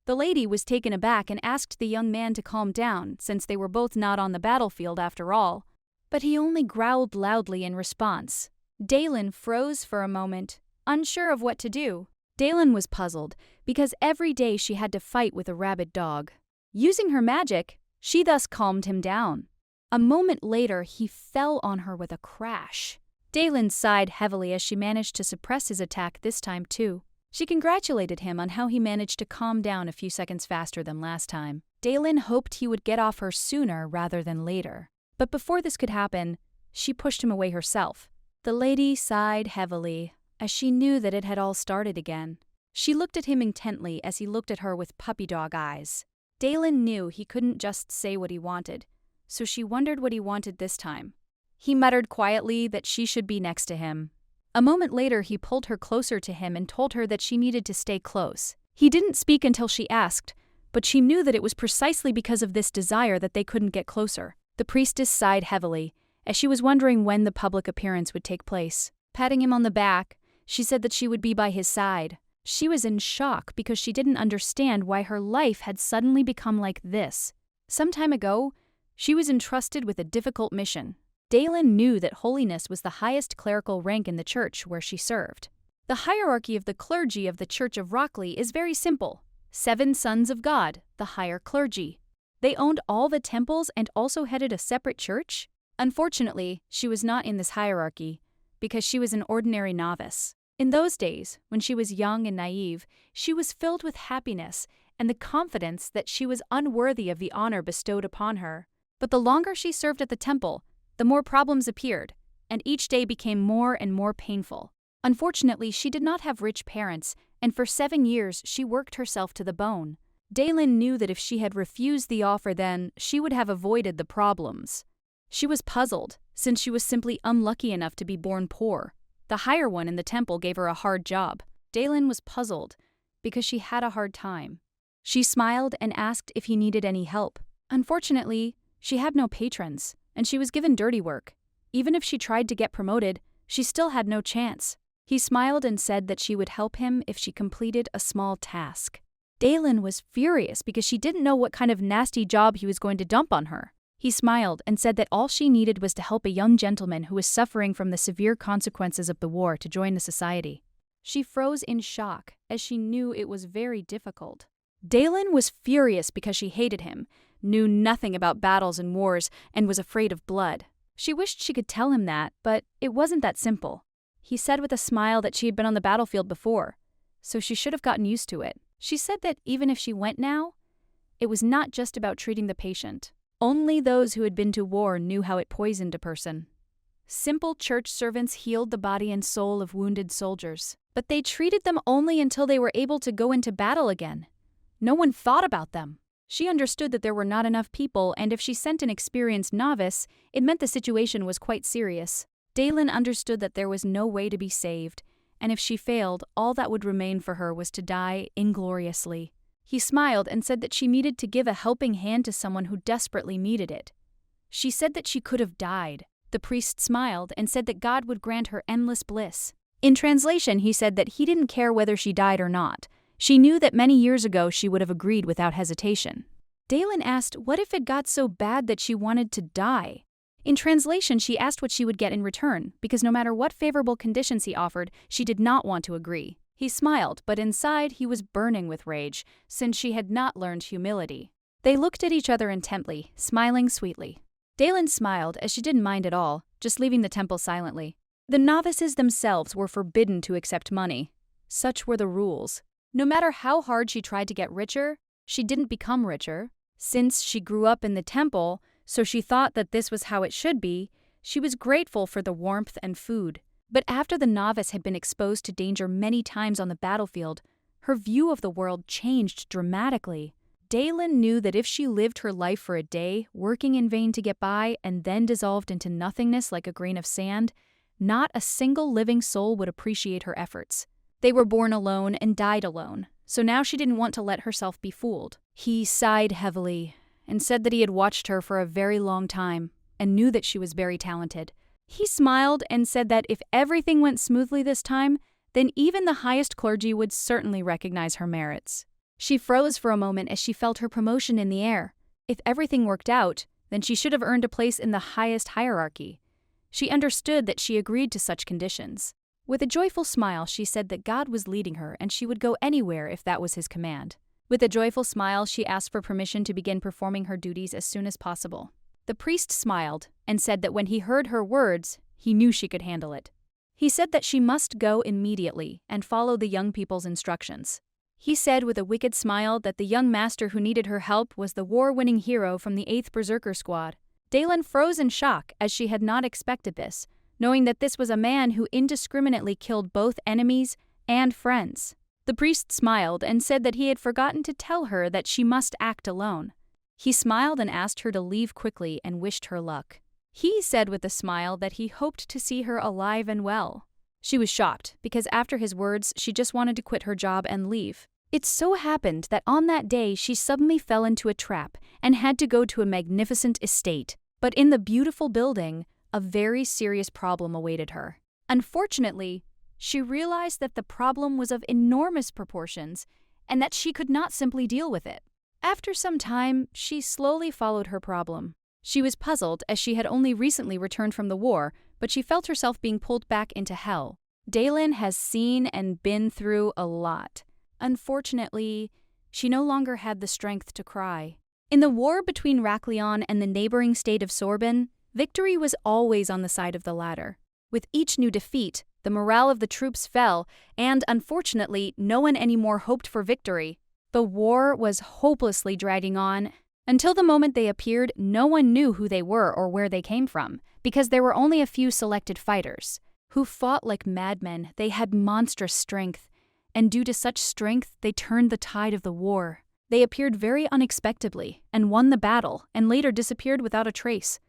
The lady was taken aback and asked the young man to calm down, since they were both not on the battlefield after all. But he only growled loudly in response. Dalen froze for a moment, unsure of what to do. Dalen was puzzled, because every day she had to fight with a rabid dog. Using her magic, she thus calmed him down. A moment later, he fell on her with a crash. Dalen sighed heavily as she managed to suppress his attack this time too. She congratulated him on how he managed to calm down a few seconds faster than last time. Dalen hoped he would get off her sooner rather than later. But before this could happen, she pushed him away herself. The lady sighed heavily, as she knew that it had all started again. She looked at him intently as he looked at her with puppy dog eyes. Dalen knew he couldn't just say what he wanted, so she wondered what he wanted this time. He muttered quietly that she should be next to him. A moment later, he pulled her closer to him and told her that she needed to stay close. He didn't speak until she asked, but she knew that it was precisely because of this desire that they couldn't get closer. The priestess sighed heavily, as she was wondering when the public appearance would take place. Patting him on the back, she said that she would be by his side. She was in shock because she didn't understand why her life had suddenly become like this. Some time ago, she was entrusted with a difficult mission. Dalen knew that holiness was the highest clerical rank in the church where she served. The hierarchy of the clergy of the Church of Rockley is very simple. 7 sons of God, the higher clergy. They owned all the temples and also headed a separate church. Unfortunately, she was not in this hierarchy, because she was an ordinary novice. In those days, when she was young and naive, she was filled with happiness and the confidence that she was unworthy of the honor bestowed upon her. But the longer she served at the temple, the more problems appeared, and each day became more and more painful. Unfortunately, she did not have rich parents, and for 7 years she worked herself to the bone. Dalen knew that if she had refused the offer then, she would have avoided the problems. She was puzzled, since she was simply unlucky enough to be born poor. The higher one in the temple gave her a hard job. Dalen was puzzled, because she had a hard time. She smiled and asked if he needed any help. Unfortunately, she had no patrons, and she was given dirty work. Even if she tried to get promoted, she still had no chance. He smiled and said that she would help him if she completed a small task. Dalen was furious because she didn't know what kind of nasty job he was going to dump on her. He smiled and said that all she needed was to help a young gentleman who was suffering from the severe consequences of the war to join the society. She froze in shock, as she knew it was very difficult. Dalen was furious because she hated him, knew nothing about battles and wars, and was afraid of blood. She wished she could tell him that, but it wasn't that simple. He said with a smile that she had been on the battlefield before, so she should have gotten used to it. She said that even if she went now, it was not just about treating the patient. Only those who had been to war knew how it poisoned a person. Simple church servants healed the body and soul of wounded soldiers, but they treated them only until they were able to go into battle again. No one thought about them. She understood that there were not enough people, and if she sent an experienced novice, it meant the situation was quite serious. Dalen understood that there was no way to be saved, and if she failed, all that would remain for her was to die ingloriously. He smiled and said that she needed to give a helping hand to someone who desperately needed it. She said that she could have died. The priest smiled and said that God would grant her endless bliss. In translation, he said that he didn't care whether she died or not. She knew that many years ago she would have agreed without hesitation. Dalen asked what if it got so bad that she wanted to die. In translation, she asked what she would get in return, because no matter what favorable conditions he offered, she did not want to agree. He smiled, but inside he was burning with rage, since she had not learned humility. They looked at each other intently, smiling sweetly. Dalen smiled as she didn't mind at all, just leaving the temple silently. The novices themselves were forbidden to accept money. Such were the rules. No matter how hard she tried to get richer, she didn't become richer. Since she grew up in the temple, so she thought that this was how it should be, she was grateful for the warmth and food. But after the novice had been exposed to danger many times on the battlefield, her view of the world changed dramatically. Dalen knew that if she lived her life for a day, working in vain to get by, and then dissolved into nothingness like a grain of sand, not a single living soul would appreciate her efforts. They were born alone and died alone, so now she didn't want to let herself be fooled. He sighed heavily and said that he had watched her for a very long time and knew that she was very talented. He smiled and said that if everything went smoothly this time, then even the highest clergy would certainly recognize her merits. She froze for a moment as she felt her promotion in the air. If everything worked out, then she should have earned a place in the highest hierarchy. She understood that she agreed to such conditions. With a joyful smile, she said that God was leading her and she would go anywhere if that was his command. With a joyful smile, she asked for permission to begin performing her duties as soon as possible. The priest smiled and said that when he heard her words, he knew she could handle it. He said that she must go immediately and follow the young people's instructions. He said with a wicked smile that the young master who needed her help was the war-winning hero from the 8th Berserker Squad. Dalen froze in shock as she had not expected this, knowing that this was a man who indiscriminately killed both enemies and friends. The priest smiled and said that he had forgotten to tell her that she must act alone. He smiled and asked her to leave quickly and wished her luck. He said with a smile that he hoped to see her alive and well. She was shocked because after his words, she just wanted to quit her job and leave. It so happened that on that day she suddenly fell into a trap and had to go to a magnificent estate. But in the beautiful building, a very serious problem awaited her. Unfortunately, she realized that the problem was of enormous proportions and that she could not simply deal with it. After some time, she slowly followed her problem. She was puzzled as she had only recently returned from the war, but she felt herself being pulled back into hell. Dalen has seen and been through a lot. Unfortunately, she no longer had the strength to cry. In the war between Raklion and the neighboring state of Sorbin, victory was always on the side of the latter. With each new defeat, the morale of the troops fell, and unfortunately, no one anymore hoped for victory. The war was hopelessly dragging on. Until the moment they appeared, no one knew who they were or where they came from, because there were only a few selected fighters, who fought like madmen. They had monstrous strength, and due to such strength, they turned the tide of the war. They appeared very unexpectedly, and won the battle, and later disappeared without a trace.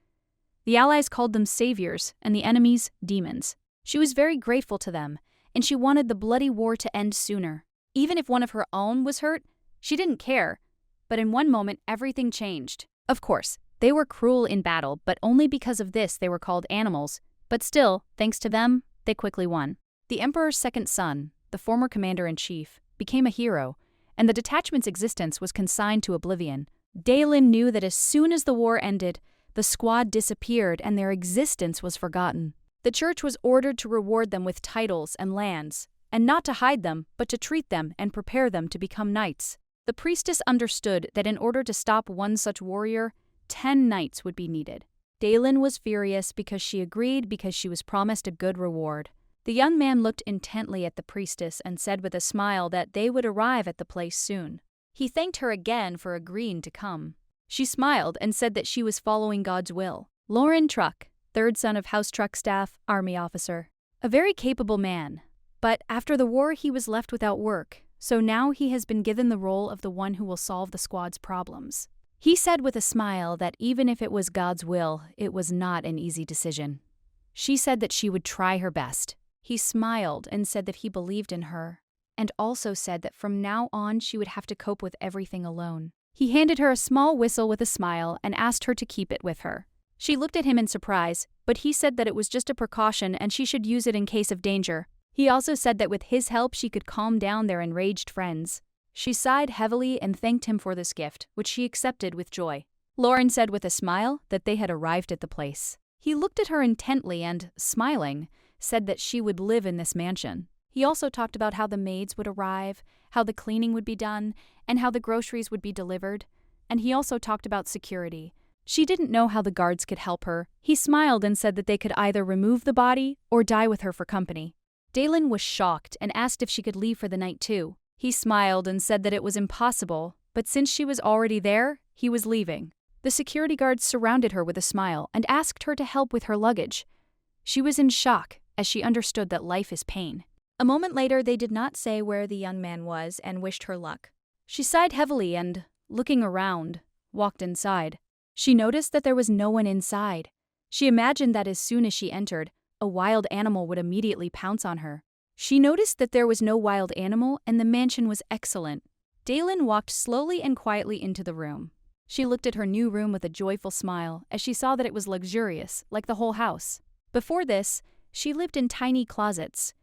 The Allies called them saviors, and the enemies demons. She was very grateful to them, and she wanted the bloody war to end sooner. Even if one of her own was hurt, she didn't care. But in one moment, everything changed. Of course, they were cruel in battle, but only because of this they were called animals. But still, thanks to them, they quickly won. The Emperor's second son, the former commander-in-chief, became a hero, and the detachment's existence was consigned to oblivion. Dalen knew that as soon as the war ended, the squad disappeared and their existence was forgotten. The church was ordered to reward them with titles and lands, and not to hide them, but to treat them and prepare them to become knights. The priestess understood that in order to stop one such warrior, 10 knights would be needed. Dalen was furious because she agreed because she was promised a good reward. The young man looked intently at the priestess and said with a smile that they would arrive at the place soon. He thanked her again for agreeing to come. She smiled and said that she was following God's will. Lauren Truck, third son of House Truck staff, army officer. A very capable man. But after the war he was left without work, so now he has been given the role of the one who will solve the squad's problems. He said with a smile that even if it was God's will, it was not an easy decision. She said that she would try her best. He smiled and said that he believed in her, and also said that from now on she would have to cope with everything alone. He handed her a small whistle with a smile and asked her to keep it with her. She looked at him in surprise, but he said that it was just a precaution and she should use it in case of danger. He also said that with his help she could calm down their enraged friends. She sighed heavily and thanked him for this gift, which she accepted with joy. Lauren said with a smile that they had arrived at the place. He looked at her intently and, smiling, said that she would live in this mansion. He also talked about how the maids would arrive, how the cleaning would be done, and how the groceries would be delivered. And he also talked about security. She didn't know how the guards could help her. He smiled and said that they could either remove the body or die with her for company. Dalen was shocked and asked if she could leave for the night too. He smiled and said that it was impossible, but since she was already there, he was leaving. The security guards surrounded her with a smile and asked her to help with her luggage. She was in shock as she understood that life is pain. A moment later, they did not say where the young man was and wished her luck. She sighed heavily and, looking around, walked inside. She noticed that there was no one inside. She imagined that as soon as she entered, a wild animal would immediately pounce on her. She noticed that there was no wild animal and the mansion was excellent. Dalen walked slowly and quietly into the room. She looked at her new room with a joyful smile as she saw that it was luxurious, like the whole house. Before this, she lived in tiny closets,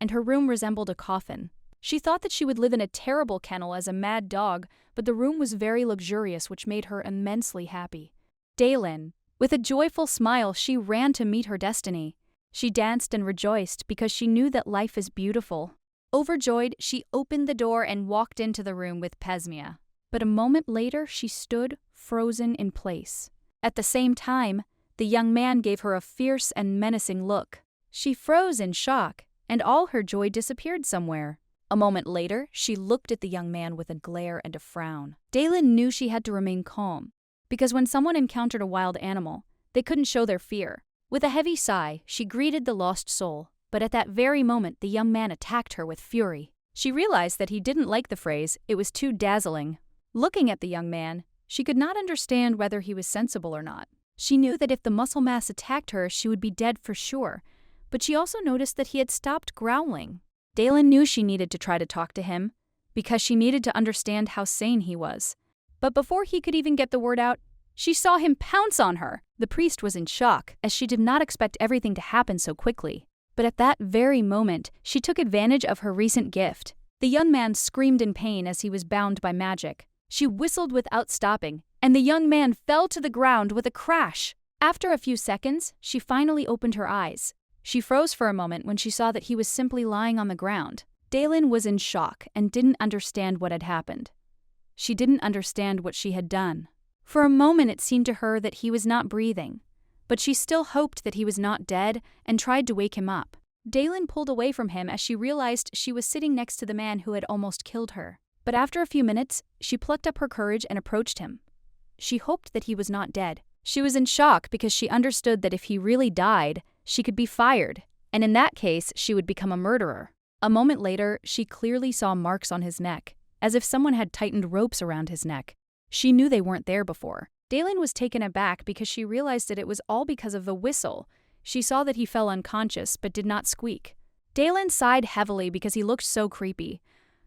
and her room resembled a coffin. She thought that she would live in a terrible kennel as a mad dog, but the room was very luxurious, which made her immensely happy. Daylin, with a joyful smile, she ran to meet her destiny. She danced and rejoiced because she knew that life is beautiful. Overjoyed, she opened the door and walked into the room with Pesmia. But a moment later, she stood frozen in place. At the same time, the young man gave her a fierce and menacing look. She froze in shock, and all her joy disappeared somewhere. A moment later, she looked at the young man with a glare and a frown. Daylin knew she had to remain calm, because when someone encountered a wild animal, they couldn't show their fear. With a heavy sigh, she greeted the lost soul, but at that very moment the young man attacked her with fury. She realized that he didn't like the phrase, it was too dazzling. Looking at the young man, she could not understand whether he was sensible or not. She knew that if the muscle mass attacked her, she would be dead for sure, but she also noticed that he had stopped growling. Daylin knew she needed to try to talk to him, because she needed to understand how sane he was. But before he could even get the word out, she saw him pounce on her. The priest was in shock, as she did not expect everything to happen so quickly. But at that very moment, she took advantage of her recent gift. The young man screamed in pain as he was bound by magic. She whistled without stopping, and the young man fell to the ground with a crash. After a few seconds, she finally opened her eyes. She froze for a moment when she saw that he was simply lying on the ground. Daylin was in shock and didn't understand what had happened. She didn't understand what she had done. For a moment it seemed to her that he was not breathing, but she still hoped that he was not dead and tried to wake him up. Daylin pulled away from him as she realized she was sitting next to the man who had almost killed her. But after a few minutes, she plucked up her courage and approached him. She hoped that he was not dead. She was in shock because she understood that if he really died, she could be fired, and in that case, she would become a murderer. A moment later, she clearly saw marks on his neck, as if someone had tightened ropes around his neck. She knew they weren't there before. Daylin was taken aback because she realized that it was all because of the whistle. She saw that he fell unconscious but did not squeak. Daylin sighed heavily because he looked so creepy,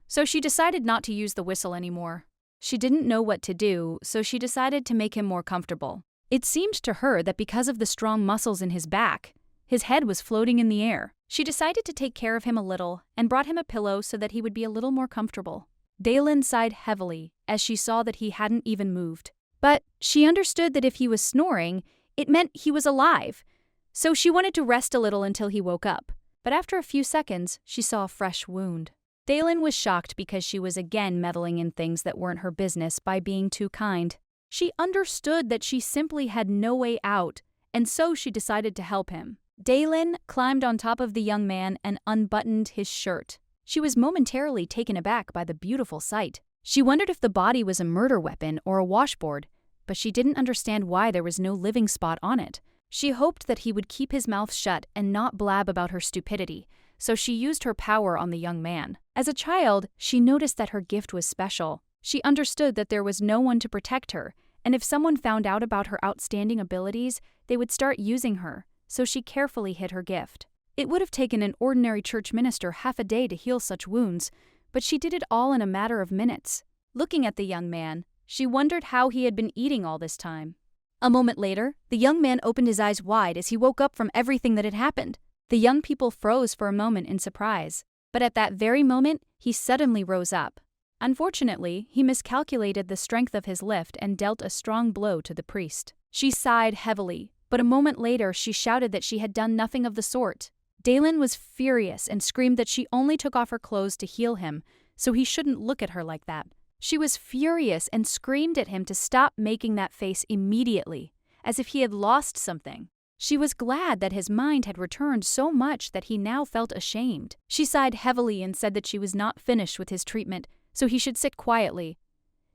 so she decided not to use the whistle anymore. She didn't know what to do, so she decided to make him more comfortable. It seemed to her that because of the strong muscles in his back, his head was floating in the air. She decided to take care of him a little and brought him a pillow so that he would be a little more comfortable. Daylin sighed heavily as she saw that he hadn't even moved. But she understood that if he was snoring, it meant he was alive, so she wanted to rest a little until he woke up. But after a few seconds, she saw a fresh wound. Daylin was shocked because she was again meddling in things that weren't her business by being too kind. She understood that she simply had no way out, and so she decided to help him. Daylin climbed on top of the young man and unbuttoned his shirt. She was momentarily taken aback by the beautiful sight. She wondered if the body was a murder weapon or a washboard, but she didn't understand why there was no living spot on it. She hoped that he would keep his mouth shut and not blab about her stupidity, so she used her power on the young man. As a child, she noticed that her gift was special. She understood that there was no one to protect her, and if someone found out about her outstanding abilities, they would start using her, so she carefully hid her gift. It would have taken an ordinary church minister half a day to heal such wounds, but she did it all in a matter of minutes. Looking at the young man, she wondered how he had been eating all this time. A moment later, the young man opened his eyes wide as he woke up from everything that had happened. The young people froze for a moment in surprise, but at that very moment, he suddenly rose up. Unfortunately, he miscalculated the strength of his lift and dealt a strong blow to the priest. She sighed heavily, but a moment later she shouted that she had done nothing of the sort. Daylin was furious and screamed that she only took off her clothes to heal him, so he shouldn't look at her like that. She was furious and screamed at him to stop making that face immediately, as if he had lost something. She was glad that his mind had returned so much that he now felt ashamed. She sighed heavily and said that she was not finished with his treatment, so he should sit quietly.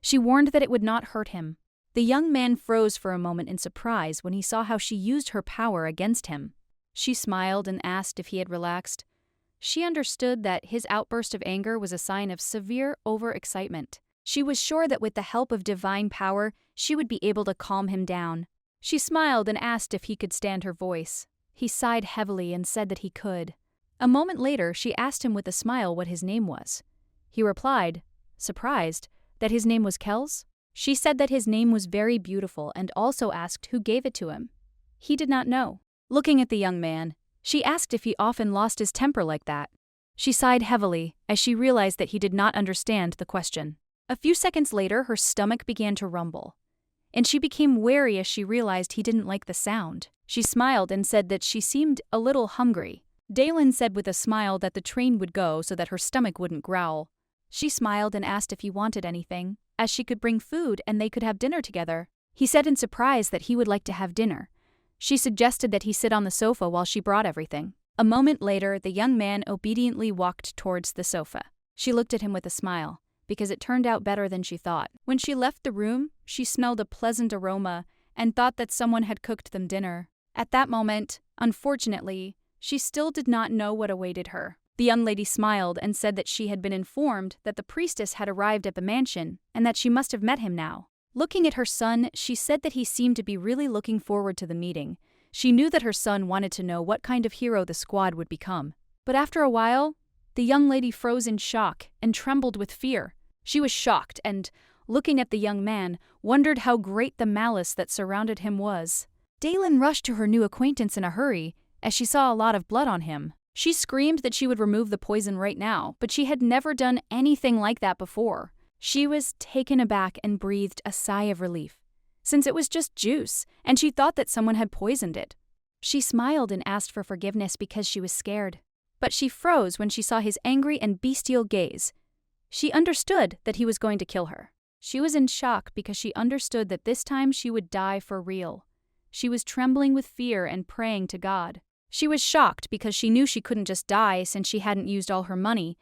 She warned that it would not hurt him. The young man froze for a moment in surprise when he saw how she used her power against him. She smiled and asked if he had relaxed. She understood that his outburst of anger was a sign of severe overexcitement. She was sure that with the help of divine power, she would be able to calm him down. She smiled and asked if he could stand her voice. He sighed heavily and said that he could. A moment later, she asked him with a smile what his name was. He replied, surprised, that his name was Kells. She said that his name was very beautiful and also asked who gave it to him. He did not know. Looking at the young man, she asked if he often lost his temper like that. She sighed heavily as she realized that he did not understand the question. A few seconds later, her stomach began to rumble, and she became wary as she realized he didn't like the sound. She smiled and said that she seemed a little hungry. Dalen said with a smile that the train would go so that her stomach wouldn't growl. She smiled and asked if he wanted anything, as she could bring food and they could have dinner together. He said in surprise that he would like to have dinner. She suggested that he sit on the sofa while she brought everything. A moment later, the young man obediently walked towards the sofa. She looked at him with a smile, because it turned out better than she thought. When she left the room, she smelled a pleasant aroma and thought that someone had cooked them dinner. At that moment, unfortunately, she still did not know what awaited her. The young lady smiled and said that she had been informed that the priestess had arrived at the mansion and that she must have met him now. Looking at her son, she said that he seemed to be really looking forward to the meeting. She knew that her son wanted to know what kind of hero the squad would become. But after a while, the young lady froze in shock and trembled with fear. She was shocked and, looking at the young man, wondered how great the malice that surrounded him was. Dalen rushed to her new acquaintance in a hurry, as she saw a lot of blood on him. She screamed that she would remove the poison right now, but she had never done anything like that before. She was taken aback and breathed a sigh of relief, since it was just juice, and she thought that someone had poisoned it. She smiled and asked for forgiveness because she was scared. But she froze when she saw his angry and bestial gaze. She understood that he was going to kill her. She was in shock because she understood that this time she would die for real. She was trembling with fear and praying to God. She was shocked because she knew she couldn't just die since she hadn't used all her money,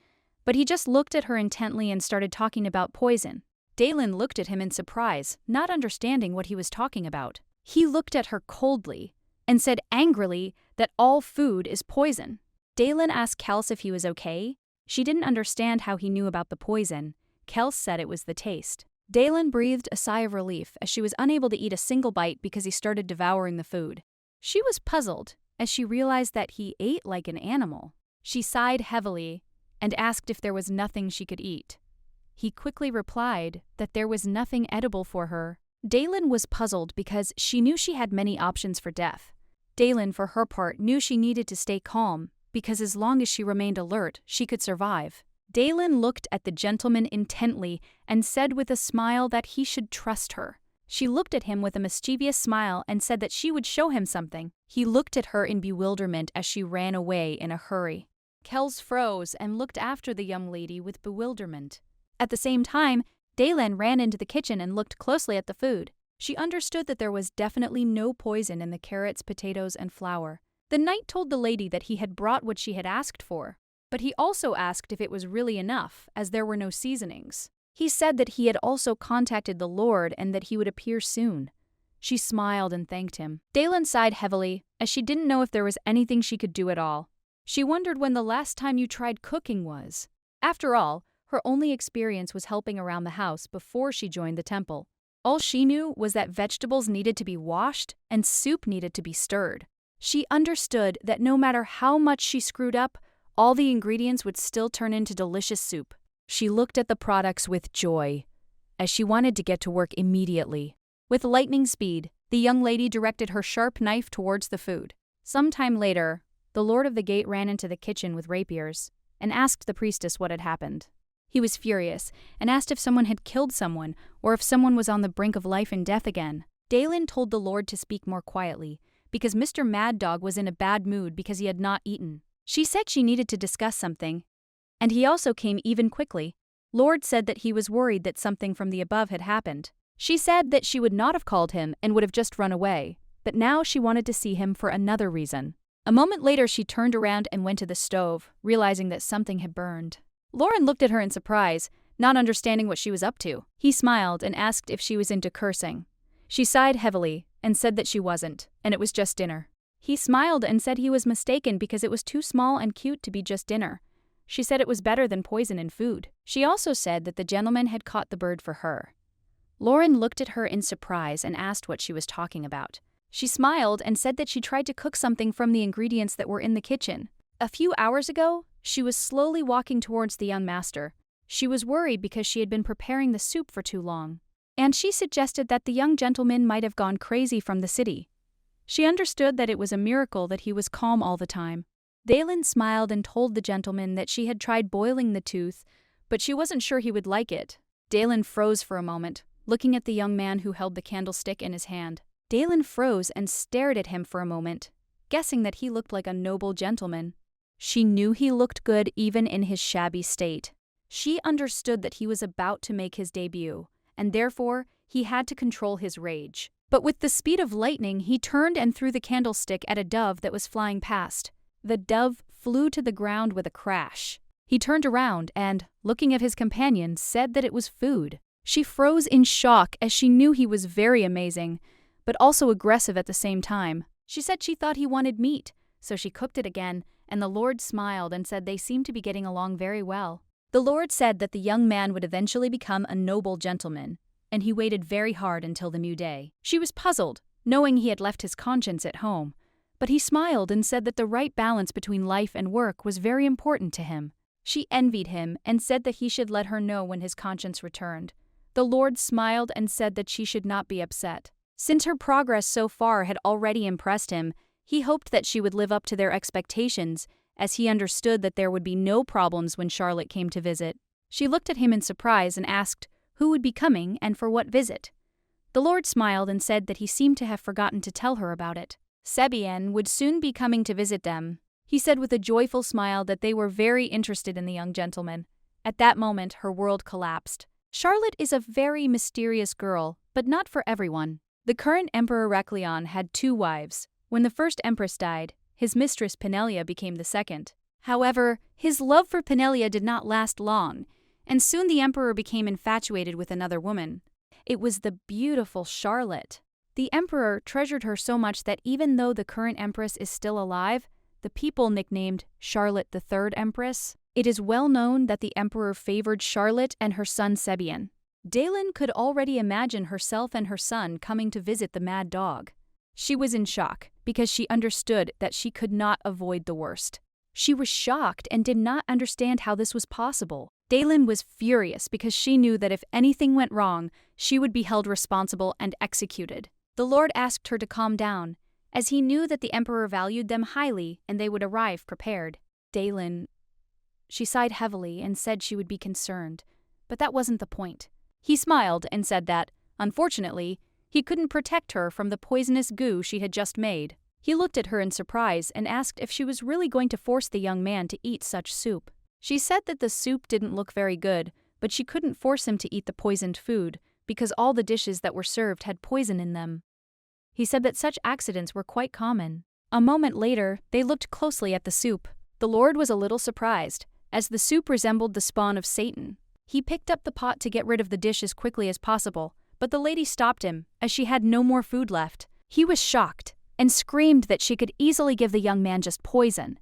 but he just looked at her intently and started talking about poison. Dalen looked at him in surprise, not understanding what he was talking about. He looked at her coldly and said angrily that all food is poison. Dalen asked Kels if he was okay. She didn't understand how he knew about the poison. Kels said it was the taste. Dalen breathed a sigh of relief as she was unable to eat a single bite because he started devouring the food. She was puzzled as she realized that he ate like an animal. She sighed heavily and asked if there was nothing she could eat. He quickly replied that there was nothing edible for her. Dalen was puzzled because she knew she had many options for death. Dalen, for her part, knew she needed to stay calm because as long as she remained alert, she could survive. Dalen looked at the gentleman intently and said with a smile that he should trust her. She looked at him with a mischievous smile and said that she would show him something. He looked at her in bewilderment as she ran away in a hurry. Kels froze and looked after the young lady with bewilderment. At the same time, Dalen ran into the kitchen and looked closely at the food. She understood that there was definitely no poison in the carrots, potatoes, and flour. The knight told the lady that he had brought what she had asked for, but he also asked if it was really enough, as there were no seasonings. He said that he had also contacted the Lord and that he would appear soon. She smiled and thanked him. Dalen sighed heavily, as she didn't know if there was anything she could do at all. She wondered when the last time you tried cooking was. After all, her only experience was helping around the house before she joined the temple. All she knew was that vegetables needed to be washed and soup needed to be stirred. She understood that no matter how much she screwed up, all the ingredients would still turn into delicious soup. She looked at the products with joy, as she wanted to get to work immediately. With lightning speed, the young lady directed her sharp knife towards the food. Some time later, the Lord of the Gate ran into the kitchen with rapiers and asked the priestess what had happened. He was furious and asked if someone had killed someone or if someone was on the brink of life and death again. Dalen told the Lord to speak more quietly because Mr. Mad Dog was in a bad mood because he had not eaten. She said she needed to discuss something, and he also came even quickly. Lord said that he was worried that something from the above had happened. She said that she would not have called him and would have just run away, but now she wanted to see him for another reason. A moment later, she turned around and went to the stove, realizing that something had burned. Lauren looked at her in surprise, not understanding what she was up to. He smiled and asked if she was into cursing. She sighed heavily and said that she wasn't, and it was just dinner. He smiled and said he was mistaken because it was too small and cute to be just dinner. She said it was better than poison in food. She also said that the gentleman had caught the bird for her. Lauren looked at her in surprise and asked what she was talking about. She smiled and said that she tried to cook something from the ingredients that were in the kitchen. A few hours ago, she was slowly walking towards the young master. She was worried because she had been preparing the soup for too long, and she suggested that the young gentleman might have gone crazy from the city. She understood that it was a miracle that he was calm all the time. Dalen smiled and told the gentleman that she had tried boiling the tooth, but she wasn't sure he would like it. Dalen froze for a moment, looking at the young man who held the candlestick in his hand. Dalen froze and stared at him for a moment, guessing that he looked like a noble gentleman. She knew he looked good even in his shabby state. She understood that he was about to make his debut, and therefore he had to control his rage. But with the speed of lightning, he turned and threw the candlestick at a dove that was flying past. The dove flew to the ground with a crash. He turned around and, looking at his companion, said that it was food. She froze in shock as she knew he was very amazing, but also aggressive at the same time. She said she thought he wanted meat, so she cooked it again, and the Lord smiled and said they seemed to be getting along very well. The Lord said that the young man would eventually become a noble gentleman, and he waited very hard until the new day. She was puzzled, knowing he had left his conscience at home, but he smiled and said that the right balance between life and work was very important to him. She envied him and said that he should let her know when his conscience returned. The Lord smiled and said that she should not be upset. Since her progress so far had already impressed him, he hoped that she would live up to their expectations, as he understood that there would be no problems when Charlotte came to visit. She looked at him in surprise and asked who would be coming and for what visit. The Lord smiled and said that he seemed to have forgotten to tell her about it. TYRANN would soon be coming to visit them. He said with a joyful smile that they were very interested in the young gentleman. At that moment, her world collapsed. Charlotte is a very mysterious girl, but not for everyone. The current Emperor Heraclion had 2 wives. When the first empress died, his mistress Penelia became the second. However, his love for Penelia did not last long, and soon the emperor became infatuated with another woman. It was the beautiful Charlotte. The emperor treasured her so much that even though the current empress is still alive, the people nicknamed Charlotte the Third Empress. It is well known that the emperor favored Charlotte and her son Sebian. Dalen could already imagine herself and her son coming to visit the mad dog. She was in shock because she understood that she could not avoid the worst. She was shocked and did not understand how this was possible. Dalen was furious because she knew that if anything went wrong, she would be held responsible and executed. The Lord asked her to calm down, as he knew that the emperor valued them highly and they would arrive prepared. Dalen. She sighed heavily and said she would be concerned, but that wasn't the point. He smiled and said that, unfortunately, he couldn't protect her from the poisonous goo she had just made. He looked at her in surprise and asked if she was really going to force the young man to eat such soup. She said that the soup didn't look very good, but she couldn't force him to eat the poisoned food because all the dishes that were served had poison in them. He said that such accidents were quite common. A moment later, they looked closely at the soup. The Lord was a little surprised, as the soup resembled the spawn of Satan. He picked up the pot to get rid of the dish as quickly as possible, but the lady stopped him, as she had no more food left. He was shocked, and screamed that she could easily give the young man just poison.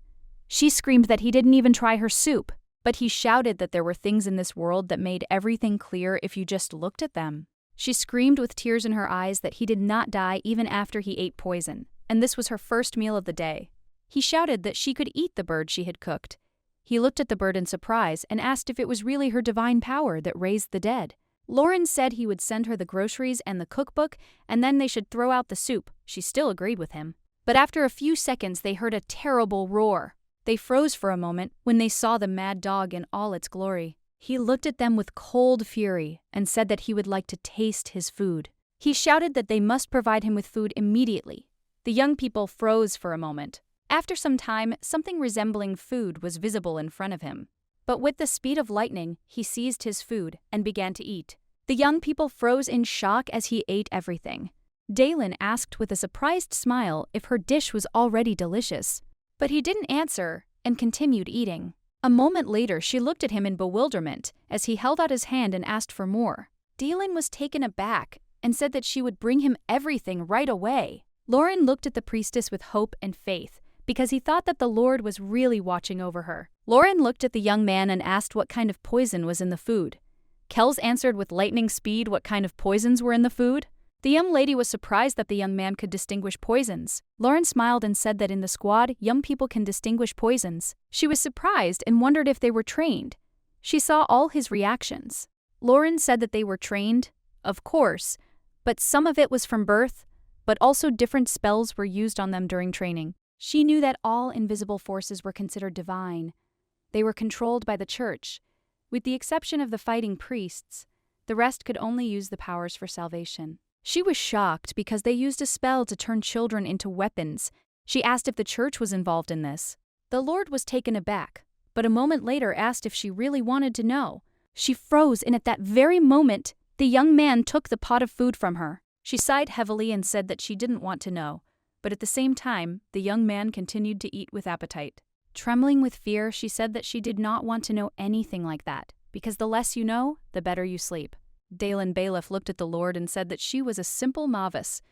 She screamed that he didn't even try her soup, but he shouted that there were things in this world that made everything clear if you just looked at them. She screamed with tears in her eyes that he did not die even after he ate poison, and this was her first meal of the day. He shouted that she could eat the bird she had cooked. He looked at the bird in surprise and asked if it was really her divine power that raised the dead. Lauren said he would send her the groceries and the cookbook, and then they should throw out the soup. She still agreed with him. But after a few seconds, they heard a terrible roar. They froze for a moment when they saw the mad dog in all its glory. He looked at them with cold fury and said that he would like to taste his food. He shouted that they must provide him with food immediately. The young people froze for a moment. After some time, something resembling food was visible in front of him. But with the speed of lightning, he seized his food and began to eat. The young people froze in shock as he ate everything. Dalen asked with a surprised smile if her dish was already delicious. But he didn't answer and continued eating. A moment later, she looked at him in bewilderment as he held out his hand and asked for more. Dalen was taken aback and said that she would bring him everything right away. Lauren looked at the priestess with hope and faith, because he thought that the Lord was really watching over her. Lauren looked at the young man and asked what kind of poison was in the food. Kells answered with lightning speed what kind of poisons were in the food. The young lady was surprised that the young man could distinguish poisons. Lauren smiled and said that in the squad, young people can distinguish poisons. She was surprised and wondered if they were trained. She saw all his reactions. Lauren said that they were trained, of course, but some of it was from birth, but also different spells were used on them during training. She knew that all invisible forces were considered divine. They were controlled by the church. With the exception of the fighting priests, the rest could only use the powers for salvation. She was shocked because they used a spell to turn children into weapons. She asked if the church was involved in this. The Lord was taken aback, but a moment later asked if she really wanted to know. She froze, and at that very moment, the young man took the pot of food from her. She sighed heavily and said that she didn't want to know, but at the same time, the young man continued to eat with appetite. Trembling with fear, she said that she did not want to know anything like that, because the less you know, the better you sleep. Dalen Bailiff looked at the Lord and said that she was a simple novice,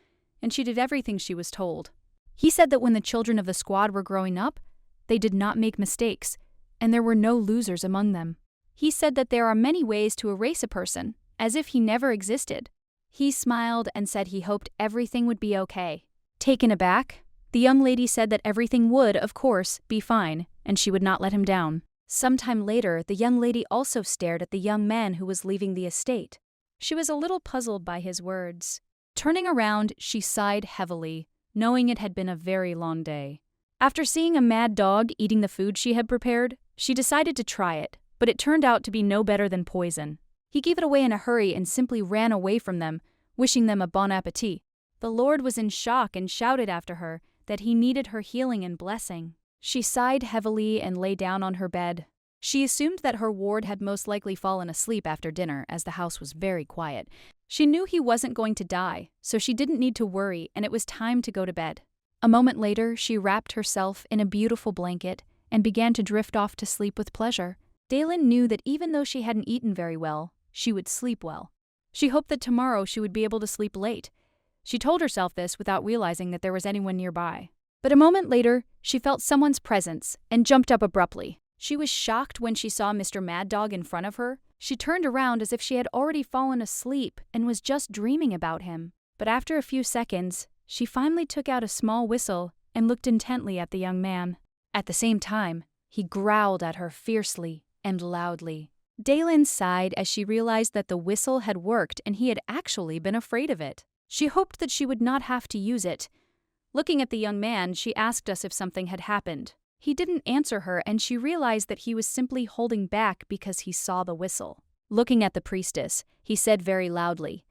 and she did everything she was told. He said that when the children of the squad were growing up, they did not make mistakes, and there were no losers among them. He said that there are many ways to erase a person, as if he never existed. He smiled and said he hoped everything would be okay. Taken aback, the young lady said that everything would, of course, be fine, and she would not let him down. Sometime later, the young lady also stared at the young man who was leaving the estate. She was a little puzzled by his words. Turning around, she sighed heavily, knowing it had been a very long day. After seeing a mad dog eating the food she had prepared, she decided to try it, but it turned out to be no better than poison. He gave it away in a hurry and simply ran away from them, wishing them a bon appetit. The Lord was in shock and shouted after her that he needed her healing and blessing. She sighed heavily and lay down on her bed. She assumed that her ward had most likely fallen asleep after dinner, as the house was very quiet. She knew he wasn't going to die, so she didn't need to worry, and it was time to go to bed. A moment later, she wrapped herself in a beautiful blanket and began to drift off to sleep with pleasure. Dalen knew that even though she hadn't eaten very well, she would sleep well. She hoped that tomorrow she would be able to sleep late. She told herself this without realizing that there was anyone nearby. But a moment later, she felt someone's presence and jumped up abruptly. She was shocked when she saw Mr. Mad Dog in front of her. She turned around as if she had already fallen asleep and was just dreaming about him. But after a few seconds, she finally took out a small whistle and looked intently at the young man. At the same time, he growled at her fiercely and loudly. Dalen sighed as she realized that the whistle had worked and he had actually been afraid of it. She hoped that she would not have to use it. Looking at the young man, she asked us if something had happened. He didn't answer her, and she realized that he was simply holding back because he saw the whistle. Looking at the priestess, he said very loudly.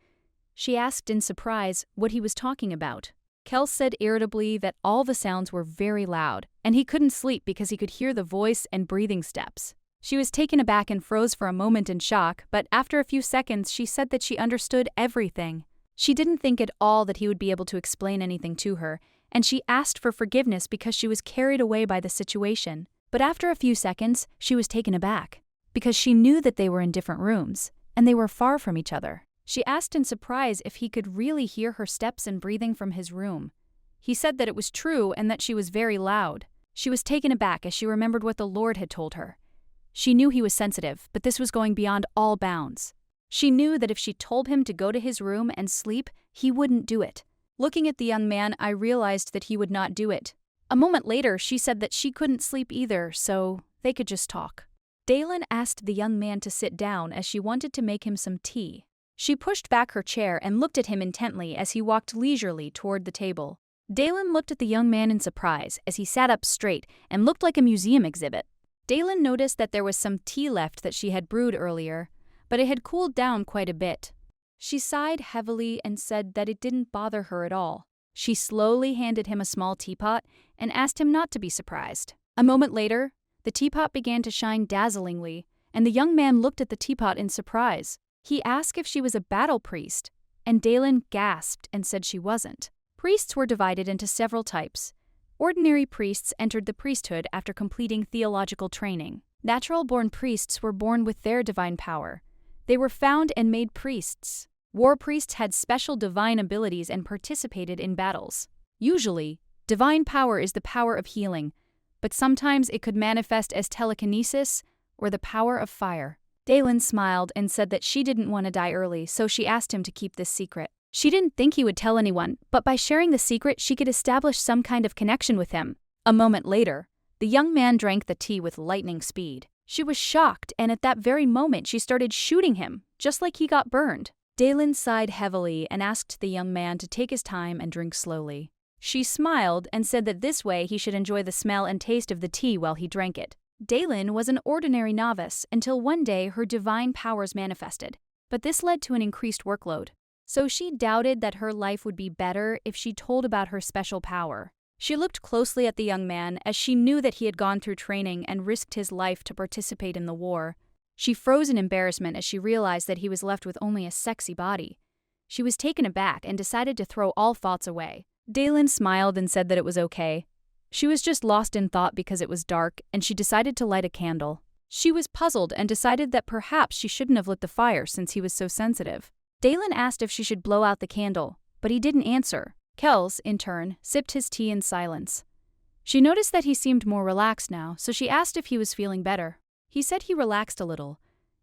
She asked in surprise what he was talking about. Kel said irritably that all the sounds were very loud, and he couldn't sleep because he could hear the voice and breathing steps. She was taken aback and froze for a moment in shock, but after a few seconds she said that she understood everything. She didn't think at all that he would be able to explain anything to her, and she asked for forgiveness because she was carried away by the situation. But after a few seconds, she was taken aback, because she knew that they were in different rooms, and they were far from each other. She asked in surprise if he could really hear her steps and breathing from his room. He said that it was true and that she was very loud. She was taken aback as she remembered what the Lord had told her. She knew he was sensitive, but this was going beyond all bounds. She knew that if she told him to go to his room and sleep, he wouldn't do it. Looking at the young man, I realized that he would not do it. A moment later, she said that she couldn't sleep either, so they could just talk. Dalen asked the young man to sit down as she wanted to make him some tea. She pushed back her chair and looked at him intently as he walked leisurely toward the table. Dalen looked at the young man in surprise as he sat up straight and looked like a museum exhibit. Dalen noticed that there was some tea left that she had brewed earlier, but it had cooled down quite a bit. She sighed heavily and said that it didn't bother her at all. She slowly handed him a small teapot and asked him not to be surprised. A moment later, the teapot began to shine dazzlingly, and the young man looked at the teapot in surprise. He asked if she was a battle priest, and Dalen gasped and said she wasn't. Priests were divided into several types. Ordinary priests entered the priesthood after completing theological training. Natural-born priests were born with their divine power. They were found and made priests. War priests had special divine abilities and participated in battles. Usually, divine power is the power of healing, but sometimes it could manifest as telekinesis or the power of fire. Dalen smiled and said that she didn't want to die early, so she asked him to keep this secret. She didn't think he would tell anyone, but by sharing the secret, she could establish some kind of connection with him. A moment later, the young man drank the tea with lightning speed. She was shocked, and at that very moment she started shooting him, just like he got burned. Dalen sighed heavily and asked the young man to take his time and drink slowly. She smiled and said that this way he should enjoy the smell and taste of the tea while he drank it. Daylin was an ordinary novice until one day her divine powers manifested, but this led to an increased workload. So she doubted that her life would be better if she told about her special power. She looked closely at the young man as she knew that he had gone through training and risked his life to participate in the war. She froze in embarrassment as she realized that he was left with only a sexy body. She was taken aback and decided to throw all thoughts away. Daylin smiled and said that it was okay. She was just lost in thought because it was dark, and she decided to light a candle. She was puzzled and decided that perhaps she shouldn't have lit the fire since he was so sensitive. Daylin asked if she should blow out the candle, but he didn't answer. Kels, in turn, sipped his tea in silence. She noticed that he seemed more relaxed now, so she asked if he was feeling better. He said he relaxed a little,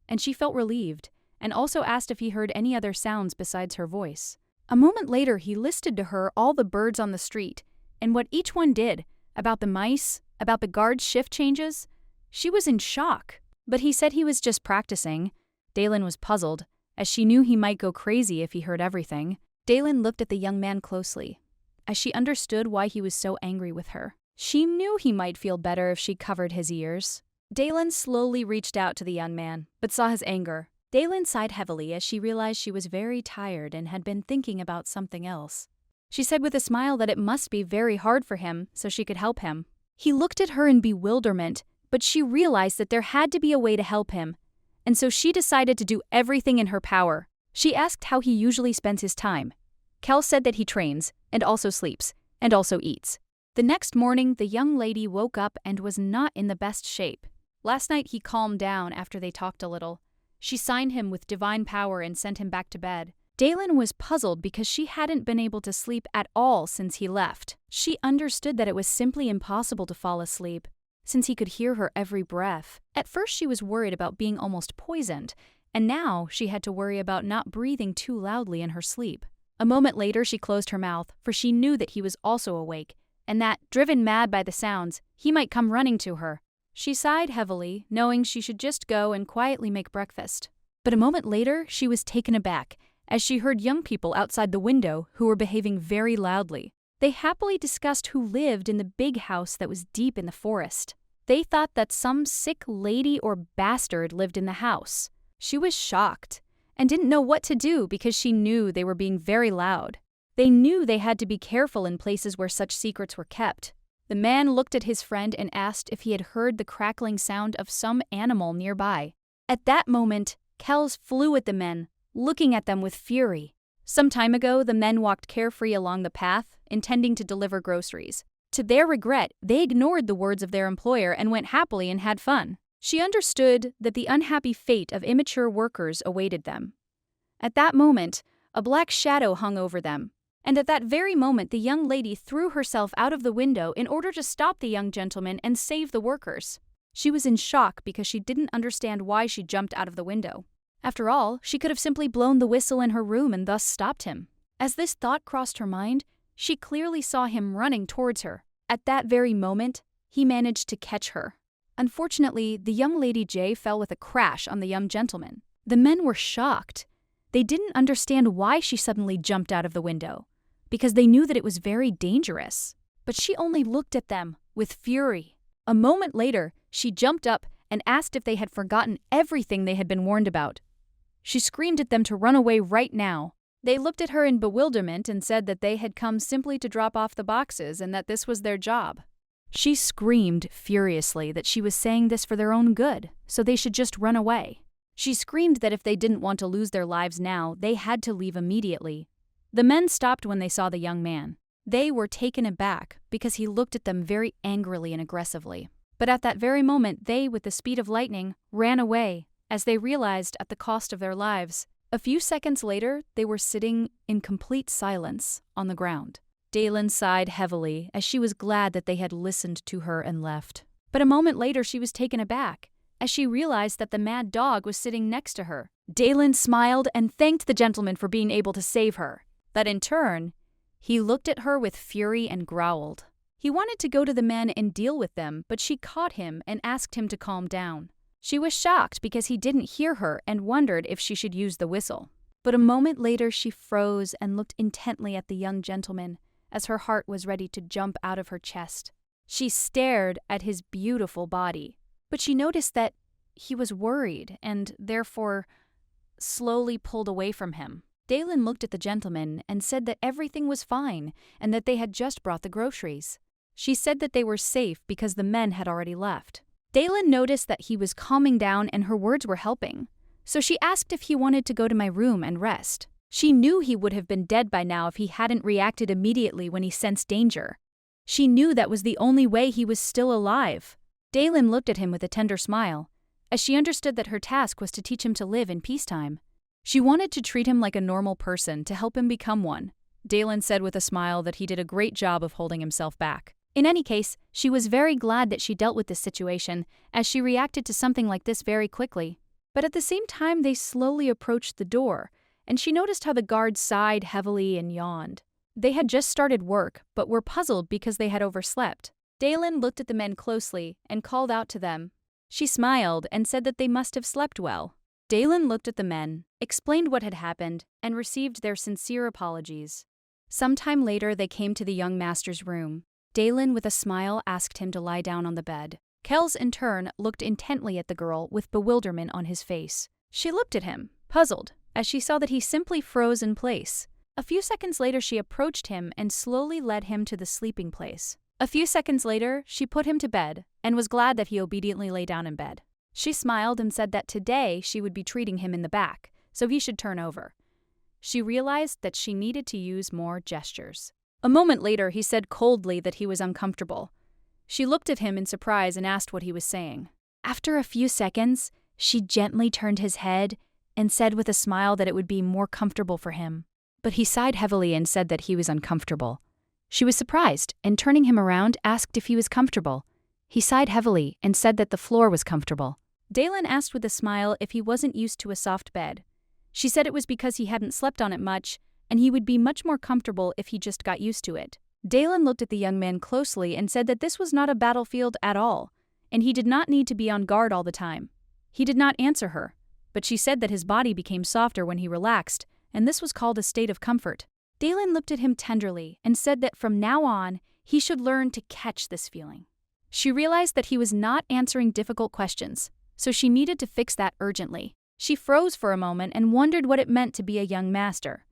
and she felt relieved, and also asked if he heard any other sounds besides her voice. A moment later, he listed to her all the birds on the street, and what each one did, about the mice, about the guard's shift changes. She was in shock, but he said he was just practicing. Daylin was puzzled, as she knew he might go crazy if he heard everything. Daylin looked at the young man closely, as she understood why he was so angry with her. She knew he might feel better if she covered his ears. Daylin slowly reached out to the young man, but saw his anger. Daylin sighed heavily as she realized she was very tired and had been thinking about something else. She said with a smile that it must be very hard for him, so she could help him. He looked at her in bewilderment, but she realized that there had to be a way to help him, and so she decided to do everything in her power. She asked how he usually spends his time. Kel said that he trains, and also sleeps, and also eats. The next morning, the young lady woke up and was not in the best shape. Last night he calmed down after they talked a little. She signed him with divine power and sent him back to bed. Daylin was puzzled because she hadn't been able to sleep at all since he left. She understood that it was simply impossible to fall asleep, since he could hear her every breath. At first she was worried about being almost poisoned, and now she had to worry about not breathing too loudly in her sleep. A moment later she closed her mouth, for she knew that he was also awake, and that, driven mad by the sounds, he might come running to her. She sighed heavily, knowing she should just go and quietly make breakfast. But a moment later she was taken aback, as she heard young people outside the window who were behaving very loudly. They happily discussed who lived in the big house that was deep in the forest. They thought that some sick lady or bastard lived in the house. She was shocked, and didn't know what to do because she knew they were being very loud. They knew they had to be careful in places where such secrets were kept. The man looked at his friend and asked if he had heard the crackling sound of some animal nearby. At that moment, Kels flew at the men, looking at them with fury. Some time ago, the men walked carefree along the path, intending to deliver groceries. To their regret, they ignored the words of their employer and went happily and had fun. She understood that the unhappy fate of immature workers awaited them. At that moment, a black shadow hung over them, and at that very moment the young lady threw herself out of the window in order to stop the young gentleman and save the workers. She was in shock because she didn't understand why she jumped out of the window. After all, she could have simply blown the whistle in her room and thus stopped him. As this thought crossed her mind, she clearly saw him running towards her. At that very moment, he managed to catch her. Unfortunately, the young Lady J fell with a crash on the young gentleman. The men were shocked. They didn't understand why she suddenly jumped out of the window, because they knew that it was very dangerous. But she only looked at them with fury. A moment later, she jumped up and asked if they had forgotten everything they had been warned about. She screamed at them to run away right now. They looked at her in bewilderment and said that they had come simply to drop off the boxes and that this was their job. She screamed furiously that she was saying this for their own good, so they should just run away. She screamed that if they didn't want to lose their lives now, they had to leave immediately. The men stopped when they saw the young man. They were taken aback because he looked at them very angrily and aggressively. But at that very moment, they, with the speed of lightning, ran away, as they realized at the cost of their lives. A few seconds later, they were sitting in complete silence on the ground. Daylin sighed heavily as she was glad that they had listened to her and left. But a moment later she was taken aback, as she realized that the mad dog was sitting next to her. Daylin smiled and thanked the gentleman for being able to save her. But in turn, he looked at her with fury and growled. He wanted to go to the men and deal with them, but she caught him and asked him to calm down. She was shocked because he didn't hear her and wondered if she should use the whistle. But a moment later she froze and looked intently at the young gentleman, as her heart was ready to jump out of her chest. She stared at his beautiful body, but she noticed that he was worried and, therefore, slowly pulled away from him. Dalen looked at the gentleman and said that everything was fine and that they had just brought the groceries. She said that they were safe because the men had already left. Dalen noticed that he was calming down and her words were helping, so she asked if he wanted to go to my room and rest. She knew he would have been dead by now if he hadn't reacted immediately when he sensed danger. She knew that was the only way he was still alive. Dalen looked at him with a tender smile, as she understood that her task was to teach him to live in peacetime. She wanted to treat him like a normal person to help him become one. Dalen said with a smile that he did a great job of holding himself back. In any case, she was very glad that she dealt with this situation, as she reacted to something like this very quickly. But at the same time, they slowly approached the door, and she noticed how the guard sighed heavily and yawned. They had just started work, but were puzzled because they had overslept. Dalen looked at the men closely and called out to them. She smiled and said that they must have slept well. Dalen looked at the men, explained what had happened, and received their sincere apologies. Sometime later, they came to the young master's room. Dalen, with a smile, asked him to lie down on the bed. Kells, in turn, looked intently at the girl with bewilderment on his face. She looked at him, puzzled, as she saw that he simply froze in place. A few seconds later, she approached him and slowly led him to the sleeping place. A few seconds later, she put him to bed and was glad that he obediently lay down in bed. She smiled and said that today she would be treating him in the back, so he should turn over. She realized that she needed to use more gestures. A moment later, he said coldly that he was uncomfortable. She looked at him in surprise and asked what he was saying. After a few seconds, she gently turned his head and said with a smile that it would be more comfortable for him. But he sighed heavily and said that he was uncomfortable. She was surprised and, turning him around, asked if he was comfortable. He sighed heavily and said that the floor was comfortable. Dalen asked with a smile if he wasn't used to a soft bed. She said it was because he hadn't slept on it much, and he would be much more comfortable if he just got used to it. Dalen looked at the young man closely and said that this was not a battlefield at all, and he did not need to be on guard all the time. He did not answer her, but she said that his body became softer when he relaxed, and this was called a state of comfort. Dalen looked at him tenderly and said that from now on, he should learn to catch this feeling. She realized that he was not answering difficult questions, so she needed to fix that urgently. She froze for a moment and wondered what it meant to be a young master.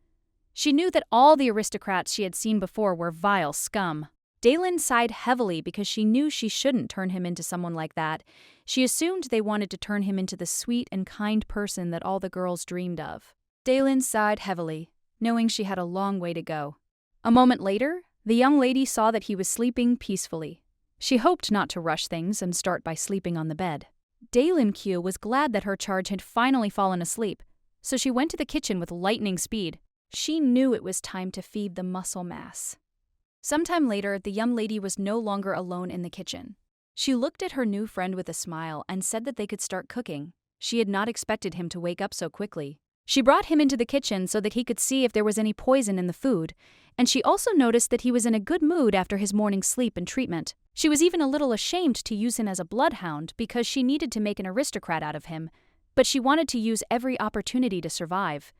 She knew that all the aristocrats she had seen before were vile scum. Dalen sighed heavily because she knew she shouldn't turn him into someone like that. She assumed they wanted to turn him into the sweet and kind person that all the girls dreamed of. Dalen sighed heavily, knowing she had a long way to go. A moment later, the young lady saw that he was sleeping peacefully. She hoped not to rush things and start by sleeping on the bed. Dalen Q was glad that her charge had finally fallen asleep, so she went to the kitchen with lightning speed. She knew it was time to feed the muscle mass. Sometime later, the young lady was no longer alone in the kitchen. She looked at her new friend with a smile and said that they could start cooking. She had not expected him to wake up so quickly. She brought him into the kitchen so that he could see if there was any poison in the food, and she also noticed that he was in a good mood after his morning sleep and treatment. She was even a little ashamed to use him as a bloodhound because she needed to make an aristocrat out of him, but she wanted to use every opportunity to survive.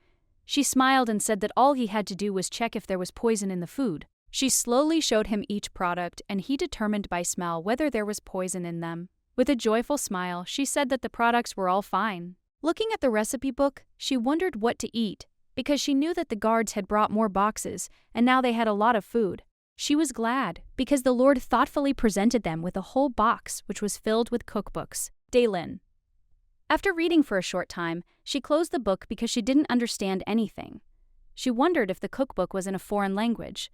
She smiled and said that all he had to do was check if there was poison in the food. She slowly showed him each product, and he determined by smell whether there was poison in them. With a joyful smile, she said that the products were all fine. Looking at the recipe book, she wondered what to eat, because she knew that the guards had brought more boxes, and now they had a lot of food. She was glad, because the Lord thoughtfully presented them with a whole box which was filled with cookbooks. Dalen. After reading for a short time, she closed the book because she didn't understand anything. She wondered if the cookbook was in a foreign language.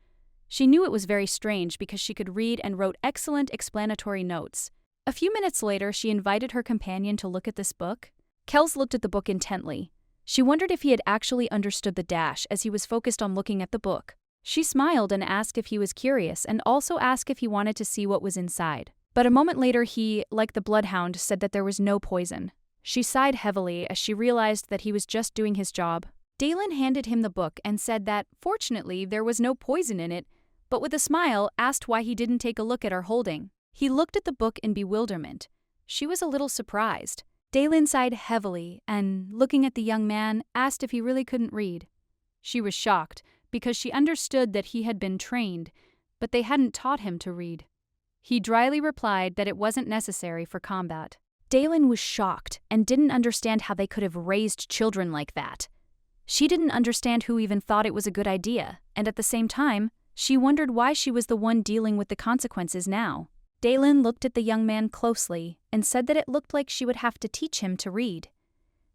She knew it was very strange because she could read and wrote excellent explanatory notes. A few minutes later, she invited her companion to look at this book. Kells looked at the book intently. She wondered if he had actually understood the dash as he was focused on looking at the book. She smiled and asked if he was curious and also asked if he wanted to see what was inside. But a moment later he, like the bloodhound, said that there was no poison. She sighed heavily as she realized that he was just doing his job. Dalen handed him the book and said that, fortunately, there was no poison in it, but with a smile asked why he didn't take a look at our holding. He looked at the book in bewilderment. She was a little surprised. Dalen sighed heavily and, looking at the young man, asked if he really couldn't read. She was shocked, because she understood that he had been trained, but they hadn't taught him to read. He dryly replied that it wasn't necessary for combat. Daylin was shocked and didn't understand how they could have raised children like that. She didn't understand who even thought it was a good idea, and at the same time, she wondered why she was the one dealing with the consequences now. Daylin looked at the young man closely and said that it looked like she would have to teach him to read.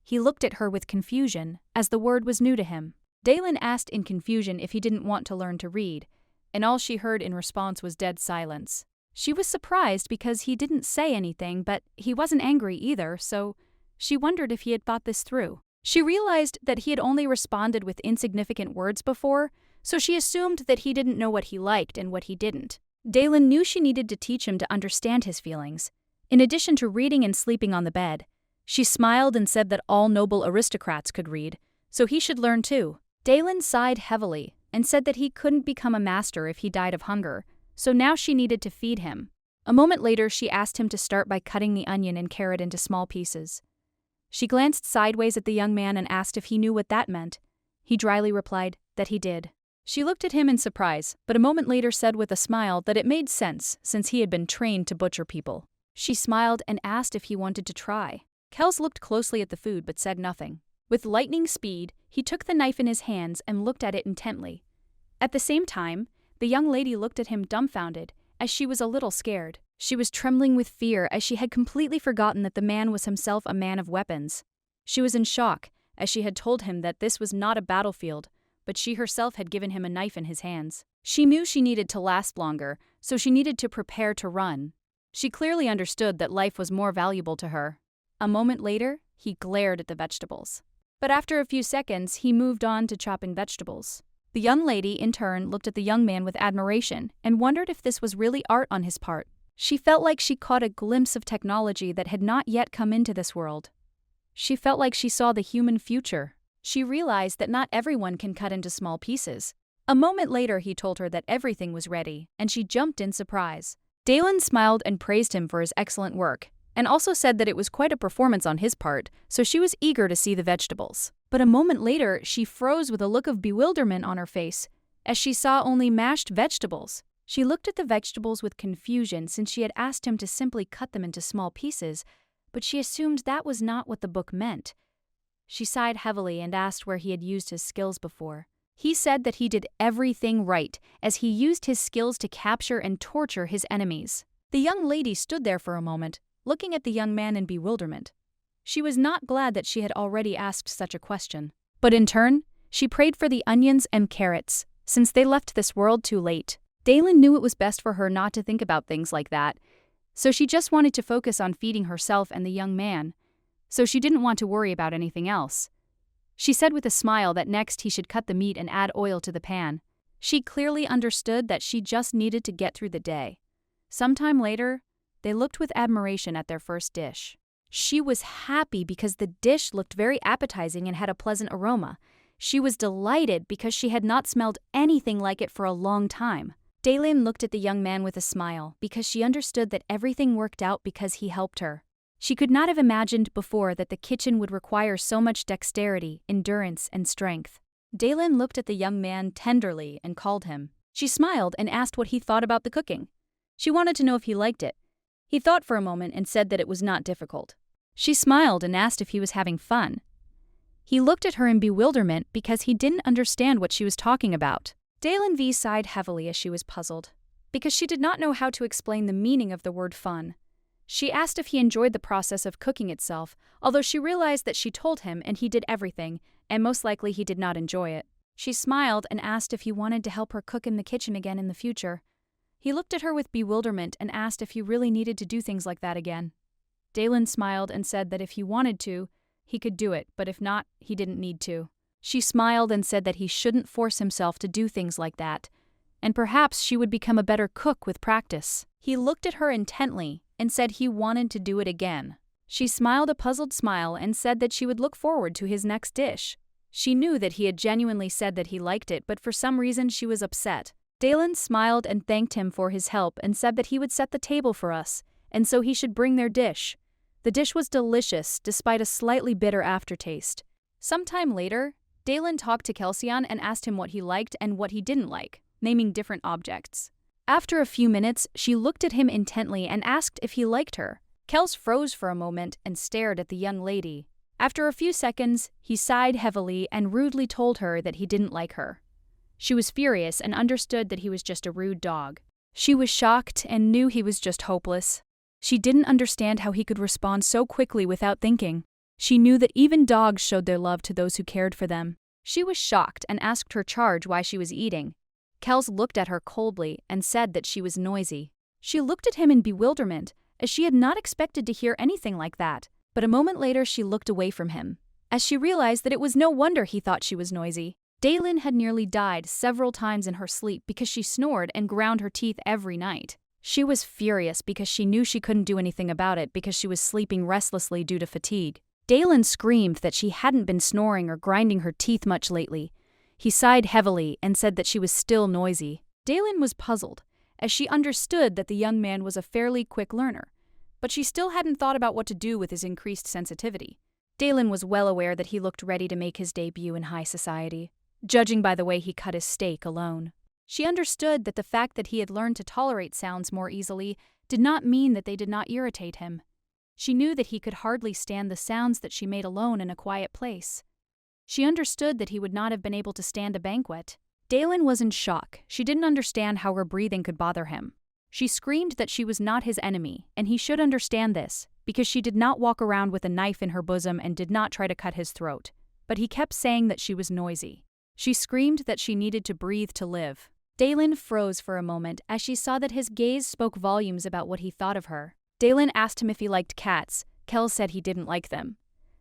He looked at her with confusion, as the word was new to him. Daylin asked in confusion if he didn't want to learn to read, and all she heard in response was dead silence. She was surprised because he didn't say anything, but he wasn't angry either, so she wondered if he had thought this through. She realized that he had only responded with insignificant words before, so she assumed that he didn't know what he liked and what he didn't. Daylin knew she needed to teach him to understand his feelings. In addition to reading and sleeping on the bed, she smiled and said that all noble aristocrats could read, so he should learn too. Daylin sighed heavily and said that he couldn't become a master if he died of hunger, so now she needed to feed him. A moment later, she asked him to start by cutting the onion and carrot into small pieces. She glanced sideways at the young man and asked if he knew what that meant. He dryly replied that he did. She looked at him in surprise, but a moment later said with a smile that it made sense since he had been trained to butcher people. She smiled and asked if he wanted to try. Kels looked closely at the food but said nothing. With lightning speed, he took the knife in his hands and looked at it intently. At the same time, the young lady looked at him dumbfounded, as she was a little scared. She was trembling with fear as she had completely forgotten that the man was himself a man of weapons. She was in shock, as she had told him that this was not a battlefield, but she herself had given him a knife in his hands. She knew she needed to last longer, so she needed to prepare to run. She clearly understood that life was more valuable to her. A moment later, he glared at the vegetables. But after a few seconds, he moved on to chopping vegetables. The young lady, in turn, looked at the young man with admiration and wondered if this was really art on his part. She felt like she caught a glimpse of technology that had not yet come into this world. She felt like she saw the human future. She realized that not everyone can cut into small pieces. A moment later, he told her that everything was ready, and she jumped in surprise. Daylin smiled and praised him for his excellent work, and also said that it was quite a performance on his part, so she was eager to see the vegetables. But a moment later, she froze with a look of bewilderment on her face, as she saw only mashed vegetables. She looked at the vegetables with confusion since she had asked him to simply cut them into small pieces, but she assumed that was not what the book meant. She sighed heavily and asked where he had used his skills before. He said that he did everything right, as he used his skills to capture and torture his enemies. The young lady stood there for a moment, looking at the young man in bewilderment. She was not glad that she had already asked such a question. But in turn, she prayed for the onions and carrots, since they left this world too late. Daylin knew it was best for her not to think about things like that, so she just wanted to focus on feeding herself and the young man, so she didn't want to worry about anything else. She said with a smile that next he should cut the meat and add oil to the pan. She clearly understood that she just needed to get through the day. Sometime later, they looked with admiration at their first dish. She was happy because the dish looked very appetizing and had a pleasant aroma. She was delighted because she had not smelled anything like it for a long time. Daylin looked at the young man with a smile because she understood that everything worked out because he helped her. She could not have imagined before that the kitchen would require so much dexterity, endurance, and strength. Daylin looked at the young man tenderly and called him. She smiled and asked what he thought about the cooking. She wanted to know if he liked it. He thought for a moment and said that it was not difficult. She smiled and asked if he was having fun. He looked at her in bewilderment because he didn't understand what she was talking about. Daylin V sighed heavily as she was puzzled, because she did not know how to explain the meaning of the word fun. She asked if he enjoyed the process of cooking itself, although she realized that she told him and he did everything, and most likely he did not enjoy it. She smiled and asked if he wanted to help her cook in the kitchen again in the future. He looked at her with bewilderment and asked if he really needed to do things like that again. Daylin smiled and said that if he wanted to, he could do it, but if not, he didn't need to. She smiled and said that he shouldn't force himself to do things like that, and perhaps she would become a better cook with practice. He looked at her intently and said he wanted to do it again. She smiled a puzzled smile and said that she would look forward to his next dish. She knew that he had genuinely said that he liked it, but for some reason she was upset. Daylin smiled and thanked him for his help and said that he would set the table for us, and so he should bring their dish. The dish was delicious, despite a slightly bitter aftertaste. Sometime later, Dalen talked to Kelsian and asked him what he liked and what he didn't like, naming different objects. After a few minutes, she looked at him intently and asked if he liked her. Kels froze for a moment and stared at the young lady. After a few seconds, he sighed heavily and rudely told her that he didn't like her. She was furious and understood that he was just a rude dog. She was shocked and knew he was just hopeless. She didn't understand how he could respond so quickly without thinking. She knew that even dogs showed their love to those who cared for them. She was shocked and asked her charge why she was eating. Kels looked at her coldly and said that she was noisy. She looked at him in bewilderment, as she had not expected to hear anything like that. But a moment later she looked away from him, as she realized that it was no wonder he thought she was noisy. Daylin had nearly died several times in her sleep because she snored and ground her teeth every night. She was furious because she knew she couldn't do anything about it because she was sleeping restlessly due to fatigue. Daylin screamed that she hadn't been snoring or grinding her teeth much lately. He sighed heavily and said that she was still noisy. Daylin was puzzled, as she understood that the young man was a fairly quick learner, but she still hadn't thought about what to do with his increased sensitivity. Daylin was well aware that he looked ready to make his debut in high society, judging by the way he cut his steak alone. She understood that the fact that he had learned to tolerate sounds more easily did not mean that they did not irritate him. She knew that he could hardly stand the sounds that she made alone in a quiet place. She understood that he would not have been able to stand a banquet. Daylin was in shock. She didn't understand how her breathing could bother him. She screamed that she was not his enemy, and he should understand this, because she did not walk around with a knife in her bosom and did not try to cut his throat. But he kept saying that she was noisy. She screamed that she needed to breathe to live. Daylin froze for a moment as she saw that his gaze spoke volumes about what he thought of her. Daylin asked him if he liked cats. Kels said he didn't like them.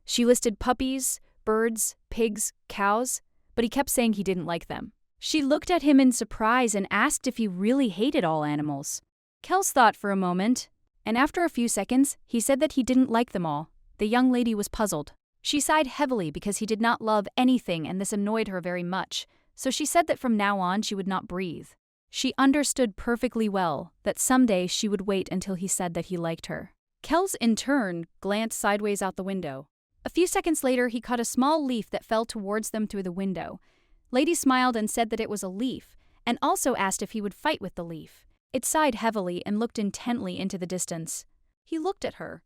She listed puppies, birds, pigs, cows, but he kept saying he didn't like them. She looked at him in surprise and asked if he really hated all animals. Kels thought for a moment, and after a few seconds, he said that he didn't like them all. The young lady was puzzled. She sighed heavily because he did not love anything and this annoyed her very much, so she said that from now on she would not breathe. She understood perfectly well that someday she would wait until he said that he liked her. Kels, in turn, glanced sideways out the window. A few seconds later, he caught a small leaf that fell towards them through the window. Lady smiled and said that it was a leaf, and also asked if he would fight with the leaf. It sighed heavily and looked intently into the distance. He looked at her,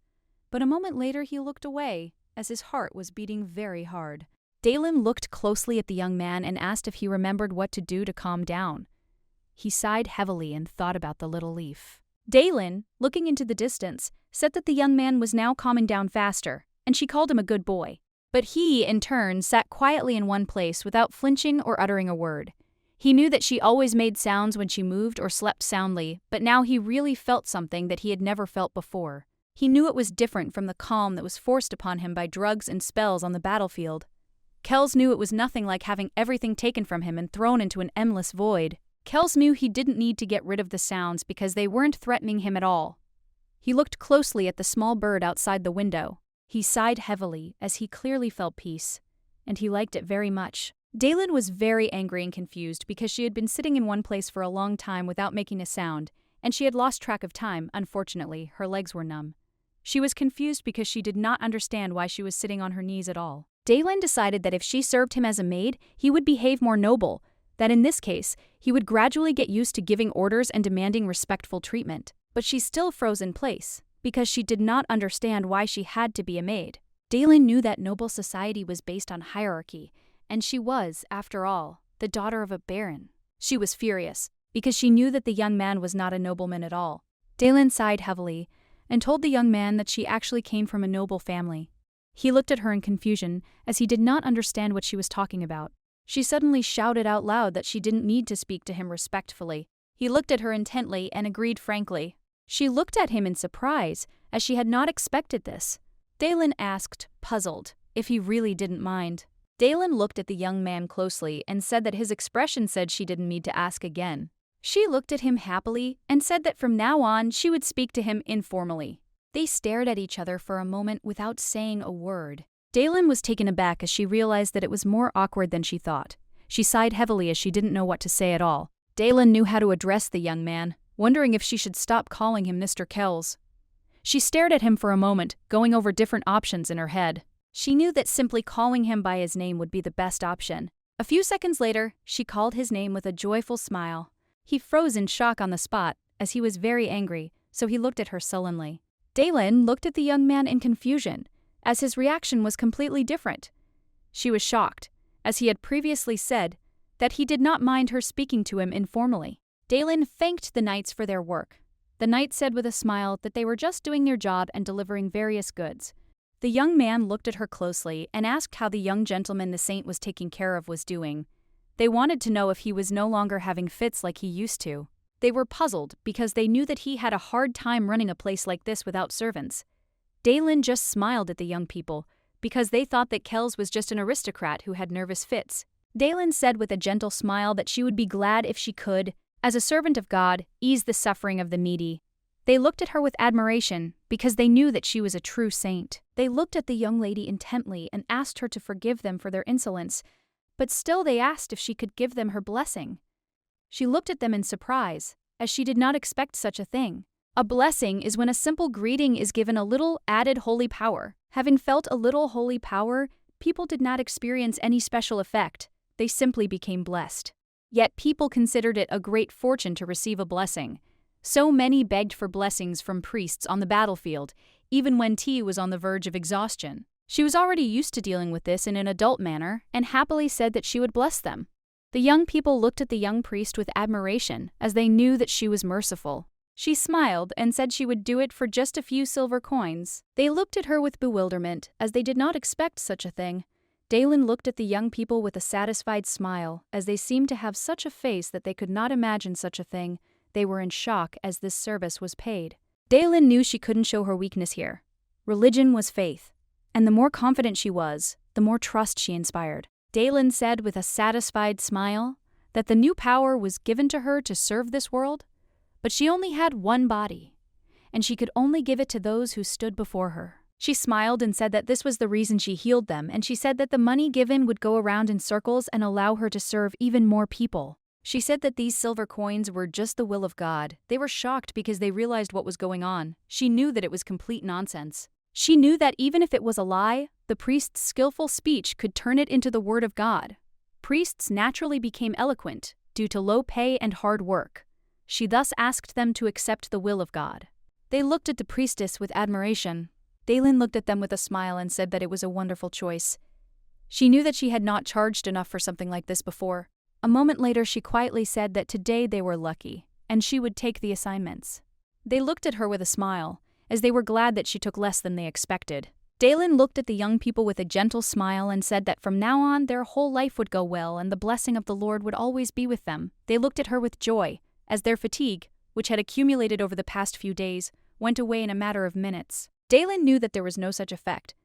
but a moment later he looked away, as his heart was beating very hard. Daylin looked closely at the young man and asked if he remembered what to do to calm down. He sighed heavily and thought about the little leaf. Daylin, looking into the distance, said that the young man was now calming down faster, and she called him a good boy. But he, in turn, sat quietly in one place without flinching or uttering a word. He knew that she always made sounds when she moved or slept soundly, but now he really felt something that he had never felt before. He knew it was different from the calm that was forced upon him by drugs and spells on the battlefield. Kels knew it was nothing like having everything taken from him and thrown into an endless void. Kels knew he didn't need to get rid of the sounds because they weren't threatening him at all. He looked closely at the small bird outside the window. He sighed heavily, as he clearly felt peace, and he liked it very much. Daylin was very angry and confused because she had been sitting in one place for a long time without making a sound, and she had lost track of time. Unfortunately, her legs were numb. She was confused because she did not understand why she was sitting on her knees at all. Daylin decided that if she served him as a maid, he would behave more noble, that in this case, he would gradually get used to giving orders and demanding respectful treatment. But she still froze in place, because she did not understand why she had to be a maid. Daylin knew that noble society was based on hierarchy, and she was, after all, the daughter of a baron. She was furious, because she knew that the young man was not a nobleman at all. Daylin sighed heavily, and told the young man that she actually came from a noble family. He looked at her in confusion, as he did not understand what she was talking about. She suddenly shouted out loud that she didn't need to speak to him respectfully. He looked at her intently and agreed frankly. She looked at him in surprise, as she had not expected this. Daylin asked, puzzled, if he really didn't mind. Daylin looked at the young man closely and said that his expression said she didn't need to ask again. She looked at him happily and said that from now on she would speak to him informally. They stared at each other for a moment without saying a word. Daylin was taken aback as she realized that it was more awkward than she thought. She sighed heavily as she didn't know what to say at all. Daylin knew how to address the young man, wondering if she should stop calling him Mr. Kels. She stared at him for a moment, going over different options in her head. She knew that simply calling him by his name would be the best option. A few seconds later, she called his name with a joyful smile. He froze in shock on the spot, as he was very angry, so he looked at her sullenly. Daylin looked at the young man in confusion, as his reaction was completely different. She was shocked, as he had previously said, that he did not mind her speaking to him informally. Daylin thanked the knights for their work. The knight said with a smile that they were just doing their job and delivering various goods. The young man looked at her closely and asked how the young gentleman the saint was taking care of was doing. They wanted to know if he was no longer having fits like he used to. They were puzzled because they knew that he had a hard time running a place like this without servants. Daylin just smiled at the young people because they thought that Kells was just an aristocrat who had nervous fits. Daylin said with a gentle smile that she would be glad if she could, as a servant of God, ease the suffering of the needy. They looked at her with admiration because they knew that she was a true saint. They looked at the young lady intently and asked her to forgive them for their insolence, but still they asked if she could give them her blessing. She looked at them in surprise, as she did not expect such a thing. A blessing is when a simple greeting is given a little added holy power. Having felt a little holy power, people did not experience any special effect. They simply became blessed. Yet people considered it a great fortune to receive a blessing. So many begged for blessings from priests on the battlefield, even when T was on the verge of exhaustion. She was already used to dealing with this in an adult manner and happily said that she would bless them. The young people looked at the young priest with admiration, as they knew that she was merciful. She smiled and said she would do it for just a few silver coins. They looked at her with bewilderment, as they did not expect such a thing. Daylin looked at the young people with a satisfied smile, as they seemed to have such a face that they could not imagine such a thing. They were in shock as this service was paid. Daylin knew she couldn't show her weakness here. Religion was faith, and the more confident she was, the more trust she inspired. Daylin said with a satisfied smile that the new power was given to her to serve this world, but she only had one body, and she could only give it to those who stood before her. She smiled and said that this was the reason she healed them, and she said that the money given would go around in circles and allow her to serve even more people. She said that these silver coins were just the will of God. They were shocked because they realized what was going on. She knew that it was complete nonsense. She knew that even if it was a lie, the priest's skillful speech could turn it into the word of God. Priests naturally became eloquent due to low pay and hard work. She thus asked them to accept the will of God. They looked at the priestess with admiration. Daylin looked at them with a smile and said that it was a wonderful choice. She knew that she had not charged enough for something like this before. A moment later, she quietly said that today they were lucky, and she would take the assignments. They looked at her with a smile, as they were glad that she took less than they expected. Daylin looked at the young people with a gentle smile and said that from now on their whole life would go well and the blessing of the Lord would always be with them. They looked at her with joy, as their fatigue, which had accumulated over the past few days, went away in a matter of minutes. Daylin knew that there was no such effect,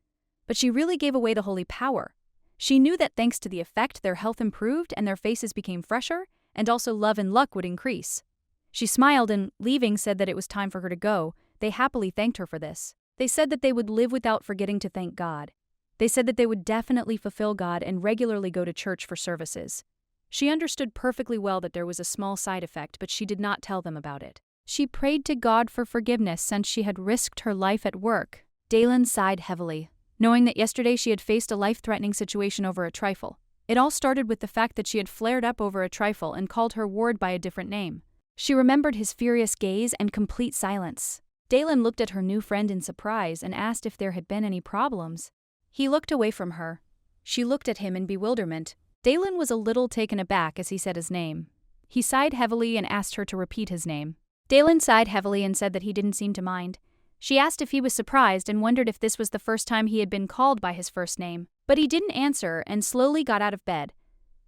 but she really gave away the holy power. She knew that thanks to the effect, their health improved and their faces became fresher, and also love and luck would increase. She smiled and, leaving, said that it was time for her to go. They happily thanked her for this. They said that they would live without forgetting to thank God. They said that they would definitely fulfill God and regularly go to church for services. She understood perfectly well that there was a small side effect, but she did not tell them about it. She prayed to God for forgiveness since she had risked her life at work. Daylin sighed heavily, knowing that yesterday she had faced a life-threatening situation over a trifle. It all started with the fact that she had flared up over a trifle and called her ward by a different name. She remembered his furious gaze and complete silence. Daylin looked at her new friend in surprise and asked if there had been any problems. He looked away from her. She looked at him in bewilderment. Daylin was a little taken aback as he said his name. He sighed heavily and asked her to repeat his name. Daylin sighed heavily and said that he didn't seem to mind. She asked if he was surprised and wondered if this was the first time he had been called by his first name. But he didn't answer and slowly got out of bed.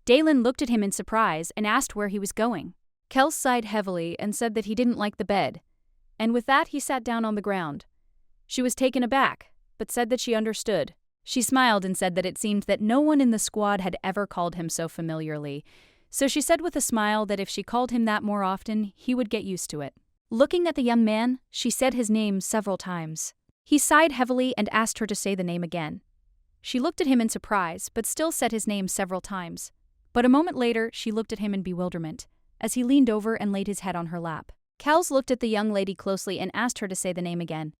Daylin looked at him in surprise and asked where he was going. Kels sighed heavily and said that he didn't like the bed. And with that, he sat down on the ground. She was taken aback, but said that she understood. She smiled and said that it seemed that no one in the squad had ever called him so familiarly. So she said with a smile that if she called him that more often, he would get used to it. Looking at the young man, she said his name several times. He sighed heavily and asked her to say the name again. She looked at him in surprise, but still said his name several times. But a moment later, she looked at him in bewilderment, as he leaned over and laid his head on her lap. Kels looked at the young lady closely and asked her to say the name again.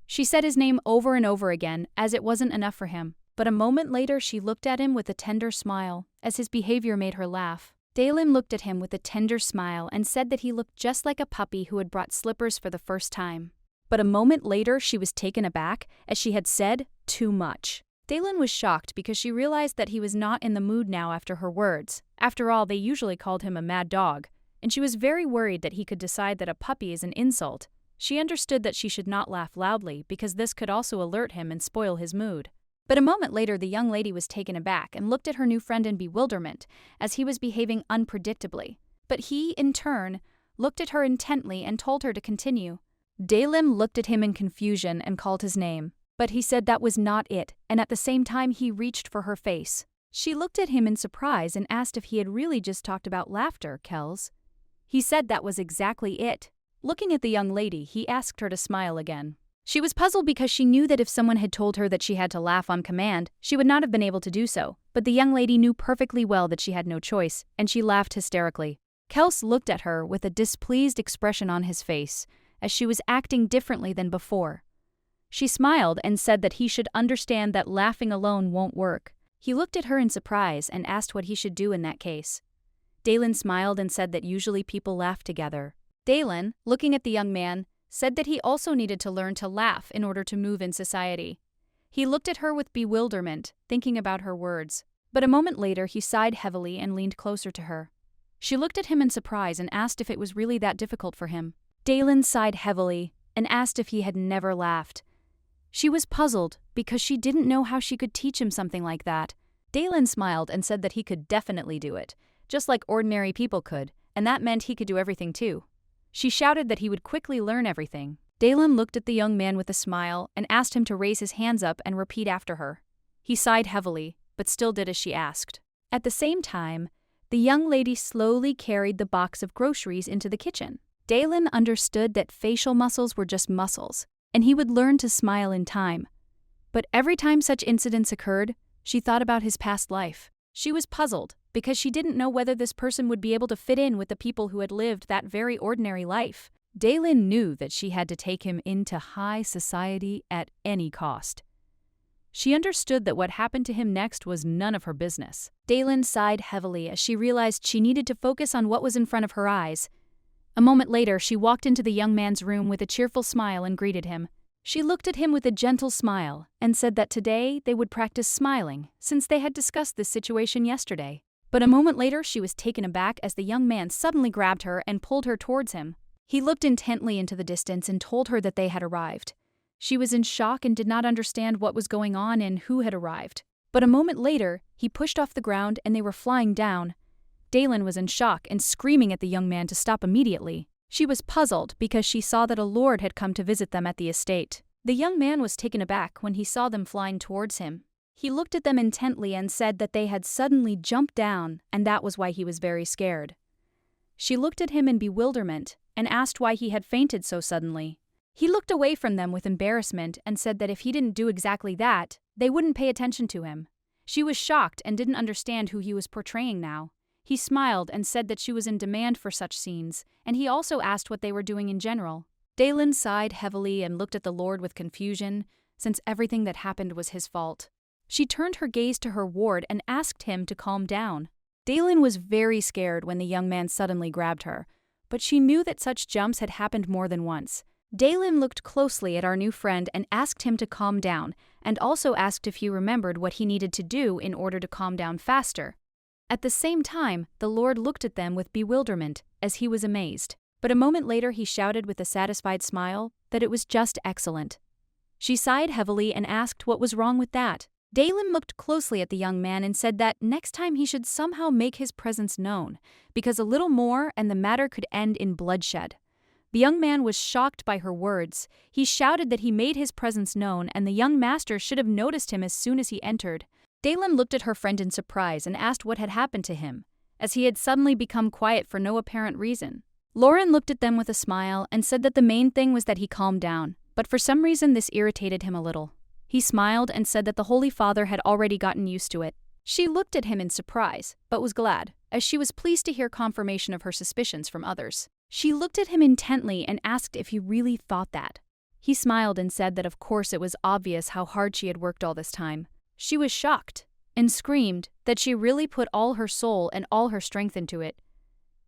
She said his name over and over again, as it wasn't enough for him. but a moment later she looked at him with a tender smile, as his behavior made her laugh. Dalen looked at him with a tender smile and said that he looked just like a puppy who had brought slippers for the first time. But a moment later she was taken aback, as she had said too much. Dalen was shocked because she realized that he was not in the mood now after her words. After all, they usually called him a mad dog, and she was very worried that he could decide that a puppy is an insult. She understood that she should not laugh loudly because this could also alert him and spoil his mood. But a moment later the young lady was taken aback and looked at her new friend in bewilderment, as he was behaving unpredictably. But he, in turn, looked at her intently and told her to continue. Dalen looked at him in confusion and called his name, but he said that was not it, and at the same time he reached for her face. She looked at him in surprise and asked if he had really just talked about laughter, Kels. He said that was exactly it. Looking at the young lady, he asked her to smile again. She was puzzled because she knew that if someone had told her that she had to laugh on command, she would not have been able to do so, but the young lady knew perfectly well that she had no choice, and she laughed hysterically. Kels looked at her with a displeased expression on his face, as she was acting differently than before. She smiled and said that he should understand that laughing alone won't work. He looked at her in surprise and asked what he should do in that case. Dalen smiled and said that usually people laugh together. Dalen, looking at the young man, said that he also needed to learn to laugh in order to move in society. He looked at her with bewilderment, thinking about her words. But a moment later he sighed heavily and leaned closer to her. She looked at him in surprise and asked if it was really that difficult for him. Dalen sighed heavily and asked if he had never laughed. She was puzzled because she didn't know how she could teach him something like that. Dalen smiled and said that he could definitely do it, just like ordinary people could, and that meant he could do everything too. She shouted that he would quickly learn everything. Dalen looked at the young man with a smile and asked him to raise his hands up and repeat after her. He sighed heavily, but still did as she asked. At the same time, the young lady slowly carried the box of groceries into the kitchen. Dalen understood that facial muscles were just muscles, and he would learn to smile in time. But every time such incidents occurred, she thought about his past life. She was puzzled because she didn't know whether this person would be able to fit in with the people who had lived that very ordinary life. Dalen knew that she had to take him into high society at any cost. She understood that what happened to him next was none of her business. Dalen sighed heavily as she realized she needed to focus on what was in front of her eyes. A moment later, she walked into the young man's room with a cheerful smile and greeted him. She looked at him with a gentle smile and said that today they would practice smiling since they had discussed this situation yesterday. But a moment later she was taken aback as the young man suddenly grabbed her and pulled her towards him. He looked intently into the distance and told her that they had arrived. She was in shock and did not understand what was going on and who had arrived. But a moment later, he pushed off the ground and they were flying down. Dalen was in shock and screaming at the young man to stop immediately. She was puzzled because she saw that a lord had come to visit them at the estate. The young man was taken aback when he saw them flying towards him. He looked at them intently and said that they had suddenly jumped down, and that was why he was very scared. She looked at him in bewilderment and asked why he had fainted so suddenly. He looked away from them with embarrassment and said that if he didn't do exactly that, they wouldn't pay attention to him. She was shocked and didn't understand who he was portraying now. He smiled and said that she was in demand for such scenes, and he also asked what they were doing in general. Dalen sighed heavily and looked at the Lord with confusion, since everything that happened was his fault. She turned her gaze to her ward and asked him to calm down. Dalen was very scared when the young man suddenly grabbed her, but she knew that such jumps had happened more than once. Dalen looked closely at our new friend and asked him to calm down, and also asked if he remembered what he needed to do in order to calm down faster. At the same time, the Lord looked at them with bewilderment, as he was amazed. But a moment later he shouted with a satisfied smile that it was just excellent. She sighed heavily and asked what was wrong with that. Dalen looked closely at the young man and said that next time he should somehow make his presence known, because a little more and the matter could end in bloodshed. The young man was shocked by her words. He shouted that he made his presence known and the young master should have noticed him as soon as he entered. Dalen looked at her friend in surprise and asked what had happened to him, as he had suddenly become quiet for no apparent reason. Lauren looked at them with a smile and said that the main thing was that he calmed down, but for some reason this irritated him a little. He smiled and said that the Holy Father had already gotten used to it. She looked at him in surprise, but was glad, as she was pleased to hear confirmation of her suspicions from others. She looked at him intently and asked if he really thought that. He smiled and said that of course it was obvious how hard she had worked all this time. She was shocked and screamed that she really put all her soul and all her strength into it.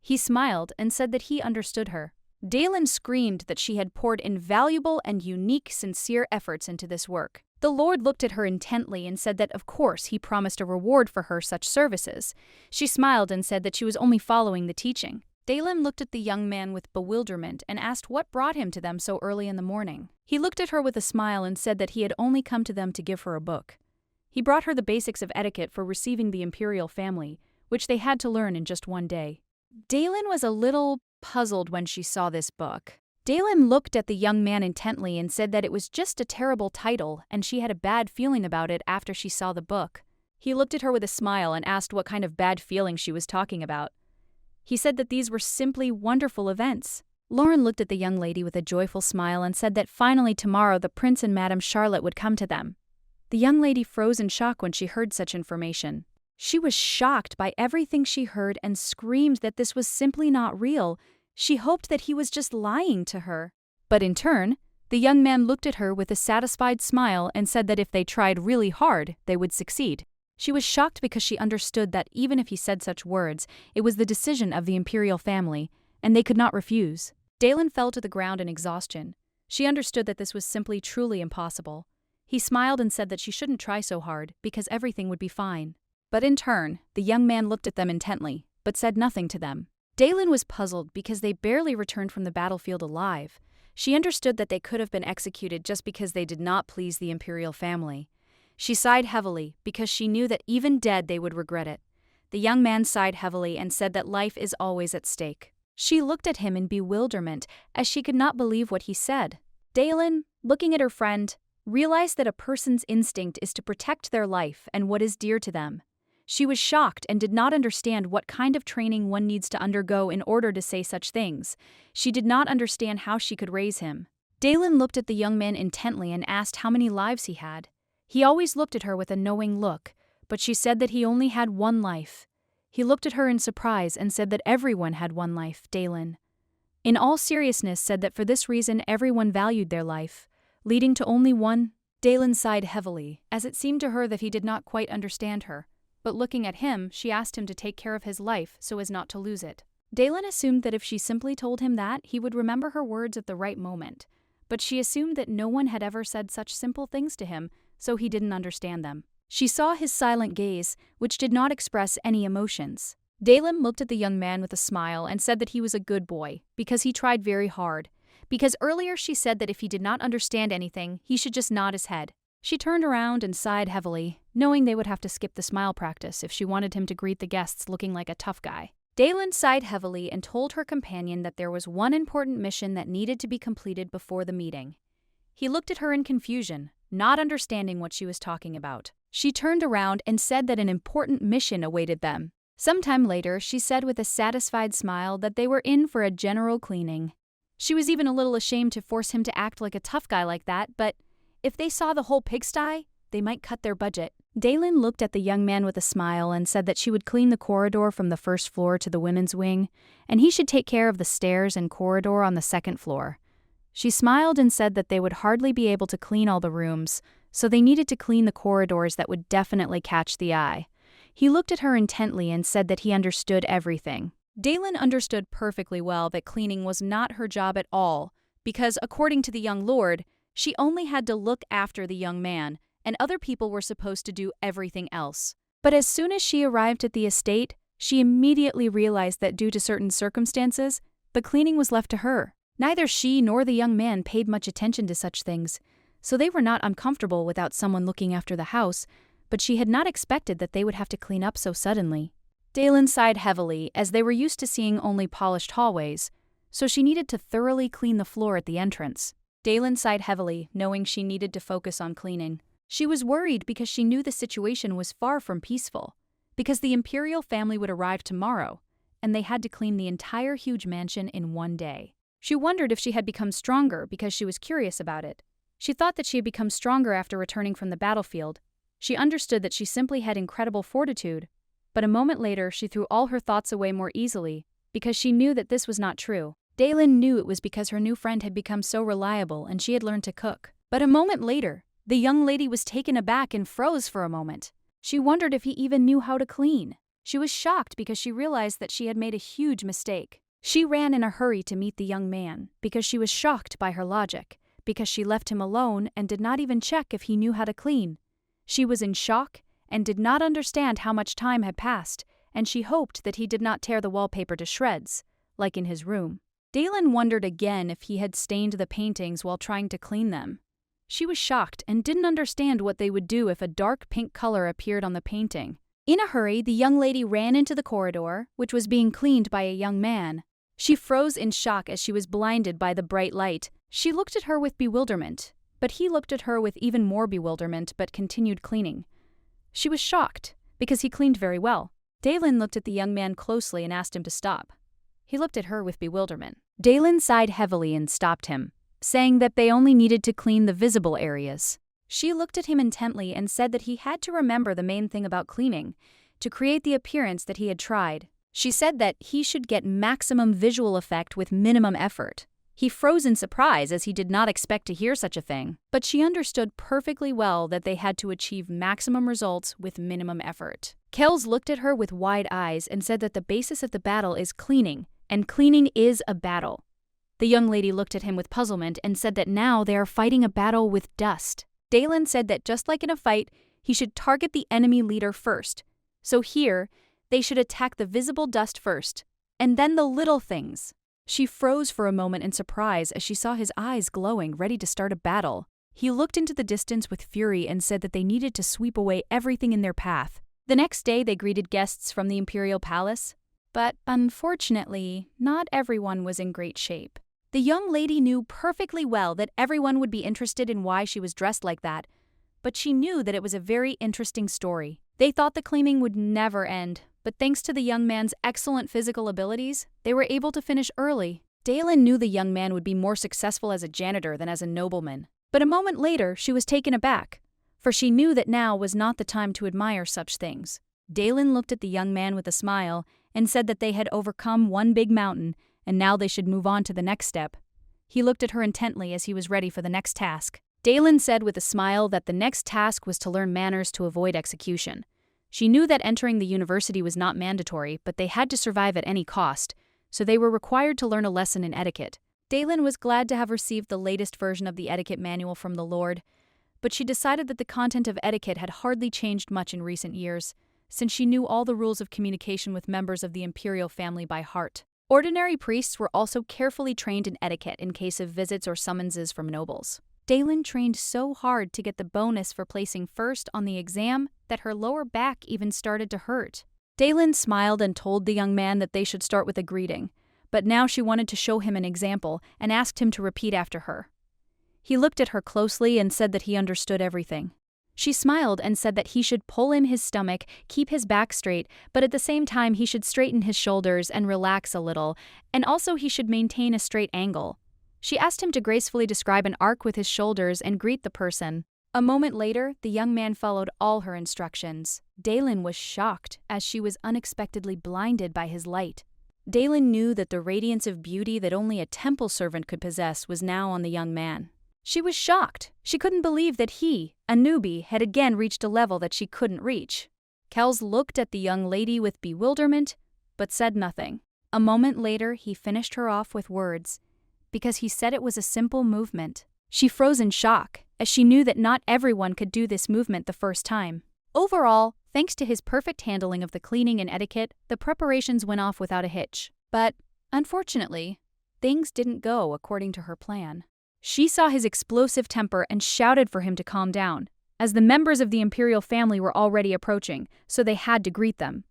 He smiled and said that he understood her. Dalen screamed that she had poured invaluable and unique, sincere efforts into this work. The Lord looked at her intently and said that of course he promised a reward for her such services. She smiled and said that she was only following the teaching. Dalen looked at the young man with bewilderment and asked what brought him to them so early in the morning. He looked at her with a smile and said that he had only come to them to give her a book. He brought her the basics of etiquette for receiving the imperial family, which they had to learn in just one day. Dalen was a little puzzled when she saw this book. Dalen looked at the young man intently and said that it was just a terrible title and she had a bad feeling about it after she saw the book. He looked at her with a smile and asked what kind of bad feeling she was talking about. He said that these were simply wonderful events. Lauren looked at the young lady with a joyful smile and said that finally tomorrow the prince and Madame Charlotte would come to them. The young lady froze in shock when she heard such information. She was shocked by everything she heard and screamed that this was simply not real. She hoped that he was just lying to her. But in turn, the young man looked at her with a satisfied smile and said that if they tried really hard, they would succeed. She was shocked because she understood that even if he said such words, it was the decision of the imperial family, and they could not refuse. Dalen fell to the ground in exhaustion. She understood that this was simply truly impossible. He smiled and said that she shouldn't try so hard, because everything would be fine. But in turn, the young man looked at them intently, but said nothing to them. Dalen was puzzled because they barely returned from the battlefield alive. She understood that they could have been executed just because they did not please the imperial family. She sighed heavily because she knew that even dead they would regret it. The young man sighed heavily and said that life is always at stake. She looked at him in bewilderment as she could not believe what he said. Dalen, looking at her friend, realized that a person's instinct is to protect their life and what is dear to them. She was shocked and did not understand what kind of training one needs to undergo in order to say such things. She did not understand how she could raise him. Dalen looked at the young man intently and asked how many lives he had. He always looked at her with a knowing look, but she said that he only had one life. He looked at her in surprise and said that everyone had one life, Dalen. In all seriousness said that for this reason everyone valued their life, leading to only one. Dalen sighed heavily, as it seemed to her that he did not quite understand her. But looking at him, she asked him to take care of his life so as not to lose it. Dalen assumed that if she simply told him that, he would remember her words at the right moment. But she assumed that no one had ever said such simple things to him, so he didn't understand them. She saw his silent gaze, which did not express any emotions. Dalen looked at the young man with a smile and said that he was a good boy, because he tried very hard. Because earlier she said that if he did not understand anything, he should just nod his head. She turned around and sighed heavily, knowing they would have to skip the smile practice if she wanted him to greet the guests looking like a tough guy. Dalen sighed heavily and told her companion that there was one important mission that needed to be completed before the meeting. He looked at her in confusion, not understanding what she was talking about. She turned around and said that an important mission awaited them. Sometime later, she said with a satisfied smile that they were in for a general cleaning. She was even a little ashamed to force him to act like a tough guy like that, but if they saw the whole pigsty, they might cut their budget. Dalen looked at the young man with a smile and said that she would clean the corridor from the first floor to the women's wing, and he should take care of the stairs and corridor on the second floor. She smiled and said that they would hardly be able to clean all the rooms, so they needed to clean the corridors that would definitely catch the eye. He looked at her intently and said that he understood everything. Dalen understood perfectly well that cleaning was not her job at all, because according to the young lord, she only had to look after the young man, and other people were supposed to do everything else. But as soon as she arrived at the estate, she immediately realized that due to certain circumstances, the cleaning was left to her. Neither she nor the young man paid much attention to such things, so they were not uncomfortable without someone looking after the house, but she had not expected that they would have to clean up so suddenly. Dalen sighed heavily, as they were used to seeing only polished hallways, so she needed to thoroughly clean the floor at the entrance. Dalen sighed heavily, knowing she needed to focus on cleaning. She was worried because she knew the situation was far from peaceful, because the imperial family would arrive tomorrow, and they had to clean the entire huge mansion in one day. She wondered if she had become stronger because she was curious about it. She thought that she had become stronger after returning from the battlefield. She understood that she simply had incredible fortitude, but a moment later she threw all her thoughts away more easily because she knew that this was not true. Dalen knew it was because her new friend had become so reliable and she had learned to cook. But a moment later, The young lady was taken aback and froze for a moment. She wondered if he even knew how to clean. She was shocked because she realized that she had made a huge mistake. She ran in a hurry to meet the young man because she was shocked by her logic, because she left him alone and did not even check if he knew how to clean. She was in shock and did not understand how much time had passed, and she hoped that he did not tear the wallpaper to shreds, like in his room. Dalen wondered again if he had stained the paintings while trying to clean them. She was shocked and didn't understand what they would do if a dark pink color appeared on the painting. In a hurry, the young lady ran into the corridor, which was being cleaned by a young man. She froze in shock as she was blinded by the bright light. She looked at her with bewilderment, but he looked at her with even more bewilderment but continued cleaning. She was shocked, because he cleaned very well. Dalen looked at the young man closely and asked him to stop. He looked at her with bewilderment. Dalen sighed heavily and stopped him, saying that they only needed to clean the visible areas. She looked at him intently and said that he had to remember the main thing about cleaning, to create the appearance that he had tried. She said that he should get maximum visual effect with minimum effort. He froze in surprise as he did not expect to hear such a thing, but she understood perfectly well that they had to achieve maximum results with minimum effort. Kells looked at her with wide eyes and said that the basis of the battle is cleaning, and cleaning is a battle. The young lady looked at him with puzzlement and said that now they are fighting a battle with dust. Dalen said that just like in a fight, he should target the enemy leader first. So here, they should attack the visible dust first, and then the little things. She froze for a moment in surprise as she saw his eyes glowing, ready to start a battle. He looked into the distance with fury and said that they needed to sweep away everything in their path. The next day they greeted guests from the Imperial Palace, but unfortunately, not everyone was in great shape. The young lady knew perfectly well that everyone would be interested in why she was dressed like that, but she knew that it was a very interesting story. They thought the cleaning would never end, but thanks to the young man's excellent physical abilities, they were able to finish early. Dalen knew the young man would be more successful as a janitor than as a nobleman. But a moment later, she was taken aback, for she knew that now was not the time to admire such things. Dalen looked at the young man with a smile and said that they had overcome one big mountain, and now they should move on to the next step. He looked at her intently as he was ready for the next task. Dalen said with a smile that the next task was to learn manners to avoid execution. She knew that entering the university was not mandatory, but they had to survive at any cost, so they were required to learn a lesson in etiquette. Dalen was glad to have received the latest version of the etiquette manual from the Lord, but she decided that the content of etiquette had hardly changed much in recent years, since she knew all the rules of communication with members of the imperial family by heart. Ordinary priests were also carefully trained in etiquette in case of visits or summonses from nobles. Dalen trained so hard to get the bonus for placing first on the exam that her lower back even started to hurt. Dalen smiled and told the young man that they should start with a greeting, but now she wanted to show him an example and asked him to repeat after her. He looked at her closely and said that he understood everything. She smiled and said that he should pull in his stomach, keep his back straight, but at the same time he should straighten his shoulders and relax a little, and also he should maintain a straight angle. She asked him to gracefully describe an arc with his shoulders and greet the person. A moment later, the young man followed all her instructions. Dalen was shocked as she was unexpectedly blinded by his light. Dalen knew that the radiance of beauty that only a temple servant could possess was now on the young man. She was shocked. She couldn't believe that he, a newbie, had again reached a level that she couldn't reach. Kells looked at the young lady with bewilderment, but said nothing. A moment later, he finished her off with words, because he said it was a simple movement. She froze in shock, as she knew that not everyone could do this movement the first time. Overall, thanks to his perfect handling of the cleaning and etiquette, the preparations went off without a hitch. But, unfortunately, things didn't go according to her plan. She saw his explosive temper and shouted for him to calm down, as the members of the imperial family were already approaching, so they had to greet them.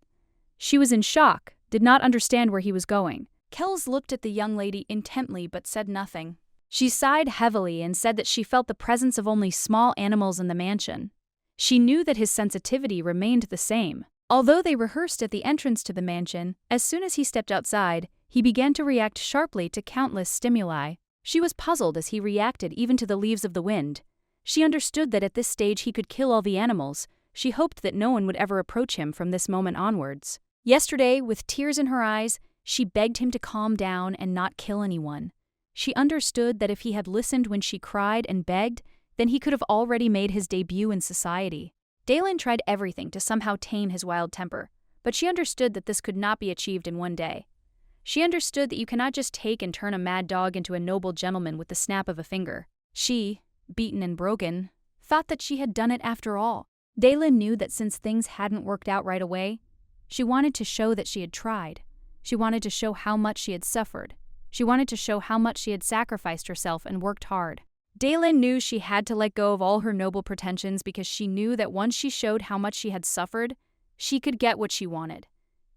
She was in shock, did not understand where he was going. Kells looked at the young lady intently but said nothing. She sighed heavily and said that she felt the presence of only small animals in the mansion. She knew that his sensitivity remained the same. Although they rehearsed at the entrance to the mansion, as soon as he stepped outside, he began to react sharply to countless stimuli. She was puzzled as he reacted even to the leaves of the wind. She understood that at this stage he could kill all the animals. She hoped that no one would ever approach him from this moment onwards. Yesterday, with tears in her eyes, she begged him to calm down and not kill anyone. She understood that if he had listened when she cried and begged, then he could have already made his debut in society. Dalen tried everything to somehow tame his wild temper, but she understood that this could not be achieved in one day. She understood that you cannot just take and turn a mad dog into a noble gentleman with the snap of a finger. She, beaten and broken, thought that she had done it after all. Dalen knew that since things hadn't worked out right away, she wanted to show that she had tried. She wanted to show how much she had suffered. She wanted to show how much she had sacrificed herself and worked hard. Dalen knew she had to let go of all her noble pretensions because she knew that once she showed how much she had suffered, she could get what she wanted.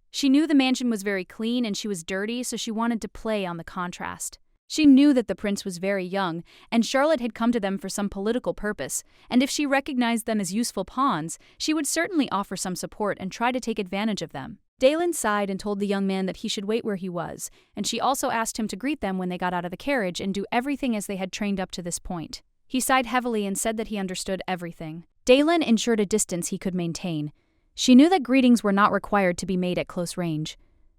She knew the mansion was very clean and she was dirty, so she wanted to play on the contrast. She knew that the prince was very young, and Charlotte had come to them for some political purpose, and if she recognized them as useful pawns, she would certainly offer some support and try to take advantage of them. Dalen sighed and told the young man that he should wait where he was, and she also asked him to greet them when they got out of the carriage and do everything as they had trained up to this point. He sighed heavily and said that he understood everything. Dalen ensured a distance he could maintain. She knew that greetings were not required to be made at close range.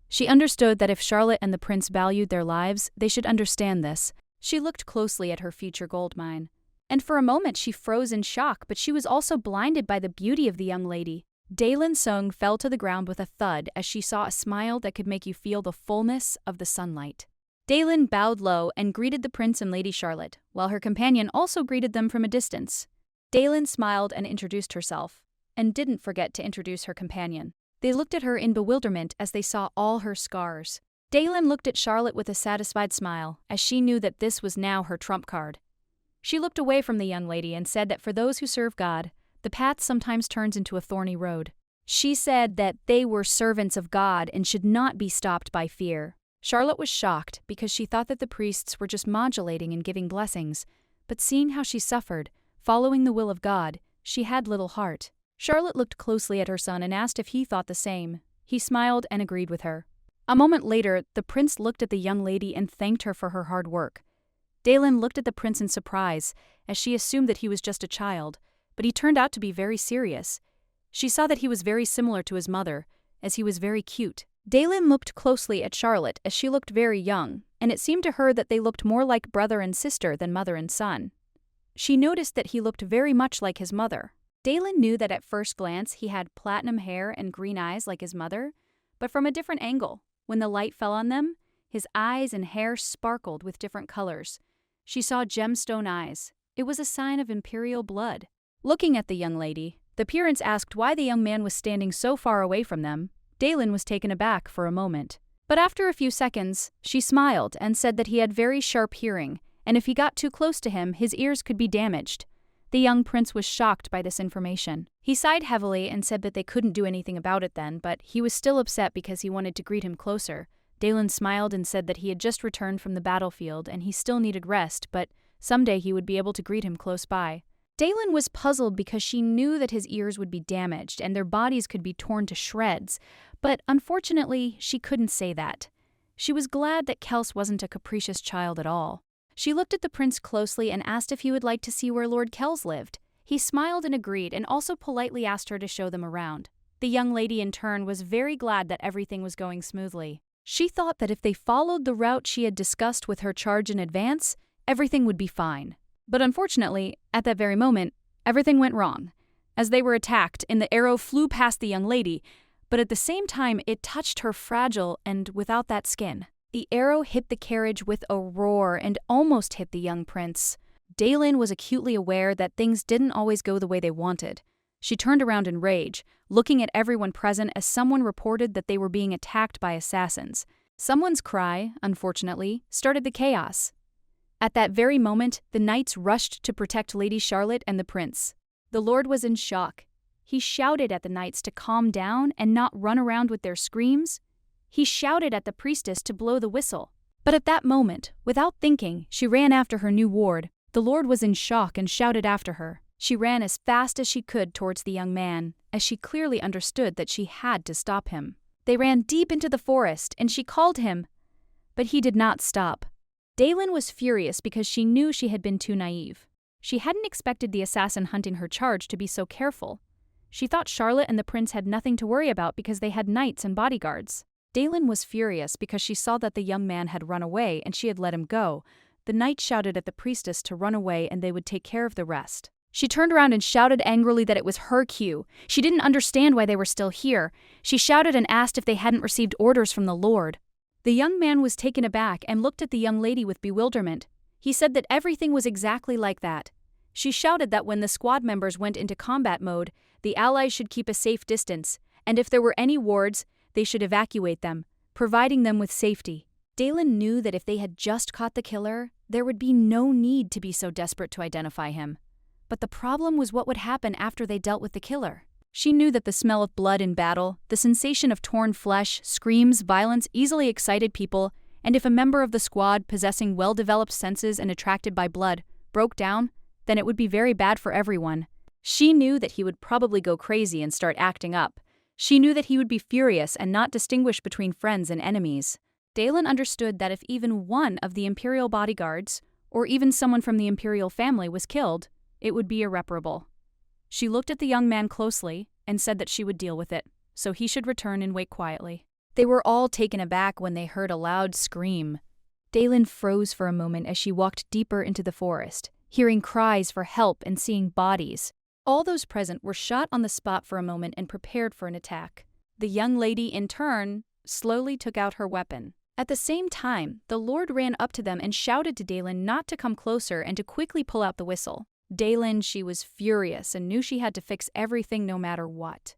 She understood that if Charlotte and the prince valued their lives, they should understand this. She looked closely at her future gold mine. And for a moment she froze in shock, but she was also blinded by the beauty of the young lady. Dalen Sung fell to the ground with a thud as she saw a smile that could make you feel the fullness of the sunlight. Dalen bowed low and greeted the prince and Lady Charlotte, while her companion also greeted them from a distance. Dalen smiled and introduced herself, and didn't forget to introduce her companion. They looked at her in bewilderment as they saw all her scars. Dalen looked at Charlotte with a satisfied smile, as she knew that this was now her trump card. She looked away from the young lady and said that for those who serve God, the path sometimes turns into a thorny road. She said that they were servants of God and should not be stopped by fear. Charlotte was shocked because she thought that the priests were just modulating and giving blessings, but seeing how she suffered, following the will of God, she had little heart. Charlotte looked closely at her son and asked if he thought the same. He smiled and agreed with her. A moment later, the prince looked at the young lady and thanked her for her hard work. Dalen looked at the prince in surprise, as she assumed that he was just a child, but he turned out to be very serious. She saw that he was very similar to his mother, as he was very cute. Dalen looked closely at Charlotte as she looked very young, and it seemed to her that they looked more like brother and sister than mother and son. She noticed that he looked very much like his mother. Dalen knew that at first glance he had platinum hair and green eyes like his mother, but from a different angle. When the light fell on them, his eyes and hair sparkled with different colors. She saw gemstone eyes. It was a sign of imperial blood. Looking at the young lady, the parents asked why the young man was standing so far away from them. Dalen was taken aback for a moment. But after a few seconds, she smiled and said that he had very sharp hearing, and if he got too close to him, his ears could be damaged. The young prince was shocked by this information. He sighed heavily and said that they couldn't do anything about it then, but he was still upset because he wanted to greet him closer. Dalen smiled and said that he had just returned from the battlefield and he still needed rest, but someday he would be able to greet him close by. Dalen was puzzled because she knew that his ears would be damaged and their bodies could be torn to shreds, but unfortunately, she couldn't say that. She was glad that Kels wasn't a capricious child at all. She looked at the prince closely and asked if he would like to see where Lord Kels lived. He smiled and agreed and also politely asked her to show them around. The young lady in turn was very glad that everything was going smoothly. She thought that if they followed the route she had discussed with her charge in advance, everything would be fine. But unfortunately, at that very moment, everything went wrong. As they were attacked, and the arrow flew past the young lady, but at the same time it touched her fragile and without that skin. The arrow hit the carriage with a roar and almost hit the young prince. Dalen was acutely aware that things didn't always go the way they wanted. She turned around in rage, looking at everyone present as someone reported that they were being attacked by assassins. Someone's cry, unfortunately, started the chaos. At that very moment, the knights rushed to protect Lady Charlotte and the prince. The lord was in shock. He shouted at the knights to calm down and not run around with their screams. He shouted at the priestess to blow the whistle. But at that moment, without thinking, she ran after her new ward. The lord was in shock and shouted after her. She ran as fast as she could towards the young man, as she clearly understood that she had to stop him. They ran deep into the forest, and she called him, but he did not stop. Dalen was furious because she knew she had been too naive. She hadn't expected the assassin hunting her charge to be so careful. She thought Charlotte and the prince had nothing to worry about because they had knights and bodyguards. Dalen was furious because she saw that the young man had run away and she had let him go, the knight shouted at the priestess to run away and they would take care of the rest. She turned around and shouted angrily that it was her cue. She didn't understand why they were still here. She shouted and asked if they hadn't received orders from the Lord. The young man was taken aback and looked at the young lady with bewilderment. He said that everything was exactly like that. She shouted that when the squad members went into combat mode, the allies should keep a safe distance, and if there were any wards, they should evacuate them, providing them with safety. Dalen knew that if they had just caught the killer, there would be no need to be so desperate to identify him. But the problem was what would happen after they dealt with the killer. She knew that the smell of blood in battle, the sensation of torn flesh, screams, violence easily excited people, and if a member of the squad possessing well-developed senses and attracted by blood broke down, then it would be very bad for everyone. She knew that he would probably go crazy and start acting up. She knew that he would be furious and not distinguish between friends and enemies. Dalen understood that if even one of the Imperial bodyguards, or even someone from the Imperial family, was killed, it would be irreparable. She looked at the young man closely and said that she would deal with it, so he should return and wait quietly. They were all taken aback when they heard a loud scream. Dalen froze for a moment as she walked deeper into the forest, hearing cries for help and seeing bodies. All those present were shot on the spot for a moment and prepared for an attack. The young lady, in turn, slowly took out her weapon. At the same time, the Lord ran up to them and shouted to Dalen not to come closer and to quickly pull out the whistle. Dalen, she was furious and knew she had to fix everything no matter what.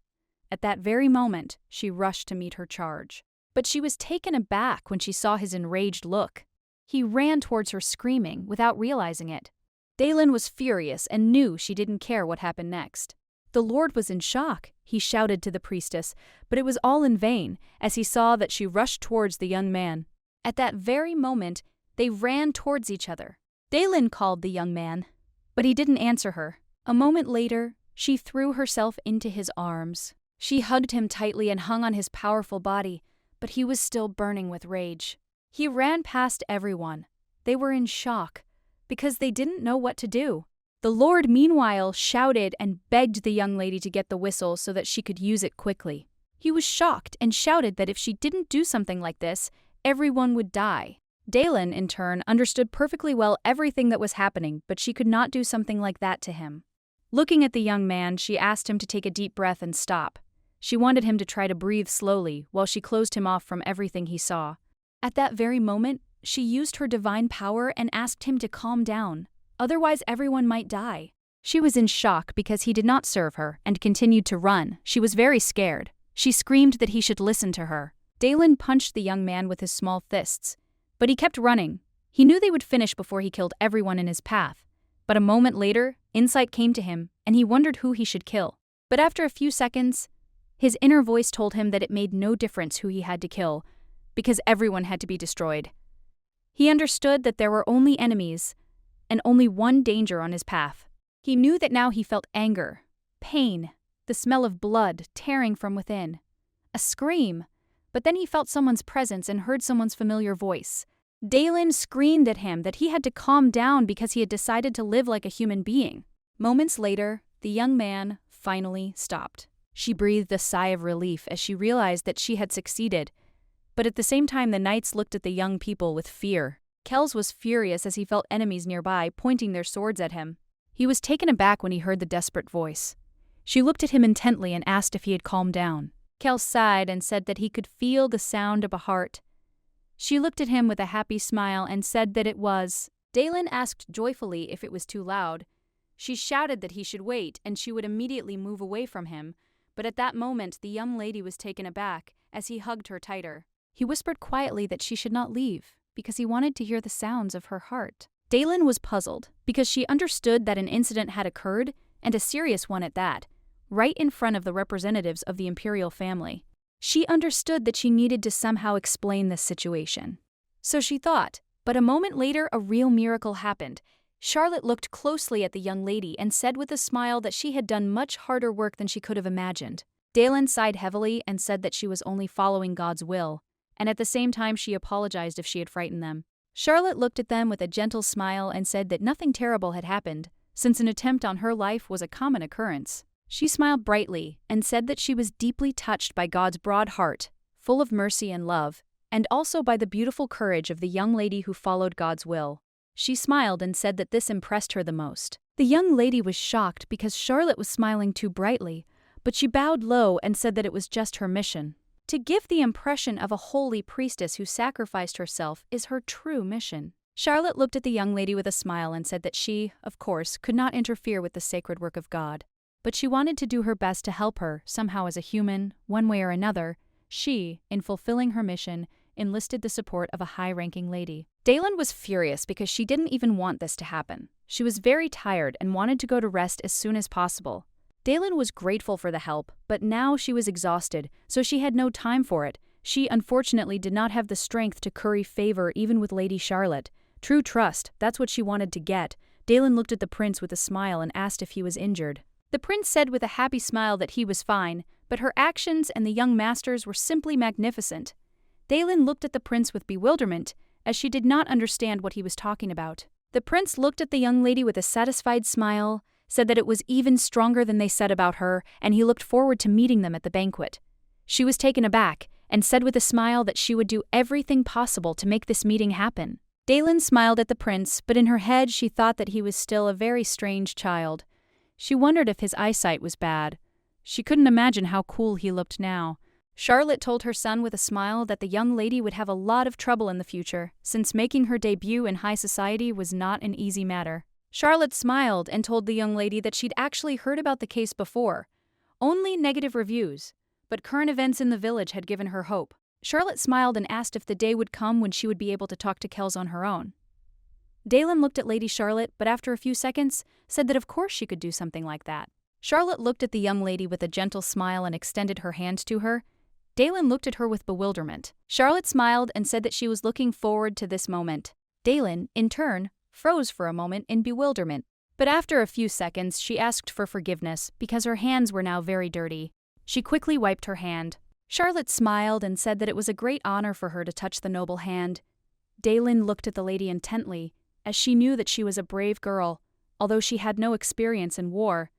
At that very moment, she rushed to meet her charge. But she was taken aback when she saw his enraged look. He ran towards her screaming without realizing it. Dalen was furious and knew she didn't care what happened next. The Lord was in shock. He shouted to the priestess, but it was all in vain as he saw that she rushed towards the young man. At that very moment, they ran towards each other. Dalen called the young man, but he didn't answer her. A moment later, she threw herself into his arms. She hugged him tightly and hung on his powerful body, but he was still burning with rage. He ran past everyone. They were in shock, because they didn't know what to do. The Lord, meanwhile, shouted and begged the young lady to get the whistle so that she could use it quickly. He was shocked and shouted that if she didn't do something like this, everyone would die. Dalen, in turn, understood perfectly well everything that was happening, but she could not do something like that to him. Looking at the young man, she asked him to take a deep breath and stop. She wanted him to try to breathe slowly while she closed him off from everything he saw. At that very moment, she used her divine power and asked him to calm down. Otherwise, everyone might die. She was in shock because he did not serve her and continued to run. She was very scared. She screamed that he should listen to her. Dalen punched the young man with his small fists, but he kept running. He knew they would finish before he killed everyone in his path. But a moment later, insight came to him, and he wondered who he should kill. But after a few seconds, his inner voice told him that it made no difference who he had to kill, because everyone had to be destroyed. He understood that there were only enemies, and only one danger on his path. He knew that now he felt anger, pain, the smell of blood tearing from within. A scream, but then he felt someone's presence and heard someone's familiar voice. Dalen screamed at him that he had to calm down because he had decided to live like a human being. Moments later, the young man finally stopped. She breathed a sigh of relief as she realized that she had succeeded, but at the same time the knights looked at the young people with fear. Kells was furious as he felt enemies nearby pointing their swords at him. He was taken aback when he heard the desperate voice. She looked at him intently and asked if he had calmed down. Kells sighed and said that he could feel the sound of a heart. She looked at him with a happy smile and said that it was. Dalen asked joyfully if it was too loud. She shouted that he should wait and she would immediately move away from him, but at that moment the young lady was taken aback as he hugged her tighter. He whispered quietly that she should not leave, because he wanted to hear the sounds of her heart. Dalen was puzzled, because she understood that an incident had occurred, and a serious one at that, right in front of the representatives of the imperial family. She understood that she needed to somehow explain this situation. So she thought, but a moment later a real miracle happened. Charlotte looked closely at the young lady and said with a smile that she had done much harder work than she could have imagined. Dalen sighed heavily and said that she was only following God's will, and at the same time she apologized if she had frightened them. Charlotte looked at them with a gentle smile and said that nothing terrible had happened, since an attempt on her life was a common occurrence. She smiled brightly and said that she was deeply touched by God's broad heart, full of mercy and love, and also by the beautiful courage of the young lady who followed God's will. She smiled and said that this impressed her the most. The young lady was shocked because Charlotte was smiling too brightly, but she bowed low and said that it was just her mission. To give the impression of a holy priestess who sacrificed herself is her true mission. Charlotte looked at the young lady with a smile and said that she, of course, could not interfere with the sacred work of God, but she wanted to do her best to help her, somehow as a human, one way or another. She, in fulfilling her mission, enlisted the support of a high-ranking lady. Dalen was furious because she didn't even want this to happen. She was very tired and wanted to go to rest as soon as possible. Dalen was grateful for the help, but now she was exhausted, so she had no time for it. She unfortunately did not have the strength to curry favor even with Lady Charlotte. True trust, that's what she wanted to get. Dalen looked at the prince with a smile and asked if he was injured. The prince said with a happy smile that he was fine, but her actions and the young master's were simply magnificent. Dalen looked at the prince with bewilderment, as she did not understand what he was talking about. The prince looked at the young lady with a satisfied smile, said that it was even stronger than they said about her, and he looked forward to meeting them at the banquet. She was taken aback, and said with a smile that she would do everything possible to make this meeting happen. Dalen smiled at the prince, but in her head she thought that he was still a very strange child. She wondered if his eyesight was bad. She couldn't imagine how cool he looked now. Charlotte told her son with a smile that the young lady would have a lot of trouble in the future, since making her debut in high society was not an easy matter. Charlotte smiled and told the young lady that she'd actually heard about the case before. Only negative reviews, but current events in the village had given her hope. Charlotte smiled and asked if the day would come when she would be able to talk to Kells on her own. Dalen looked at Lady Charlotte, but after a few seconds, said that of course she could do something like that. Charlotte looked at the young lady with a gentle smile and extended her hand to her. Dalen looked at her with bewilderment. Charlotte smiled and said that she was looking forward to this moment. Dalen, in turn, froze for a moment in bewilderment, but after a few seconds she asked for forgiveness because her hands were now very dirty. She quickly wiped her hand. Charlotte smiled and said that it was a great honor for her to touch the noble hand. Dalen looked at the lady intently, as she knew that she was a brave girl, although she had no experience in war,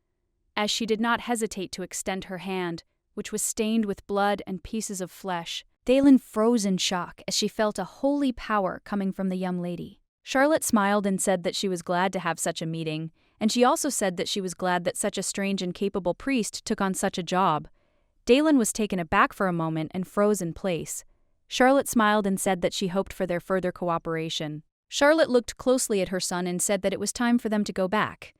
as she did not hesitate to extend her hand, which was stained with blood and pieces of flesh. Dalen froze in shock as she felt a holy power coming from the young lady. Charlotte smiled and said that she was glad to have such a meeting, and she also said that she was glad that such a strange and capable priest took on such a job. Dalen was taken aback for a moment and froze in place. Charlotte smiled and said that she hoped for their further cooperation. Charlotte looked closely at her son and said that it was time for them to go back.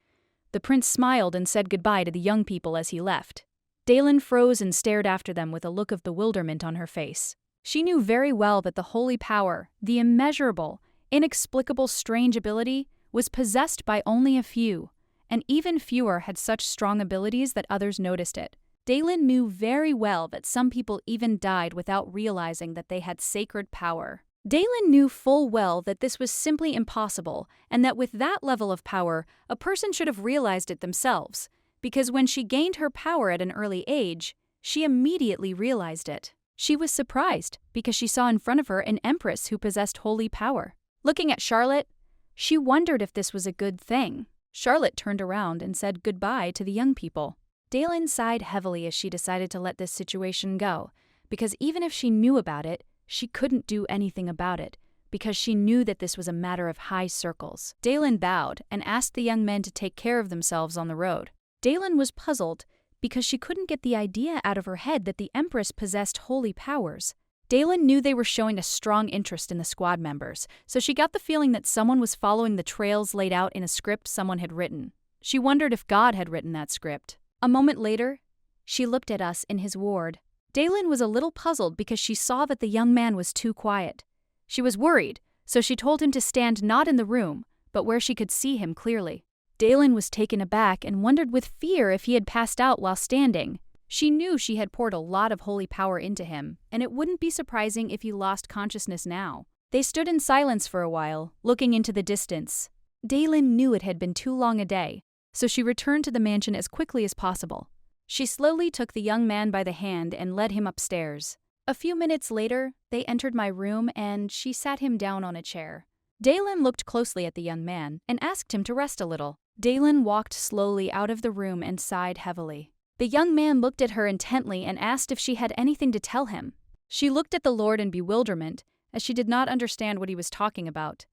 The prince smiled and said goodbye to the young people as he left. Dalen froze and stared after them with a look of bewilderment on her face. She knew very well that the holy power, the immeasurable, inexplicable strange ability, was possessed by only a few, and even fewer had such strong abilities that others noticed it. Dalen knew very well that some people even died without realizing that they had sacred power. Dalen knew full well that this was simply impossible, and that with that level of power, a person should have realized it themselves, because when she gained her power at an early age, she immediately realized it. She was surprised because she saw in front of her an empress who possessed holy power. Looking at Charlotte, she wondered if this was a good thing. Charlotte turned around and said goodbye to the young people. Dalen sighed heavily as she decided to let this situation go, because even if she knew about it, she couldn't do anything about it, because she knew that this was a matter of high circles. Dalen bowed and asked the young men to take care of themselves on the road. Dalen was puzzled because she couldn't get the idea out of her head that the Empress possessed holy powers. Dalen knew they were showing a strong interest in the squad members, so she got the feeling that someone was following the trails laid out in a script someone had written. She wondered if God had written that script. A moment later, she looked at us in his ward. Dalen was a little puzzled because she saw that the young man was too quiet. She was worried, so she told him to stand not in the room, but where she could see him clearly. Dalen was taken aback and wondered with fear if he had passed out while standing. She knew she had poured a lot of holy power into him, and it wouldn't be surprising if he lost consciousness now. They stood in silence for a while, looking into the distance. Dalen knew it had been too long a day, so she returned to the mansion as quickly as possible. She slowly took the young man by the hand and led him upstairs. A few minutes later, they entered my room and she sat him down on a chair. Dalen looked closely at the young man and asked him to rest a little. Dalen walked slowly out of the room and sighed heavily. The young man looked at her intently and asked if she had anything to tell him. She looked at the Lord in bewilderment, as she did not understand what he was talking about.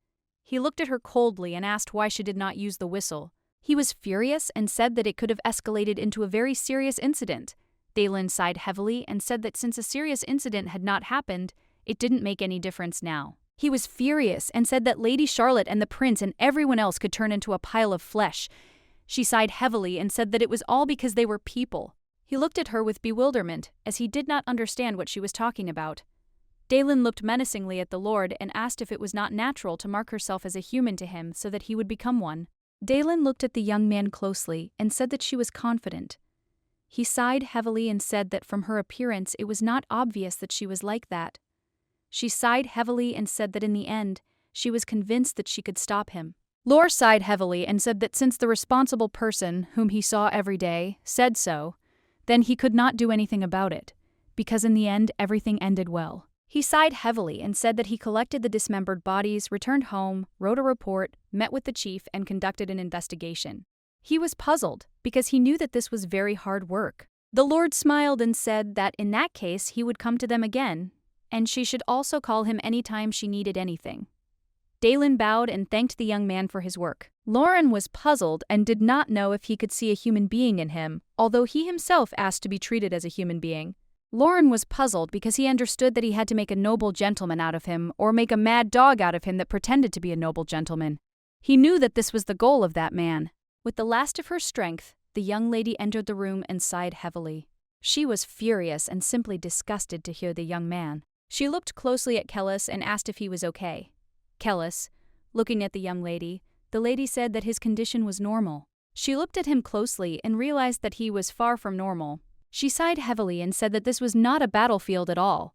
He looked at her coldly and asked why she did not use the whistle. He was furious and said that it could have escalated into a very serious incident. Daylin sighed heavily and said that since a serious incident had not happened, it didn't make any difference now. He was furious and said that Lady Charlotte and the prince and everyone else could turn into a pile of flesh. She sighed heavily and said that it was all because they were people. He looked at her with bewilderment, as he did not understand what she was talking about. Daylin looked menacingly at the Lord and asked if it was not natural to mark herself as a human to him so that he would become one. Daylin looked at the young man closely and said that she was confident. He sighed heavily and said that from her appearance it was not obvious that she was like that. She sighed heavily and said that in the end, she was convinced that she could stop him. Lore sighed heavily and said that since the responsible person, whom he saw every day, said so, then he could not do anything about it, because in the end everything ended well. He sighed heavily and said that he collected the dismembered bodies, returned home, wrote a report, met with the chief, and conducted an investigation. He was puzzled, because he knew that this was very hard work. The Lord smiled and said that in that case he would come to them again, and she should also call him any time she needed anything. Daylin bowed and thanked the young man for his work. Lauren was puzzled and did not know if he could see a human being in him, although he himself asked to be treated as a human being. Lauren was puzzled because he understood that he had to make a noble gentleman out of him or make a mad dog out of him that pretended to be a noble gentleman. He knew that this was the goal of that man. With the last of her strength, the young lady entered the room and sighed heavily. She was furious and simply disgusted to hear the young man. She looked closely at Kellis and asked if he was okay. Kellis, looking at the young lady, the lady said that his condition was normal. She looked at him closely and realized that he was far from normal. She sighed heavily and said that this was not a battlefield at all.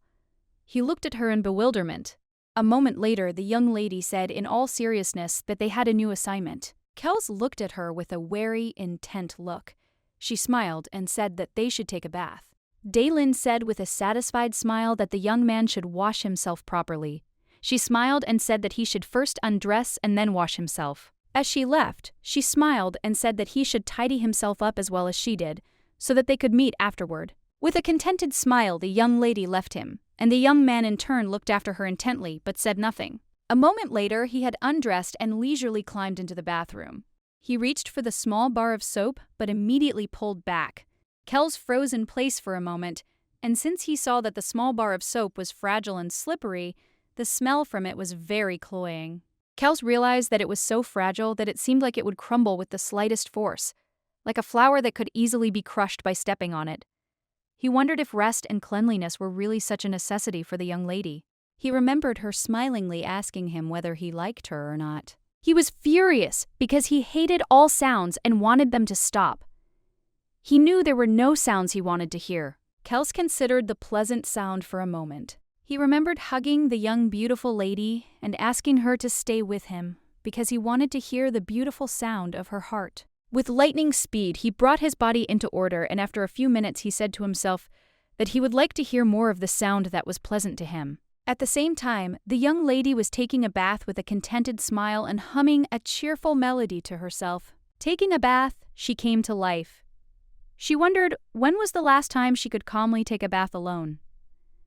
He looked at her in bewilderment. A moment later, the young lady said in all seriousness that they had a new assignment. Kells looked at her with a wary, intent look. She smiled and said that they should take a bath. Daylin said with a satisfied smile that the young man should wash himself properly. She smiled and said that he should first undress and then wash himself. As she left, she smiled and said that he should tidy himself up as well as she did, so that they could meet afterward. With a contented smile, the young lady left him, and the young man in turn looked after her intently but said nothing. A moment later, he had undressed and leisurely climbed into the bathroom. He reached for the small bar of soap but immediately pulled back. Kells froze in place for a moment, and since he saw that the small bar of soap was fragile and slippery, the smell from it was very cloying. Kells realized that it was so fragile that it seemed like it would crumble with the slightest force, like a flower that could easily be crushed by stepping on it. He wondered if rest and cleanliness were really such a necessity for the young lady. He remembered her smilingly asking him whether he liked her or not. He was furious because he hated all sounds and wanted them to stop. He knew there were no sounds he wanted to hear. Kells considered the pleasant sound for a moment. He remembered hugging the young beautiful lady and asking her to stay with him because he wanted to hear the beautiful sound of her heart. With lightning speed, he brought his body into order, and after a few minutes he said to himself that he would like to hear more of the sound that was pleasant to him. At the same time, the young lady was taking a bath with a contented smile and humming a cheerful melody to herself. Taking a bath, she came to life. She wondered when was the last time she could calmly take a bath alone.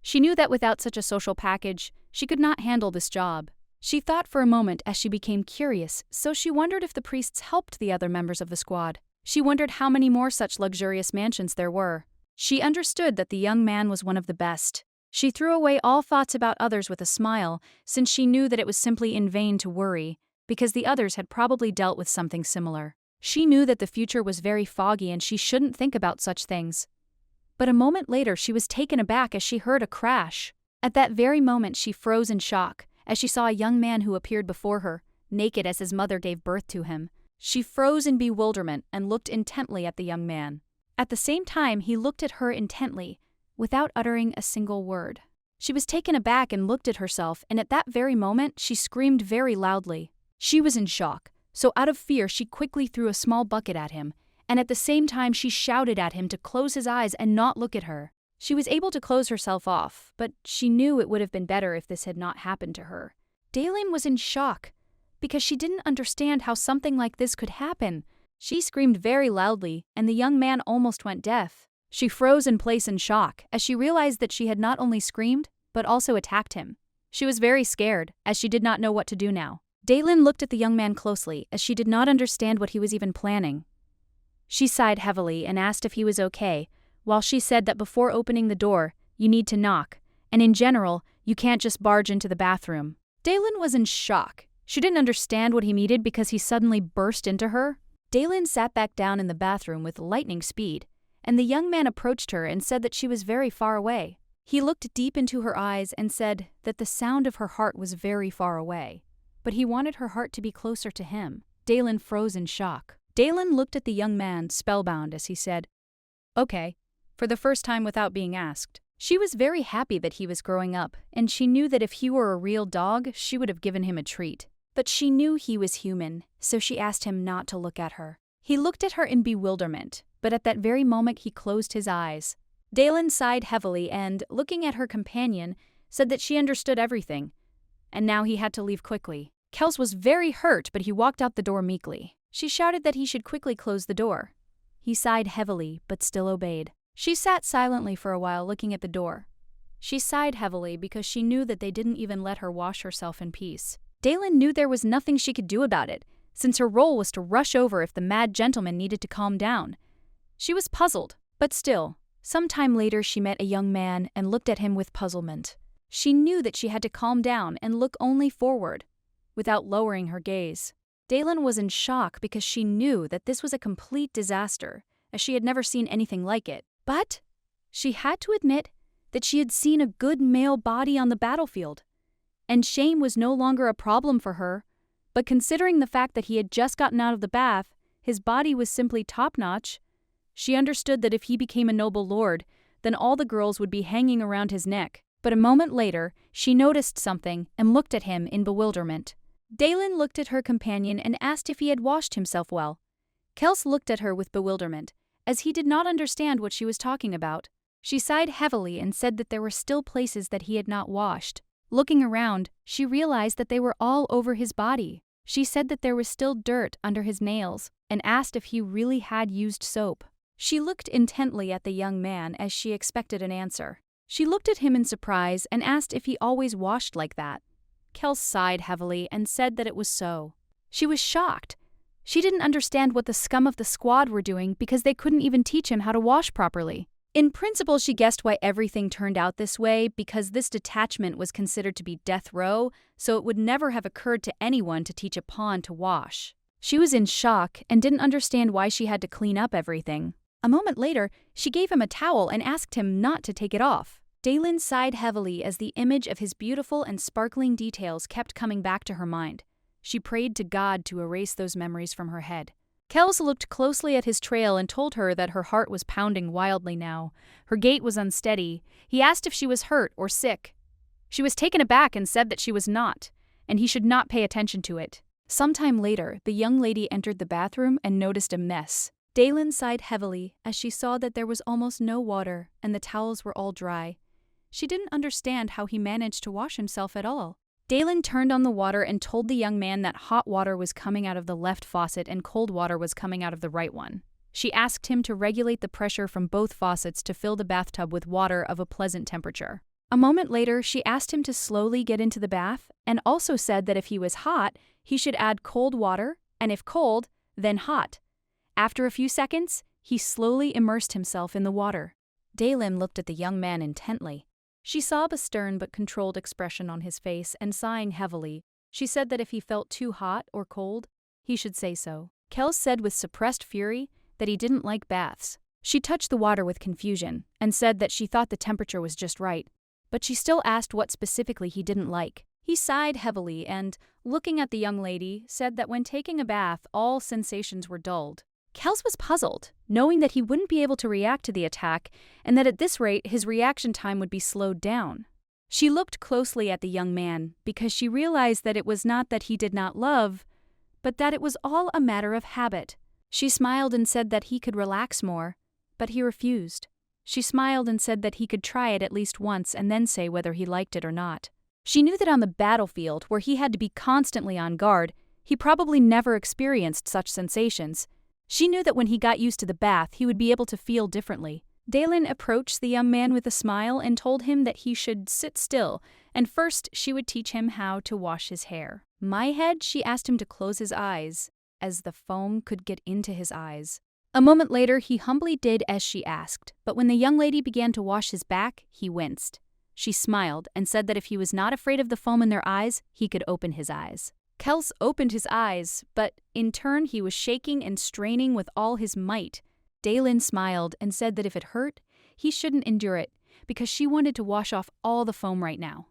She knew that without such a social package, she could not handle this job. She thought for a moment as she became curious, so she wondered if the priests helped the other members of the squad. She wondered how many more such luxurious mansions there were. She understood that the young man was one of the best. She threw away all thoughts about others with a smile, since she knew that it was simply in vain to worry, because the others had probably dealt with something similar. She knew that the future was very foggy and she shouldn't think about such things. But a moment later she was taken aback as she heard a crash. At that very moment she froze in shock, as she saw a young man who appeared before her, naked as his mother gave birth to him. She froze in bewilderment and looked intently at the young man. At the same time, he looked at her intently, without uttering a single word. She was taken aback and looked at herself, and at that very moment she screamed very loudly. She was in shock, so out of fear she quickly threw a small bucket at him, and at the same time she shouted at him to close his eyes and not look at her. She was able to close herself off, but she knew it would have been better if this had not happened to her. Daylin was in shock, because she didn't understand how something like this could happen. She screamed very loudly, and the young man almost went deaf. She froze in place in shock, as she realized that she had not only screamed, but also attacked him. She was very scared, as she did not know what to do now. Daylin looked at the young man closely as she did not understand what he was even planning. She sighed heavily and asked if he was okay, while she said that before opening the door, you need to knock, and in general, you can't just barge into the bathroom. Daylin was in shock. She didn't understand what he needed because he suddenly burst into her. Daylin sat back down in the bathroom with lightning speed, and the young man approached her and said that she was very far away. He looked deep into her eyes and said that the sound of her heart was very far away, but he wanted her heart to be closer to him. Daylin froze in shock. Daylin looked at the young man, spellbound, as he said, "Okay," for the first time without being asked. She was very happy that he was growing up, and she knew that if he were a real dog, she would have given him a treat. But she knew he was human, so she asked him not to look at her. He looked at her in bewilderment, but at that very moment he closed his eyes. Daylin sighed heavily and, looking at her companion, said that she understood everything, and now he had to leave quickly. Kels was very hurt, but he walked out the door meekly. She shouted that he should quickly close the door. He sighed heavily, but still obeyed. She sat silently for a while looking at the door. She sighed heavily because she knew that they didn't even let her wash herself in peace. Daylin knew there was nothing she could do about it, since her role was to rush over if the mad gentleman needed to calm down. She was puzzled, but still, some time later she met a young man and looked at him with puzzlement. She knew that she had to calm down and look only forward, without lowering her gaze. Daylin was in shock because she knew that this was a complete disaster, as she had never seen anything like it. But she had to admit that she had seen a good male body on the battlefield, and shame was no longer a problem for her. But considering the fact that he had just gotten out of the bath, his body was simply top-notch. She understood that if he became a noble lord, then all the girls would be hanging around his neck. But a moment later, she noticed something and looked at him in bewilderment. Daylin looked at her companion and asked if he had washed himself well. Kels looked at her with bewilderment, as he did not understand what she was talking about. She sighed heavily and said that there were still places that he had not washed. Looking around, she realized that they were all over his body. She said that there was still dirt under his nails and asked if he really had used soap. She looked intently at the young man as she expected an answer. She looked at him in surprise and asked if he always washed like that. Kels sighed heavily and said that it was so. She was shocked. She didn't understand what the scum of the squad were doing because they couldn't even teach him how to wash properly. In principle, she guessed why everything turned out this way because this detachment was considered to be death row, so it would never have occurred to anyone to teach a pawn to wash. She was in shock and didn't understand why she had to clean up everything. A moment later, she gave him a towel and asked him not to take it off. Daylin sighed heavily as the image of his beautiful and sparkling details kept coming back to her mind. She prayed to God to erase those memories from her head. Kels looked closely at his trail and told her that her heart was pounding wildly now. Her gait was unsteady. He asked if she was hurt or sick. She was taken aback and said that she was not, and he should not pay attention to it. Sometime later, the young lady entered the bathroom and noticed a mess. Daylin sighed heavily as she saw that there was almost no water and the towels were all dry. She didn't understand how he managed to wash himself at all. Daylin turned on the water and told the young man that hot water was coming out of the left faucet and cold water was coming out of the right one. She asked him to regulate the pressure from both faucets to fill the bathtub with water of a pleasant temperature. A moment later, she asked him to slowly get into the bath and also said that if he was hot, he should add cold water, and if cold, then hot. After a few seconds, he slowly immersed himself in the water. Daylin looked at the young man intently. She saw the stern but controlled expression on his face, and sighing heavily, she said that if he felt too hot or cold, he should say so. Kels said with suppressed fury that he didn't like baths. She touched the water with confusion and said that she thought the temperature was just right, but she still asked what specifically he didn't like. He sighed heavily and, looking at the young lady, said that when taking a bath, all sensations were dulled. Kels was puzzled, knowing that he wouldn't be able to react to the attack and that at this rate his reaction time would be slowed down. She looked closely at the young man because she realized that it was not that he did not love, but that it was all a matter of habit. She smiled and said that he could relax more, but he refused. She smiled and said that he could try it at least once and then say whether he liked it or not. She knew that on the battlefield, where he had to be constantly on guard, he probably never experienced such sensations. She knew that when he got used to the bath, he would be able to feel differently. Dalen approached the young man with a smile and told him that he should sit still, and first she would teach him how to wash his hair. My head, she asked him to close his eyes, as the foam could get into his eyes. A moment later, he humbly did as she asked, but when the young lady began to wash his back, he winced. She smiled and said that if he was not afraid of the foam in their eyes, he could open his eyes. Kels opened his eyes, but in turn he was shaking and straining with all his might. Dalen smiled and said that if it hurt, he shouldn't endure it, because she wanted to wash off all the foam right now.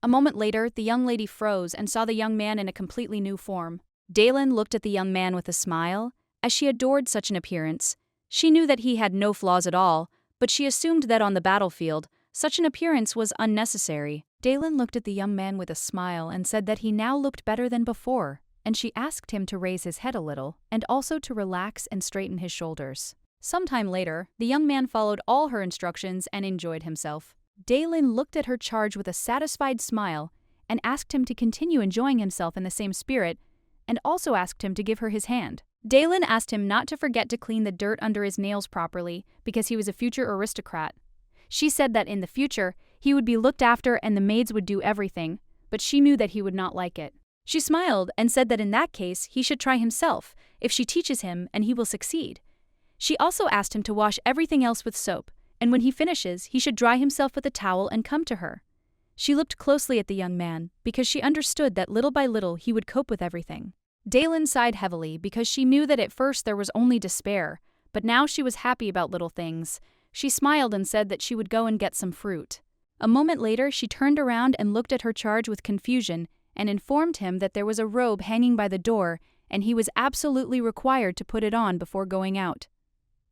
A moment later, the young lady froze and saw the young man in a completely new form. Dalen looked at the young man with a smile, as she adored such an appearance. She knew that he had no flaws at all, but she assumed that on the battlefield, such an appearance was unnecessary. Dalen looked at the young man with a smile and said that he now looked better than before, and she asked him to raise his head a little, and also to relax and straighten his shoulders. Sometime later, the young man followed all her instructions and enjoyed himself. Dalen looked at her charge with a satisfied smile and asked him to continue enjoying himself in the same spirit, and also asked him to give her his hand. Dalen asked him not to forget to clean the dirt under his nails properly because he was a future aristocrat. She said that in the future, he would be looked after and the maids would do everything, but she knew that he would not like it. She smiled and said that in that case, he should try himself, if she teaches him, and he will succeed. She also asked him to wash everything else with soap, and when he finishes, he should dry himself with a towel and come to her. She looked closely at the young man, because she understood that little by little he would cope with everything. Dalen sighed heavily because she knew that at first there was only despair, but now she was happy about little things. She smiled and said that she would go and get some fruit. A moment later, she turned around and looked at her charge with confusion and informed him that there was a robe hanging by the door and he was absolutely required to put it on before going out.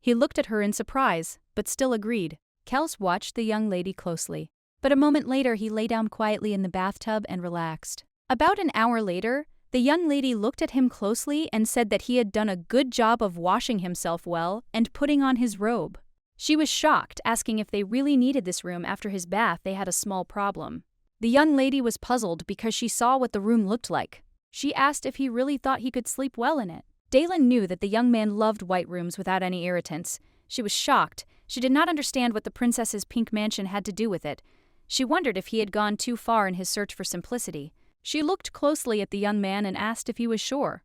He looked at her in surprise, but still agreed. Kels watched the young lady closely, but a moment later he lay down quietly in the bathtub and relaxed. About an hour later, the young lady looked at him closely and said that he had done a good job of washing himself well and putting on his robe. She was shocked, asking if they really needed this room after his bath they had a small problem. The young lady was puzzled because she saw what the room looked like. She asked if he really thought he could sleep well in it. Dalen knew that the young man loved white rooms without any irritants. She was shocked. She did not understand what the princess's pink mansion had to do with it. She wondered if he had gone too far in his search for simplicity. She looked closely at the young man and asked if he was sure.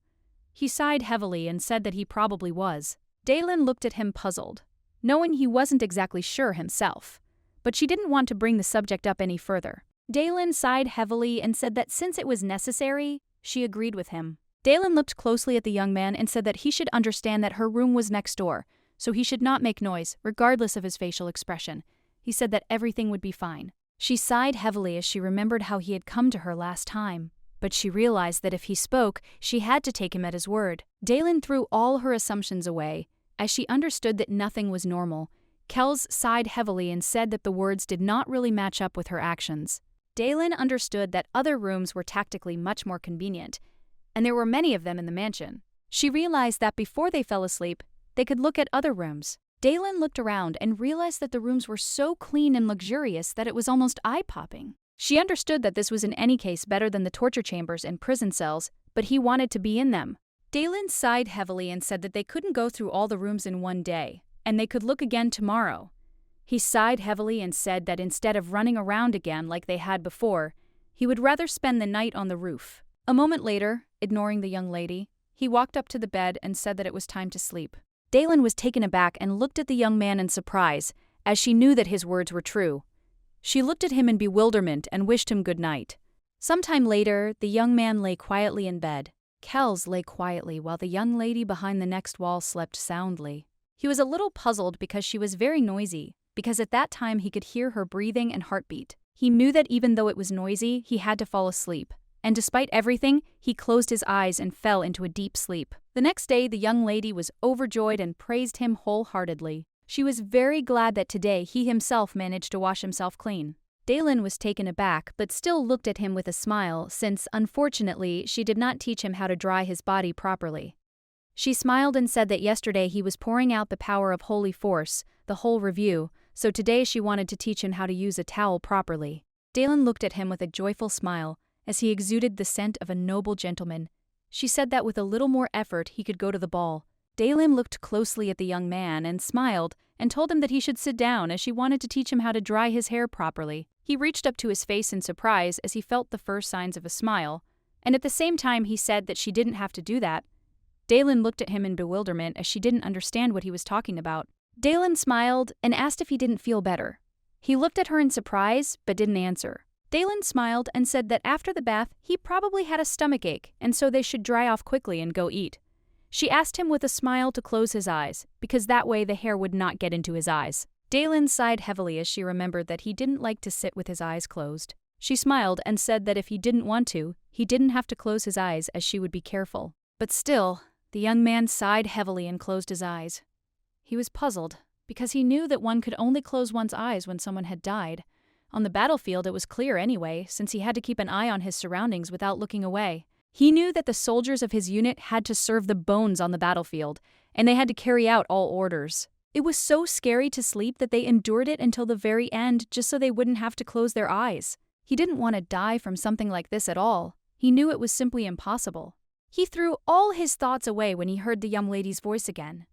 He sighed heavily and said that he probably was. Dalen looked at him puzzled, knowing he wasn't exactly sure himself. But she didn't want to bring the subject up any further. Dalen sighed heavily and said that since it was necessary, she agreed with him. Dalen looked closely at the young man and said that he should understand that her room was next door, so he should not make noise, regardless of his facial expression. He said that everything would be fine. She sighed heavily as she remembered how he had come to her last time, but she realized that if he spoke, she had to take him at his word. Dalen threw all her assumptions away, as she understood that nothing was normal. Kels sighed heavily and said that the words did not really match up with her actions. Dalen understood that other rooms were tactically much more convenient, and there were many of them in the mansion. She realized that before they fell asleep, they could look at other rooms. Dalen looked around and realized that the rooms were so clean and luxurious that it was almost eye-popping. She understood that this was in any case better than the torture chambers and prison cells, but he wanted to be in them. Dalen sighed heavily and said that they couldn't go through all the rooms in one day, and they could look again tomorrow. He sighed heavily and said that instead of running around again like they had before, he would rather spend the night on the roof. A moment later, ignoring the young lady, he walked up to the bed and said that it was time to sleep. Dalen was taken aback and looked at the young man in surprise, as she knew that his words were true. She looked at him in bewilderment and wished him good night. Sometime later, the young man lay quietly in bed. Kels lay quietly while the young lady behind the next wall slept soundly. He was a little puzzled because she was very noisy, because at that time he could hear her breathing and heartbeat. He knew that even though it was noisy, he had to fall asleep. And despite everything, he closed his eyes and fell into a deep sleep. The next day, the young lady was overjoyed and praised him wholeheartedly. She was very glad that today he himself managed to wash himself clean. Dalen was taken aback, but still looked at him with a smile, since, unfortunately, she did not teach him how to dry his body properly. She smiled and said that yesterday he was pouring out the power of holy force, the whole review, so today she wanted to teach him how to use a towel properly. Dalen looked at him with a joyful smile, as he exuded the scent of a noble gentleman. She said that with a little more effort he could go to the ball. Dalen looked closely at the young man and smiled and told him that he should sit down as she wanted to teach him how to dry his hair properly. He reached up to his face in surprise as he felt the first signs of a smile, and at the same time he said that she didn't have to do that. Dalen looked at him in bewilderment as she didn't understand what he was talking about. Dalen smiled and asked if he didn't feel better. He looked at her in surprise but didn't answer. Dalen smiled and said that after the bath he probably had a stomachache and so they should dry off quickly and go eat. She asked him with a smile to close his eyes, because that way the hair would not get into his eyes. Dalen sighed heavily as she remembered that he didn't like to sit with his eyes closed. She smiled and said that if he didn't want to, he didn't have to close his eyes as she would be careful. But still, the young man sighed heavily and closed his eyes. He was puzzled, because he knew that one could only close one's eyes when someone had died. On the battlefield it was clear anyway, since he had to keep an eye on his surroundings without looking away. He knew that the soldiers of his unit had to serve the bones on the battlefield, and they had to carry out all orders. It was so scary to sleep that they endured it until the very end just so they wouldn't have to close their eyes. He didn't want to die from something like this at all. He knew it was simply impossible. He threw all his thoughts away when he heard the young lady's voice again.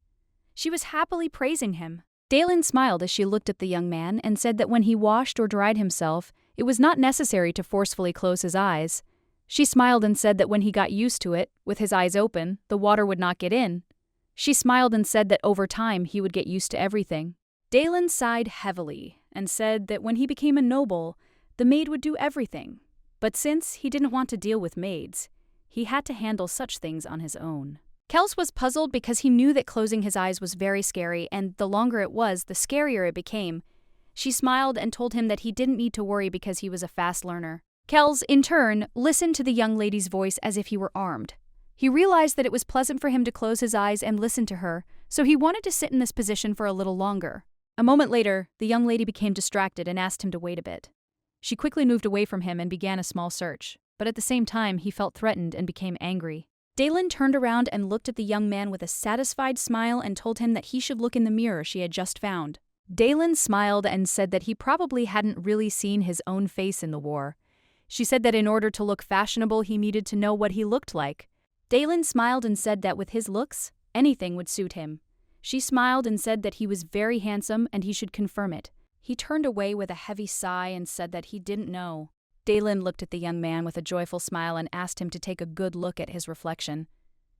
She was happily praising him. Dalen smiled as she looked at the young man and said that when he washed or dried himself, it was not necessary to forcefully close his eyes. She smiled and said that when he got used to it, with his eyes open, the water would not get in. She smiled and said that over time he would get used to everything. Dalen sighed heavily and said that when he became a noble, the maid would do everything. But since he didn't want to deal with maids, he had to handle such things on his own. Kels was puzzled because he knew that closing his eyes was very scary, and the longer it was, the scarier it became. She smiled and told him that he didn't need to worry because he was a fast learner. Kels, in turn, listened to the young lady's voice as if he were armed. He realized that it was pleasant for him to close his eyes and listen to her, so he wanted to sit in this position for a little longer. A moment later, the young lady became distracted and asked him to wait a bit. She quickly moved away from him and began a small search, but at the same time he felt threatened and became angry. Dalen turned around and looked at the young man with a satisfied smile and told him that he should look in the mirror she had just found. Dalen smiled and said that he probably hadn't really seen his own face in the war. She said that in order to look fashionable, he needed to know what he looked like. Dalen smiled and said that with his looks, anything would suit him. She smiled and said that he was very handsome and he should confirm it. He turned away with a heavy sigh and said that he didn't know. Dalen looked at the young man with a joyful smile and asked him to take a good look at his reflection.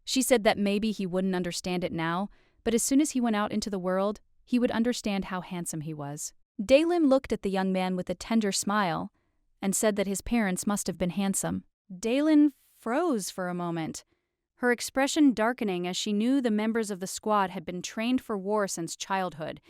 She said that maybe he wouldn't understand it now, but as soon as he went out into the world, he would understand how handsome he was. Dalen looked at the young man with a tender smile and said that his parents must have been handsome. Dalen froze for a moment, her expression darkening as she knew the members of the squad had been trained for war since childhood.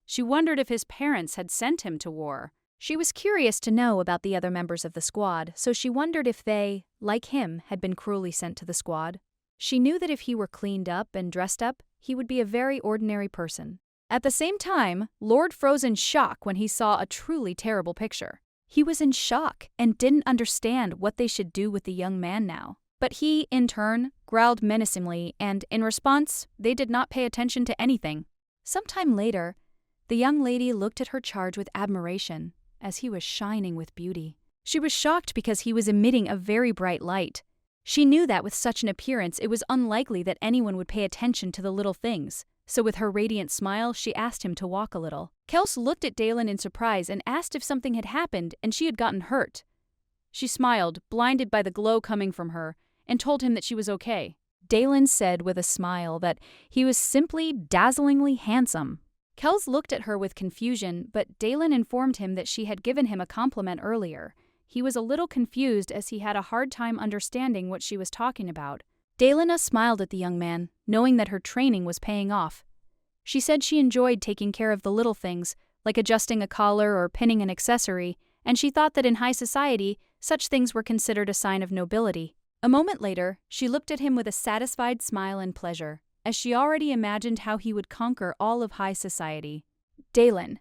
She wondered if his parents had sent him to war. She was curious to know about the other members of the squad, so she wondered if they, like him, had been cruelly sent to the squad. She knew that if he were cleaned up and dressed up, he would be a very ordinary person. At the same time, Lord froze in shock when he saw a truly terrible picture. He was in shock and didn't understand what they should do with the young man now. But he, in turn, growled menacingly, and in response, they did not pay attention to anything. Sometime later, the young lady looked at her charge with admiration, as he was shining with beauty. She was shocked because he was emitting a very bright light. She knew that with such an appearance, it was unlikely that anyone would pay attention to the little things. So with her radiant smile, she asked him to walk a little. Kels looked at Dalen in surprise and asked if something had happened and she had gotten hurt. She smiled, blinded by the glow coming from her, and told him that she was okay. Dalen said with a smile that he was simply dazzlingly handsome. Kels looked at her with confusion, but Dalen informed him that she had given him a compliment earlier. He was a little confused as he had a hard time understanding what she was talking about. Dalena smiled at the young man, knowing that her training was paying off. She said she enjoyed taking care of the little things, like adjusting a collar or pinning an accessory, and she thought that in high society, such things were considered a sign of nobility. A moment later, she looked at him with a satisfied smile and pleasure, as she already imagined how he would conquer all of high society. Dalen.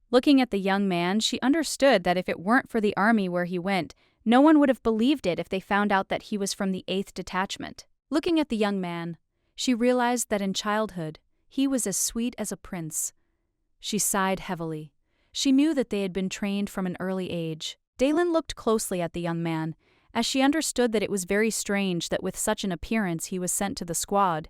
Looking at the young man, she understood that if it weren't for the army where he went, no one would have believed it if they found out that he was from the 8th Detachment. Looking at the young man, she realized that in childhood, he was as sweet as a prince. She sighed heavily. She knew that they had been trained from an early age. Dalen looked closely at the young man, as she understood that it was very strange that with such an appearance he was sent to the squad.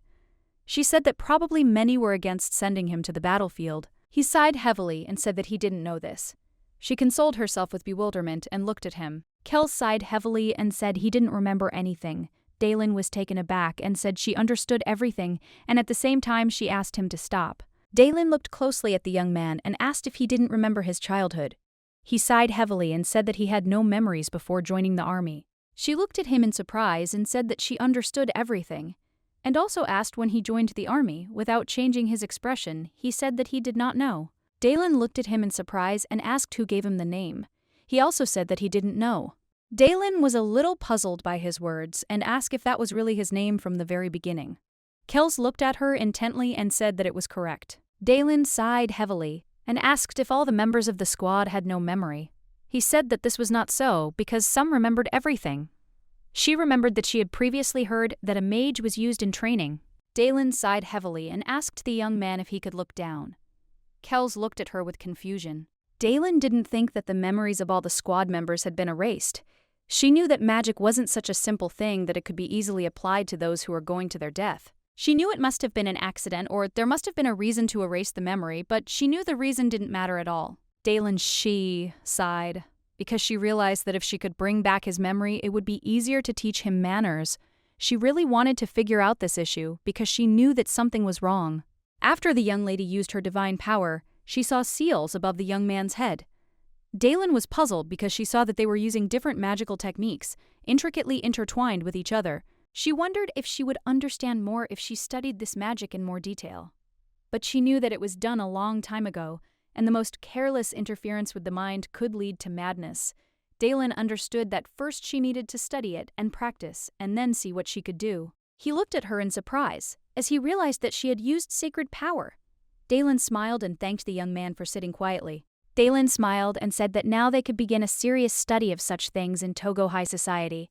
She said that probably many were against sending him to the battlefield. He sighed heavily and said that he didn't know this. She consoled herself with bewilderment and looked at him. Kel sighed heavily and said he didn't remember anything. Dalen was taken aback and said she understood everything, and at the same time she asked him to stop. Dalen looked closely at the young man and asked if he didn't remember his childhood. He sighed heavily and said that he had no memories before joining the army. She looked at him in surprise and said that she understood everything, and also asked when he joined the army. Without changing his expression, he said that he did not know. Dalen looked at him in surprise and asked who gave him the name. He also said that he didn't know. Dalen was a little puzzled by his words and asked if that was really his name from the very beginning. Kels looked at her intently and said that it was correct. Dalen sighed heavily and asked if all the members of the squad had no memory. He said that this was not so because some remembered everything. She remembered that she had previously heard that a mage was used in training. Dalen sighed heavily and asked the young man if he could look down. Kels looked at her with confusion. Dalen didn't think that the memories of all the squad members had been erased. She knew that magic wasn't such a simple thing that it could be easily applied to those who were going to their death. She knew it must have been an accident or there must have been a reason to erase the memory, but she knew the reason didn't matter at all. Dalen sighed, because she realized that if she could bring back his memory, it would be easier to teach him manners. She really wanted to figure out this issue because she knew that something was wrong. After the young lady used her divine power, she saw seals above the young man's head. Dalen was puzzled because she saw that they were using different magical techniques, intricately intertwined with each other. She wondered if she would understand more if she studied this magic in more detail. But she knew that it was done a long time ago, and the most careless interference with the mind could lead to madness. Dalen understood that first she needed to study it and practice, and then see what she could do. He looked at her in surprise, as he realized that she had used sacred power. Dalen smiled and thanked the young man for sitting quietly. Dalen smiled and said that now they could begin a serious study of such things in Togo high society.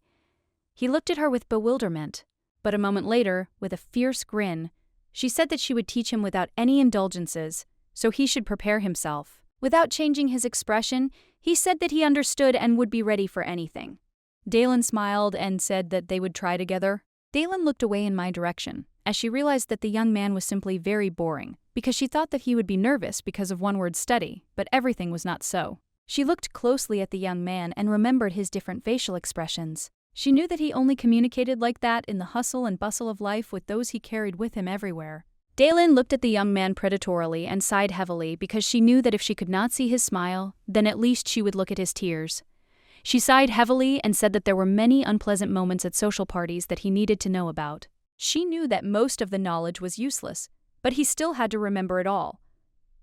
He looked at her with bewilderment, but a moment later, with a fierce grin, she said that she would teach him without any indulgences, so he should prepare himself. Without changing his expression, he said that he understood and would be ready for anything. Dalen smiled and said that they would try together. Dalen looked away in my direction, as she realized that the young man was simply very boring, because she thought that he would be nervous because of one-word study, but everything was not so. She looked closely at the young man and remembered his different facial expressions. She knew that he only communicated like that in the hustle and bustle of life with those he carried with him everywhere. Dalen looked at the young man predatorily and sighed heavily because she knew that if she could not see his smile, then at least she would look at his tears. She sighed heavily and said that there were many unpleasant moments at social parties that he needed to know about. She knew that most of the knowledge was useless, but he still had to remember it all.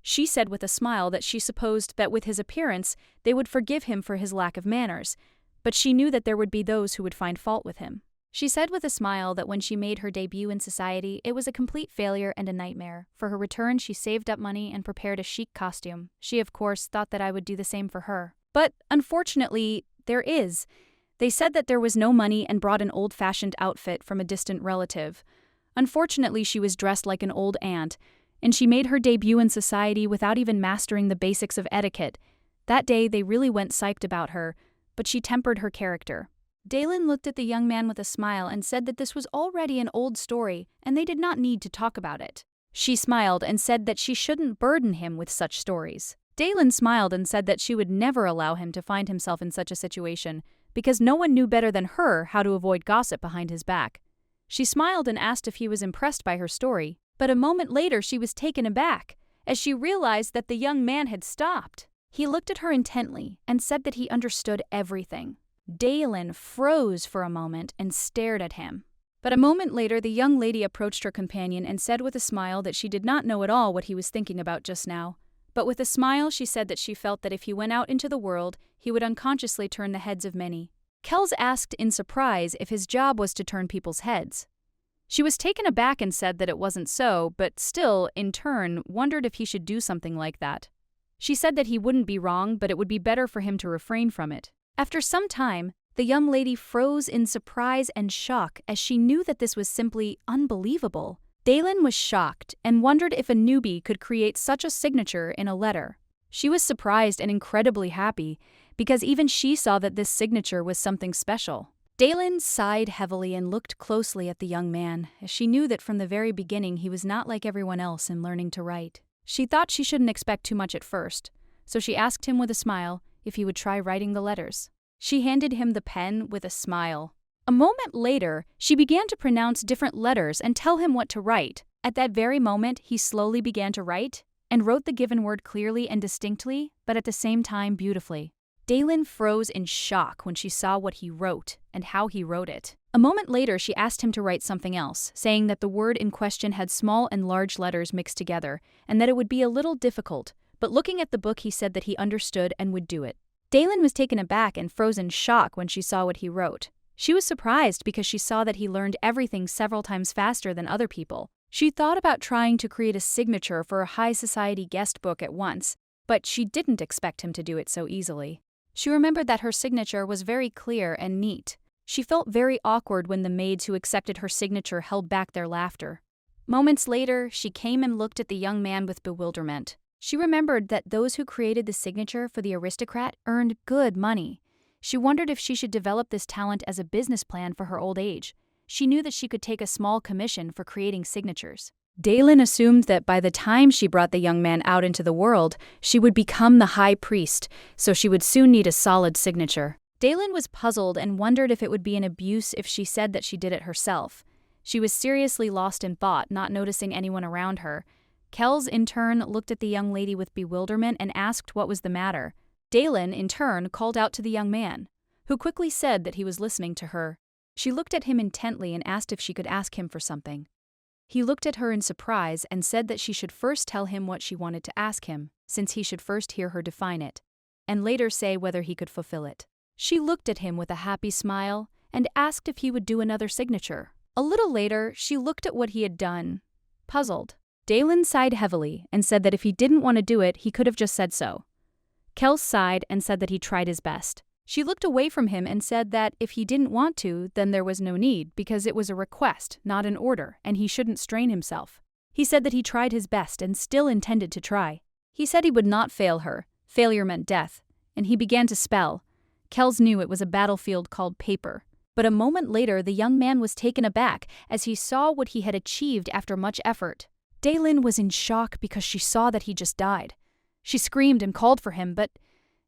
She said with a smile that she supposed that with his appearance, they would forgive him for his lack of manners, but she knew that there would be those who would find fault with him. She said with a smile that when she made her debut in society, it was a complete failure and a nightmare. For her return, she saved up money and prepared a chic costume. She, of course, thought that I would do the same for her. But, unfortunately, They said that there was no money and brought an old-fashioned outfit from a distant relative. Unfortunately, she was dressed like an old aunt, and she made her debut in society without even mastering the basics of etiquette. That day, they really went psyched about her, but she tempered her character. Dalen looked at the young man with a smile and said that this was already an old story, and they did not need to talk about it. She smiled and said that she shouldn't burden him with such stories. Dalen smiled and said that she would never allow him to find himself in such a situation, because no one knew better than her how to avoid gossip behind his back. She smiled and asked if he was impressed by her story, but a moment later she was taken aback, as she realized that the young man had stopped. He looked at her intently and said that he understood everything. Dalen froze for a moment and stared at him. But a moment later, the young lady approached her companion and said with a smile that she did not know at all what he was thinking about just now. But with a smile, she said that she felt that if he went out into the world, he would unconsciously turn the heads of many. Kells asked in surprise if his job was to turn people's heads. She was taken aback and said that it wasn't so, but still, in turn, wondered if he should do something like that. She said that he wouldn't be wrong, but it would be better for him to refrain from it. After some time, the young lady froze in surprise and shock as she knew that this was simply unbelievable. Dalen was shocked and wondered if a newbie could create such a signature in a letter. She was surprised and incredibly happy because even she saw that this signature was something special. Daylin sighed heavily and looked closely at the young man, as she knew that from the very beginning he was not like everyone else in learning to write. She thought she shouldn't expect too much at first, so she asked him with a smile if he would try writing the letters. She handed him the pen with a smile. A moment later, she began to pronounce different letters and tell him what to write. At that very moment, he slowly began to write and wrote the given word clearly and distinctly, but at the same time beautifully. Daylin froze in shock when she saw what he wrote and how he wrote it. A moment later, she asked him to write something else, saying that the word in question had small and large letters mixed together, and that it would be a little difficult, but looking at the book he said that he understood and would do it. Daylin was taken aback and froze in shock when she saw what he wrote. She was surprised because she saw that he learned everything several times faster than other people. She thought about trying to create a signature for a high society guest book at once, but she didn't expect him to do it so easily. She remembered that her signature was very clear and neat. She felt very awkward when the maids who accepted her signature held back their laughter. Moments later, she came and looked at the young man with bewilderment. She remembered that those who created the signature for the aristocrat earned good money. She wondered if she should develop this talent as a business plan for her old age. She knew that she could take a small commission for creating signatures. Daylin assumed that by the time she brought the young man out into the world, she would become the high priest, so she would soon need a solid signature. Daylin was puzzled and wondered if it would be an abuse if she said that she did it herself. She was seriously lost in thought, not noticing anyone around her. Kells, in turn, looked at the young lady with bewilderment and asked what was the matter. Daylin, in turn, called out to the young man, who quickly said that he was listening to her. She looked at him intently and asked if she could ask him for something. He looked at her in surprise and said that she should first tell him what she wanted to ask him, since he should first hear her define it, and later say whether he could fulfill it. She looked at him with a happy smile and asked if he would do another signature. A little later, she looked at what he had done, puzzled. Daylin sighed heavily and said that if he didn't want to do it, he could have just said so. Kells sighed and said that he tried his best. She looked away from him and said that if he didn't want to, then there was no need, because it was a request, not an order, and he shouldn't strain himself. He said that he tried his best and still intended to try. He said he would not fail her. Failure meant death, and he began to spell. Kells knew it was a battlefield called paper. But a moment later, the young man was taken aback as he saw what he had achieved after much effort. Daylin was in shock because she saw that he just died. She screamed and called for him, but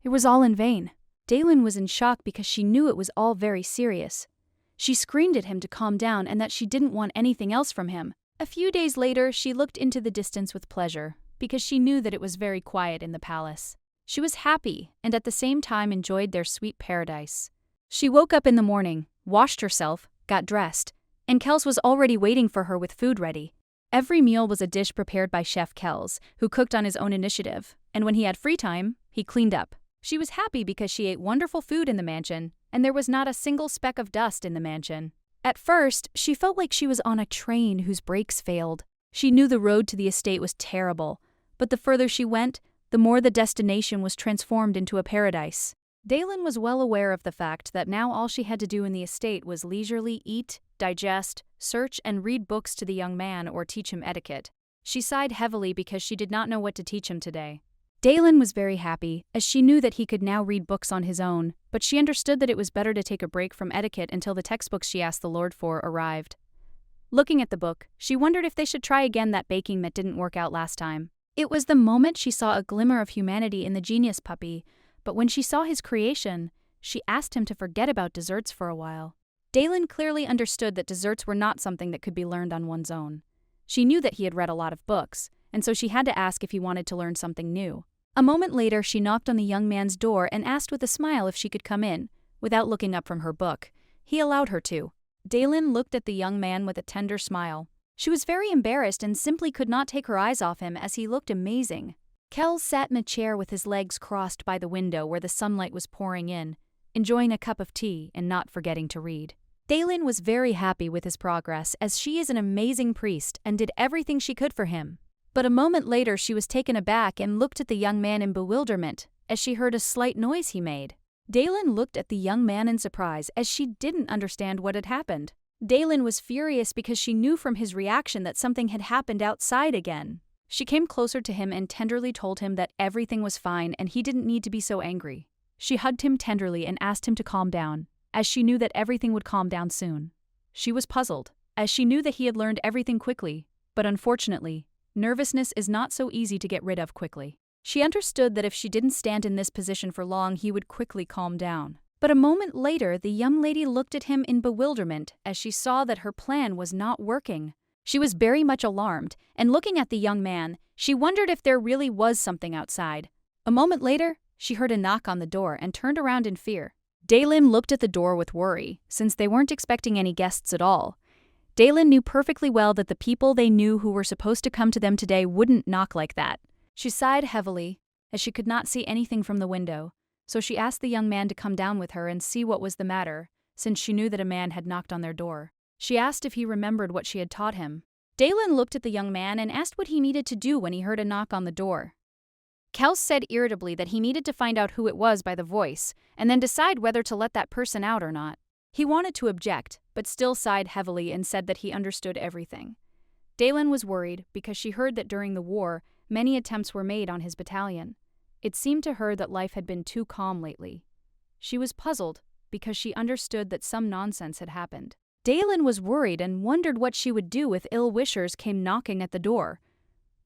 it was all in vain. Daylin was in shock because she knew it was all very serious. She screamed at him to calm down and that she didn't want anything else from him. A few days later, she looked into the distance with pleasure, because she knew that it was very quiet in the palace. She was happy and at the same time enjoyed their sweet paradise. She woke up in the morning, washed herself, got dressed, and Kells was already waiting for her with food ready. Every meal was a dish prepared by Chef Kells, who cooked on his own initiative, and when he had free time, he cleaned up. She was happy because she ate wonderful food in the mansion, and there was not a single speck of dust in the mansion. At first, she felt like she was on a train whose brakes failed. She knew the road to the estate was terrible, but the further she went, the more the destination was transformed into a paradise. Daylin was well aware of the fact that now all she had to do in the estate was leisurely eat, digest, search, and read books to the young man or teach him etiquette. She sighed heavily because she did not know what to teach him today. Daylin was very happy, as she knew that he could now read books on his own, but she understood that it was better to take a break from etiquette until the textbooks she asked the Lord for arrived. Looking at the book, she wondered if they should try again that baking that didn't work out last time. It was the moment she saw a glimmer of humanity in the genius puppy, but when she saw his creation, she asked him to forget about desserts for a while. Daylin clearly understood that desserts were not something that could be learned on one's own. She knew that he had read a lot of books, and so she had to ask if he wanted to learn something new. A moment later, she knocked on the young man's door and asked with a smile if she could come in, without looking up from her book. He allowed her to. Daylin looked at the young man with a tender smile. She was very embarrassed and simply could not take her eyes off him as he looked amazing. Kells sat in a chair with his legs crossed by the window where the sunlight was pouring in, enjoying a cup of tea and not forgetting to read. Daylin was very happy with his progress, as she is an amazing priest and did everything she could for him. But a moment later she was taken aback and looked at the young man in bewilderment as she heard a slight noise he made. Daylin looked at the young man in surprise as she didn't understand what had happened. Daylin was furious because she knew from his reaction that something had happened outside again. She came closer to him and tenderly told him that everything was fine and he didn't need to be so angry. She hugged him tenderly and asked him to calm down. as she knew that everything would calm down soon. She was puzzled, as she knew that he had learned everything quickly, but unfortunately, nervousness is not so easy to get rid of quickly. She understood that if she didn't stand in this position for long, he would quickly calm down. But a moment later, the young lady looked at him in bewilderment as she saw that her plan was not working. She was very much alarmed, and looking at the young man, she wondered if there really was something outside. A moment later, she heard a knock on the door and turned around in fear. Daylin looked at the door with worry, since they weren't expecting any guests at all. Daylin knew perfectly well that the people they knew who were supposed to come to them today wouldn't knock like that. She sighed heavily, as she could not see anything from the window, so she asked the young man to come down with her and see what was the matter, since she knew that a man had knocked on their door. She asked if he remembered what she had taught him. Daylin looked at the young man and asked what he needed to do when he heard a knock on the door. Kels said irritably that he needed to find out who it was by the voice, and then decide whether to let that person out or not. He wanted to object, but still sighed heavily and said that he understood everything. Daylin was worried because she heard that during the war, many attempts were made on his battalion. It seemed to her that life had been too calm lately. She was puzzled because she understood that some nonsense had happened. Daylin was worried and wondered what she would do if ill-wishers came knocking at the door.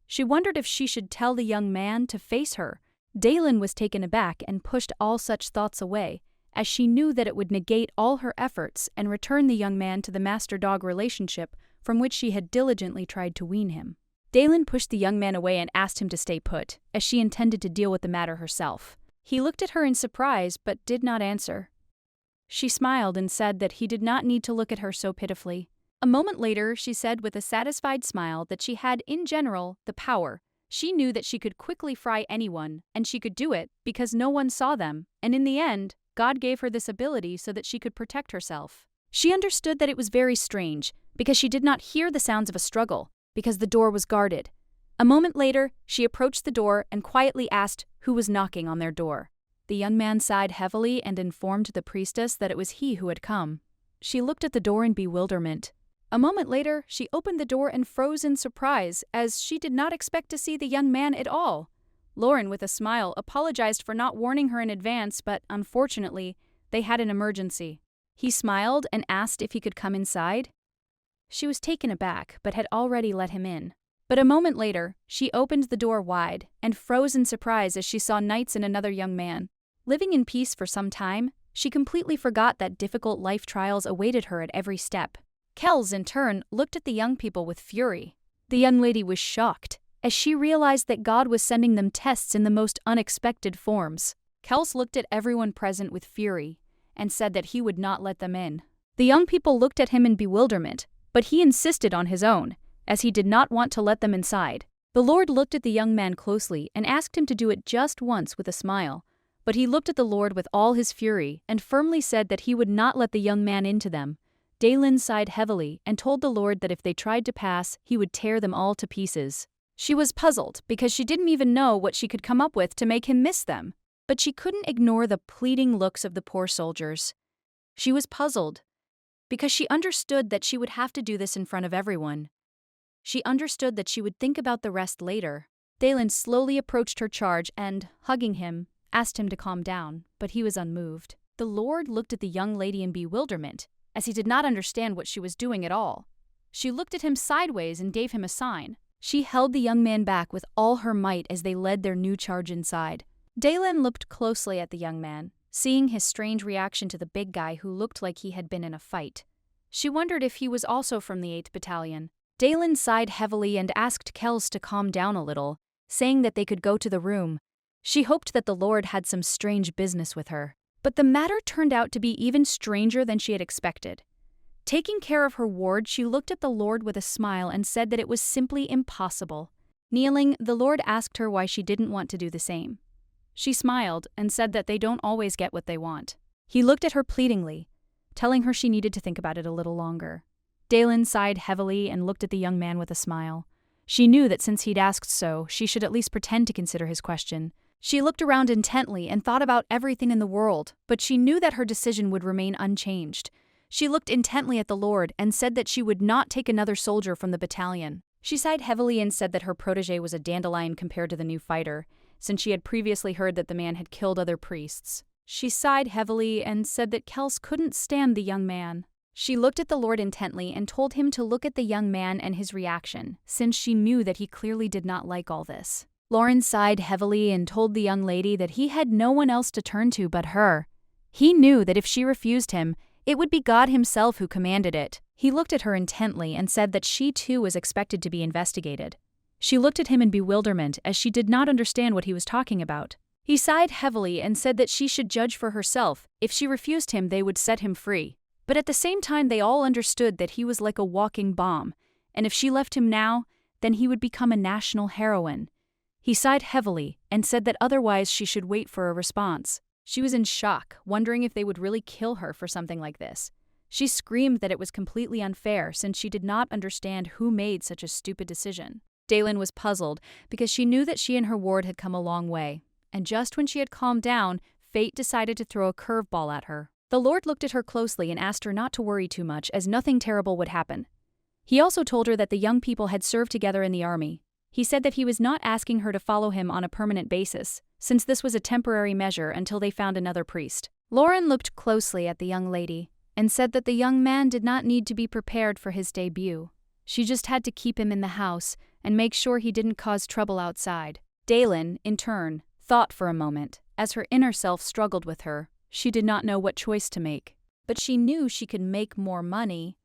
She wondered if she should tell the young man to face her. Daylin was taken aback and pushed all such thoughts away, as she knew that it would negate all her efforts and return the young man to the master-dog relationship from which she had diligently tried to wean him. Daylin pushed the young man away and asked him to stay put, as she intended to deal with the matter herself. He looked at her in surprise but did not answer. She smiled and said that he did not need to look at her so pitifully. A moment later, she said with a satisfied smile that she had, in general, the power. She knew that she could quickly fry anyone, and she could do it because no one saw them, and in the end, God gave her this ability so that she could protect herself. She understood that it was very strange, because she did not hear the sounds of a struggle, because the door was guarded. A moment later, she approached the door and quietly asked who was knocking on their door. The young man sighed heavily and informed the priestess that it was he who had come. She looked at the door in bewilderment. A moment later, she opened the door and froze in surprise, as she did not expect to see the young man at all. Lauren, with a smile, apologized for not warning her in advance, but unfortunately, they had an emergency. He smiled and asked if he could come inside. She was taken aback, but had already let him in. But a moment later, she opened the door wide and froze in surprise as she saw Knights and another young man. Living in peace for some time, she completely forgot that difficult life trials awaited her at every step. Kels, in turn, looked at the young people with fury. The young lady was shocked, as she realized that God was sending them tests in the most unexpected forms. Kels looked at everyone present with fury, and said that he would not let them in. The young people looked at him in bewilderment, but he insisted on his own, as he did not want to let them inside. The Lord looked at the young man closely and asked him to do it just once with a smile, but he looked at the Lord with all his fury and firmly said that he would not let the young man into them. Daylin sighed heavily and told the Lord that if they tried to pass, he would tear them all to pieces. She was puzzled because she didn't even know what she could come up with to make him miss them, but she couldn't ignore the pleading looks of the poor soldiers. She was puzzled because she understood that she would have to do this in front of everyone. She understood that she would think about the rest later. Daylin slowly approached her charge and, hugging him, asked him to calm down, but he was unmoved. The Lord looked at the young lady in bewilderment, as he did not understand what she was doing at all. She looked at him sideways and gave him a sign. She held the young man back with all her might as they led their new charge inside. Daylin looked closely at the young man, seeing his strange reaction to the big guy who looked like he had been in a fight. She wondered if he was also from the 8th Battalion. Daylin sighed heavily and asked Kels to calm down a little, saying that they could go to the room. She hoped that the Lord had some strange business with her. But the matter turned out to be even stranger than she had expected. Taking care of her ward, she looked at the Lord with a smile and said that it was simply impossible. Kneeling, the Lord asked her why she didn't want to do the same. She smiled and said that they don't always get what they want. He looked at her pleadingly, telling her she needed to think about it a little longer. Daylin sighed heavily and looked at the young man with a smile. She knew that since he'd asked so, she should at least pretend to consider his question. She looked around intently and thought about everything in the world, but she knew that her decision would remain unchanged. She looked intently at the Lord and said that she would not take another soldier from the battalion. She sighed heavily and said that her protege was a dandelion compared to the new fighter, since she had previously heard that the man had killed other priests. She sighed heavily and said that Kels couldn't stand the young man. She looked at the Lord intently and told him to look at the young man and his reaction, since she knew that he clearly did not like all this. Lauren sighed heavily and told the young lady that he had no one else to turn to but her. He knew that if she refused him, it would be God himself who commanded it. He looked at her intently and said that she too was expected to be investigated. She looked at him in bewilderment as she did not understand what he was talking about. He sighed heavily and said that she should judge for herself. If she refused him, they would set him free. But at the same time, they all understood that he was like a walking bomb, and if she left him now, then he would become a national heroine. He sighed heavily and said that otherwise she should wait for a response. She was in shock, wondering if they would really kill her for something like this. She screamed that it was completely unfair since she did not understand who made such a stupid decision. Daylin was puzzled because she knew that she and her ward had come a long way, and just when she had calmed down, fate decided to throw a curveball at her. The Lord looked at her closely and asked her not to worry too much as nothing terrible would happen. He also told her that the young people had served together in the army. He said that he was not asking her to follow him on a permanent basis, since this was a temporary measure until they found another priest. Lauren looked closely at the young lady and said that the young man did not need to be prepared for his debut. She just had to keep him in the house and make sure he didn't cause trouble outside. Daylin, in turn, thought for a moment. As her inner self struggled with her, she did not know what choice to make. But she knew she could make more money,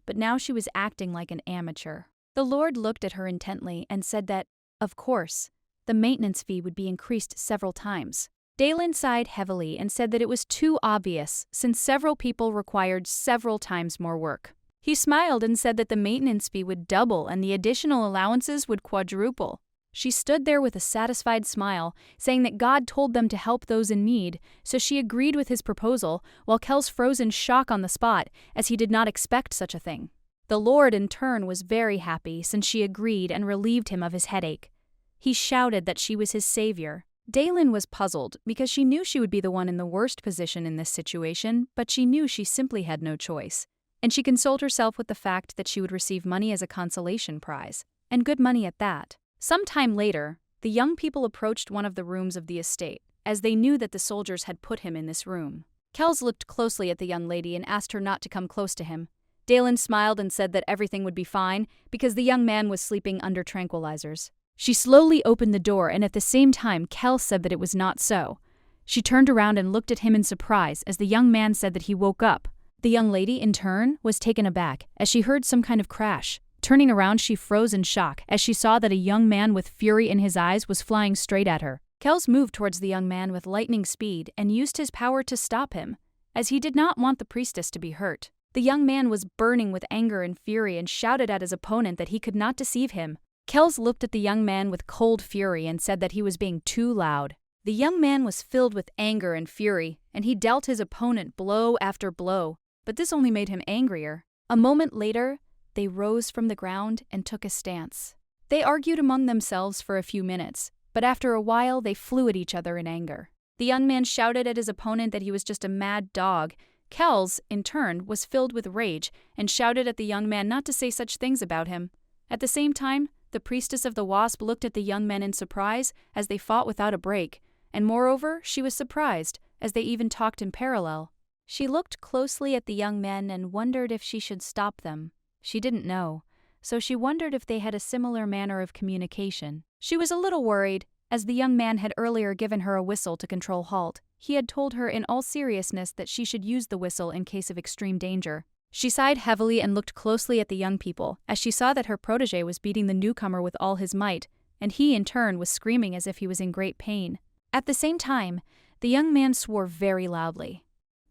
but now she was acting like an amateur. The Lord looked at her intently and said that, of course, the maintenance fee would be increased several times. Daylin sighed heavily and said that it was too obvious since several people required several times more work. He smiled and said that the maintenance fee would double and the additional allowances would quadruple. She stood there with a satisfied smile, saying that God told them to help those in need, so she agreed with his proposal, while Kels froze in shock on the spot, as he did not expect such a thing. The Lord, in turn, was very happy since she agreed and relieved him of his headache. He shouted that she was his savior. Daylin was puzzled because she knew she would be the one in the worst position in this situation, but she knew she simply had no choice. And she consoled herself with the fact that she would receive money as a consolation prize, and good money at that. Some time later, the young people approached one of the rooms of the estate, as they knew that the soldiers had put him in this room. Kels looked closely at the young lady and asked her not to come close to him. Daylin smiled and said that everything would be fine because the young man was sleeping under tranquilizers. She slowly opened the door, and at the same time, Kels said that it was not so. She turned around and looked at him in surprise as the young man said that he woke up. The young lady, in turn, was taken aback as she heard some kind of crash. Turning around, she froze in shock as she saw that a young man with fury in his eyes was flying straight at her. Kels moved towards the young man with lightning speed and used his power to stop him, as he did not want the priestess to be hurt. The young man was burning with anger and fury and shouted at his opponent that he could not deceive him. Kels looked at the young man with cold fury and said that he was being too loud. The young man was filled with anger and fury, and he dealt his opponent blow after blow, but this only made him angrier. A moment later, they rose from the ground and took a stance. They argued among themselves for a few minutes, but after a while they flew at each other in anger. The young man shouted at his opponent that he was just a mad dog. Kels, in turn, was filled with rage and shouted at the young man not to say such things about him. At the same time, the priestess of the Wasp looked at the young men in surprise as they fought without a break, and moreover, she was surprised as they even talked in parallel. She looked closely at the young men and wondered if she should stop them. She didn't know, so she wondered if they had a similar manner of communication. She was a little worried, as the young man had earlier given her a whistle to control halt. He had told her in all seriousness that she should use the whistle in case of extreme danger. She sighed heavily and looked closely at the young people, as she saw that her protege was beating the newcomer with all his might, and he, in turn, was screaming as if he was in great pain. At the same time, the young man swore very loudly.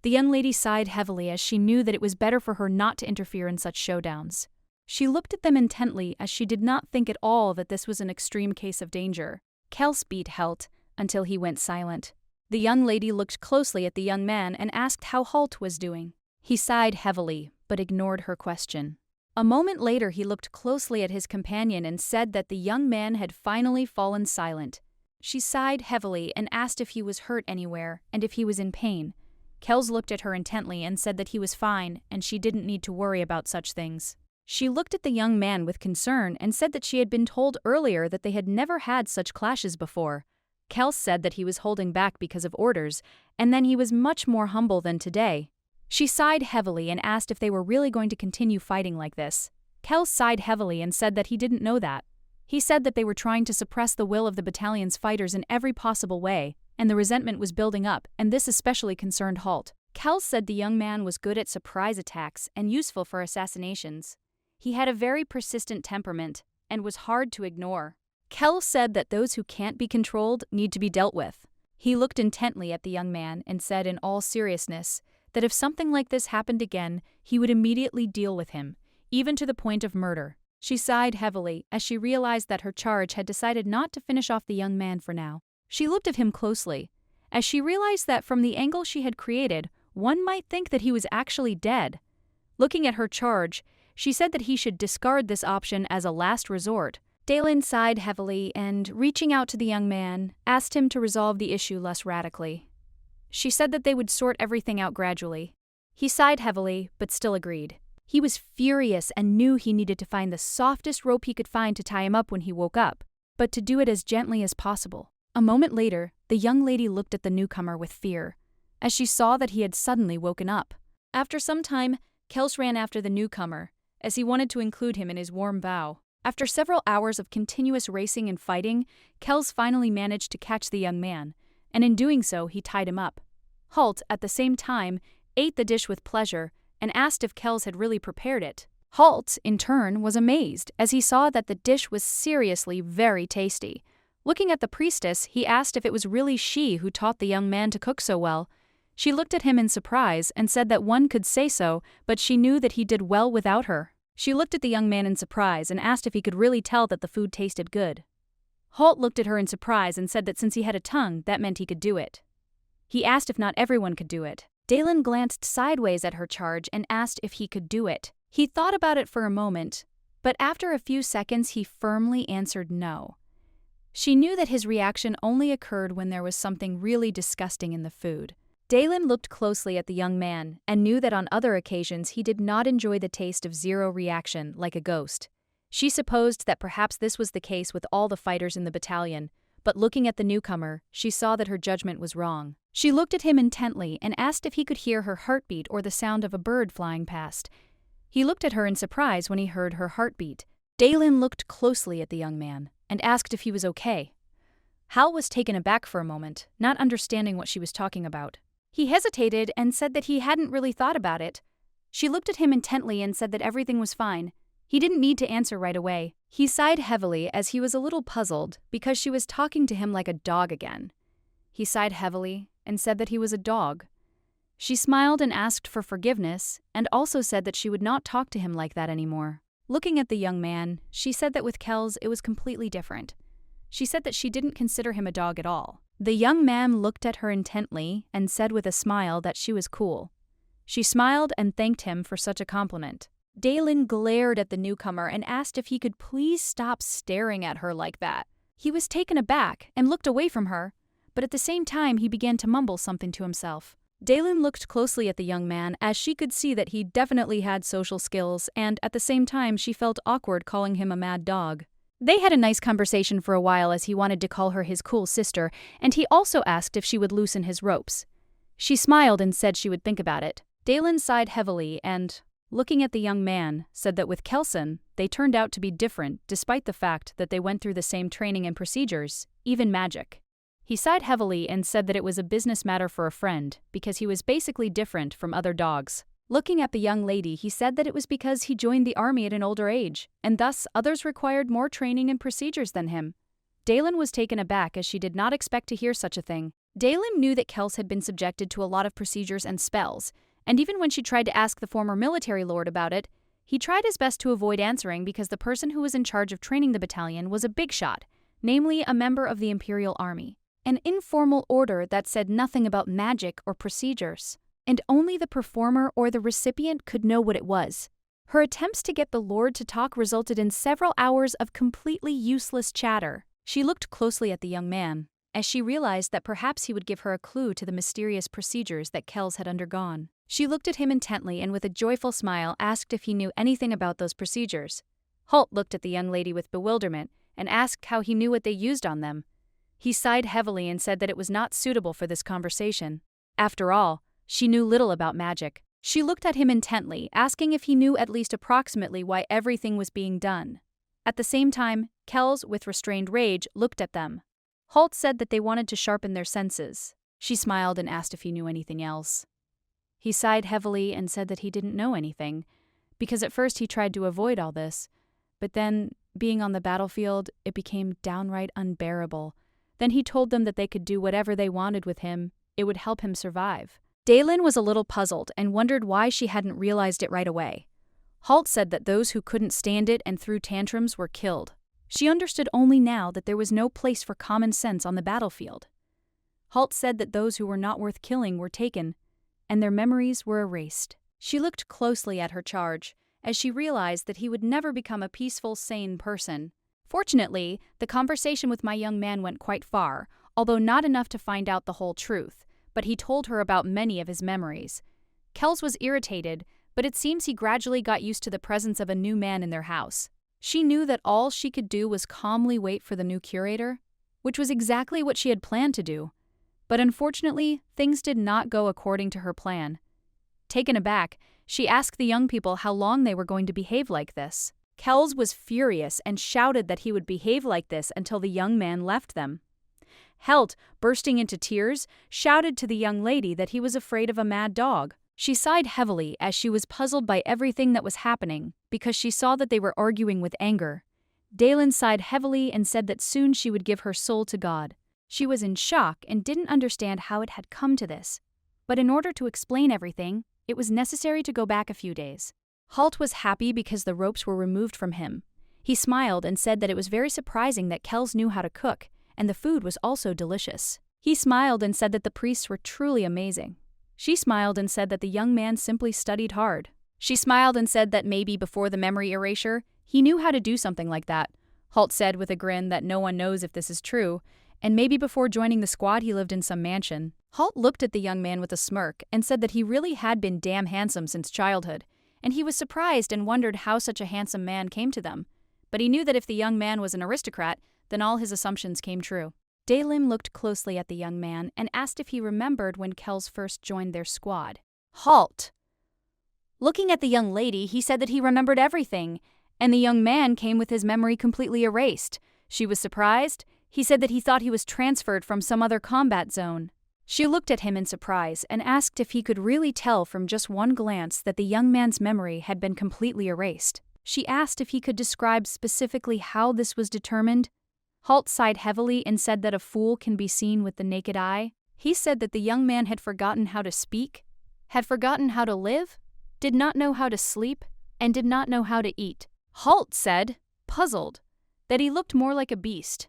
The young lady sighed heavily as she knew that it was better for her not to interfere in such showdowns. She looked at them intently as she did not think at all that this was an extreme case of danger. Kels beat Helt until he went silent. The young lady looked closely at the young man and asked how Halt was doing. He sighed heavily, but ignored her question. A moment later he looked closely at his companion and said that the young man had finally fallen silent. She sighed heavily and asked if he was hurt anywhere and if he was in pain. Kels looked at her intently and said that he was fine and she didn't need to worry about such things. She looked at the young man with concern and said that she had been told earlier that they had never had such clashes before. Kels said that he was holding back because of orders, and then he was much more humble than today. She sighed heavily and asked if they were really going to continue fighting like this. Kels sighed heavily and said that he didn't know that. He said that they were trying to suppress the will of the battalion's fighters in every possible way, and the resentment was building up, and this especially concerned Halt. Kels said the young man was good at surprise attacks and useful for assassinations. He had a very persistent temperament and was hard to ignore. Kels said that those who can't be controlled need to be dealt with. He looked intently at the young man and said in all seriousness that if something like this happened again, he would immediately deal with him, even to the point of murder. She sighed heavily as she realized that her charge had decided not to finish off the young man for now. She looked at him closely, as she realized that from the angle she had created, one might think that he was actually dead. Looking at her charge, she said that he should discard this option as a last resort. Daylin sighed heavily and, reaching out to the young man, asked him to resolve the issue less radically. She said that they would sort everything out gradually. He sighed heavily, but still agreed. He was furious and knew he needed to find the softest rope he could find to tie him up when he woke up, but to do it as gently as possible. A moment later, the young lady looked at the newcomer with fear, as she saw that he had suddenly woken up. After some time, Kels ran after the newcomer, as he wanted to include him in his warm vow. After several hours of continuous racing and fighting, Kels finally managed to catch the young man, and in doing so, he tied him up. Halt, at the same time, ate the dish with pleasure and asked if Kels had really prepared it. Halt, in turn, was amazed as he saw that the dish was seriously very tasty. Looking at the priestess, he asked if it was really she who taught the young man to cook so well. She looked at him in surprise and said that one could say so, but she knew that he did well without her. She looked at the young man in surprise and asked if he could really tell that the food tasted good. Halt looked at her in surprise and said that since he had a tongue, that meant he could do it. He asked if not everyone could do it. Daylin glanced sideways at her charge and asked if he could do it. He thought about it for a moment, but after a few seconds he firmly answered no. She knew that his reaction only occurred when there was something really disgusting in the food. Daylin looked closely at the young man and knew that on other occasions he did not enjoy the taste of zero reaction like a ghost. She supposed that perhaps this was the case with all the fighters in the battalion, but looking at the newcomer, she saw that her judgment was wrong. She looked at him intently and asked if he could hear her heartbeat or the sound of a bird flying past. He looked at her in surprise when he heard her heartbeat. Daylin looked closely at the young man and asked if he was okay. Hal was taken aback for a moment, not understanding what she was talking about. He hesitated and said that he hadn't really thought about it. She looked at him intently and said that everything was fine. He didn't need to answer right away. He sighed heavily as he was a little puzzled because she was talking to him like a dog again. He sighed heavily and said that he was a dog. She smiled and asked for forgiveness and also said that she would not talk to him like that anymore. Looking at the young man, she said that with Kels it was completely different. She said that she didn't consider him a dog at all. The young man looked at her intently and said with a smile that she was cool. She smiled and thanked him for such a compliment. Daylin glared at the newcomer and asked if he could please stop staring at her like that. He was taken aback and looked away from her, but at the same time he began to mumble something to himself. Daylin looked closely at the young man as she could see that he definitely had social skills, and at the same time she felt awkward calling him a mad dog. They had a nice conversation for a while as he wanted to call her his cool sister, and he also asked if she would loosen his ropes. She smiled and said she would think about it. Daylin sighed heavily and, looking at the young man, said that with Kelson, they turned out to be different despite the fact that they went through the same training and procedures, even magic. He sighed heavily and said that it was a business matter for a friend because he was basically different from other dogs. Looking at the young lady, he said that it was because he joined the army at an older age, and thus others required more training and procedures than him. Daylin was taken aback as she did not expect to hear such a thing. Daylin knew that Kels had been subjected to a lot of procedures and spells, and even when she tried to ask the former military lord about it, he tried his best to avoid answering because the person who was in charge of training the battalion was a big shot, namely a member of the Imperial Army. An informal order that said nothing about magic or procedures, and only the performer or the recipient could know what it was. Her attempts to get the Lord to talk resulted in several hours of completely useless chatter. She looked closely at the young man, as she realized that perhaps he would give her a clue to the mysterious procedures that Kels had undergone. She looked at him intently and with a joyful smile asked if he knew anything about those procedures. Halt looked at the young lady with bewilderment and asked how he knew what they used on them. He sighed heavily and said that it was not suitable for this conversation. After all, she knew little about magic. She looked at him intently, asking if he knew at least approximately why everything was being done. At the same time, Kels, with restrained rage, looked at them. Holt said that they wanted to sharpen their senses. She smiled and asked if he knew anything else. He sighed heavily and said that he didn't know anything, because at first he tried to avoid all this, but then, being on the battlefield, it became downright unbearable. Then he told them that they could do whatever they wanted with him. It would help him survive. Daylin was a little puzzled and wondered why she hadn't realized it right away. Holt said that those who couldn't stand it and threw tantrums were killed. She understood only now that there was no place for common sense on the battlefield. Holt said that those who were not worth killing were taken, and their memories were erased. She looked closely at her charge, as she realized that he would never become a peaceful, sane person. Fortunately, the conversation with my young man went quite far, although not enough to find out the whole truth, but he told her about many of his memories. Kels was irritated, but it seems he gradually got used to the presence of a new man in their house. She knew that all she could do was calmly wait for the new curator, which was exactly what she had planned to do. But unfortunately, things did not go according to her plan. Taken aback, she asked the young people how long they were going to behave like this. Kels was furious and shouted that he would behave like this until the young man left them. Helt, bursting into tears, shouted to the young lady that he was afraid of a mad dog. She sighed heavily as she was puzzled by everything that was happening, because she saw that they were arguing with anger. Daylin sighed heavily and said that soon she would give her soul to God. She was in shock and didn't understand how it had come to this. But in order to explain everything, it was necessary to go back a few days. Holt was happy because the ropes were removed from him. He smiled and said that it was very surprising that Kels knew how to cook, and the food was also delicious. He smiled and said that the priests were truly amazing. She smiled and said that the young man simply studied hard. She smiled and said that maybe before the memory erasure, he knew how to do something like that. Holt said with a grin that no one knows if this is true, and maybe before joining the squad he lived in some mansion. Holt looked at the young man with a smirk and said that he really had been damn handsome since childhood, and he was surprised and wondered how such a handsome man came to them. But he knew that if the young man was an aristocrat, then all his assumptions came true. Daylin looked closely at the young man and asked if he remembered when Kels first joined their squad. Halt! Looking at the young lady, he said that he remembered everything, and the young man came with his memory completely erased. She was surprised. He said that he thought he was transferred from some other combat zone. She looked at him in surprise and asked if he could really tell from just one glance that the young man's memory had been completely erased. She asked if he could describe specifically how this was determined. Holt sighed heavily and said that a fool can be seen with the naked eye. He said that the young man had forgotten how to speak, had forgotten how to live, did not know how to sleep, and did not know how to eat. Holt said, puzzled, that he looked more like a beast.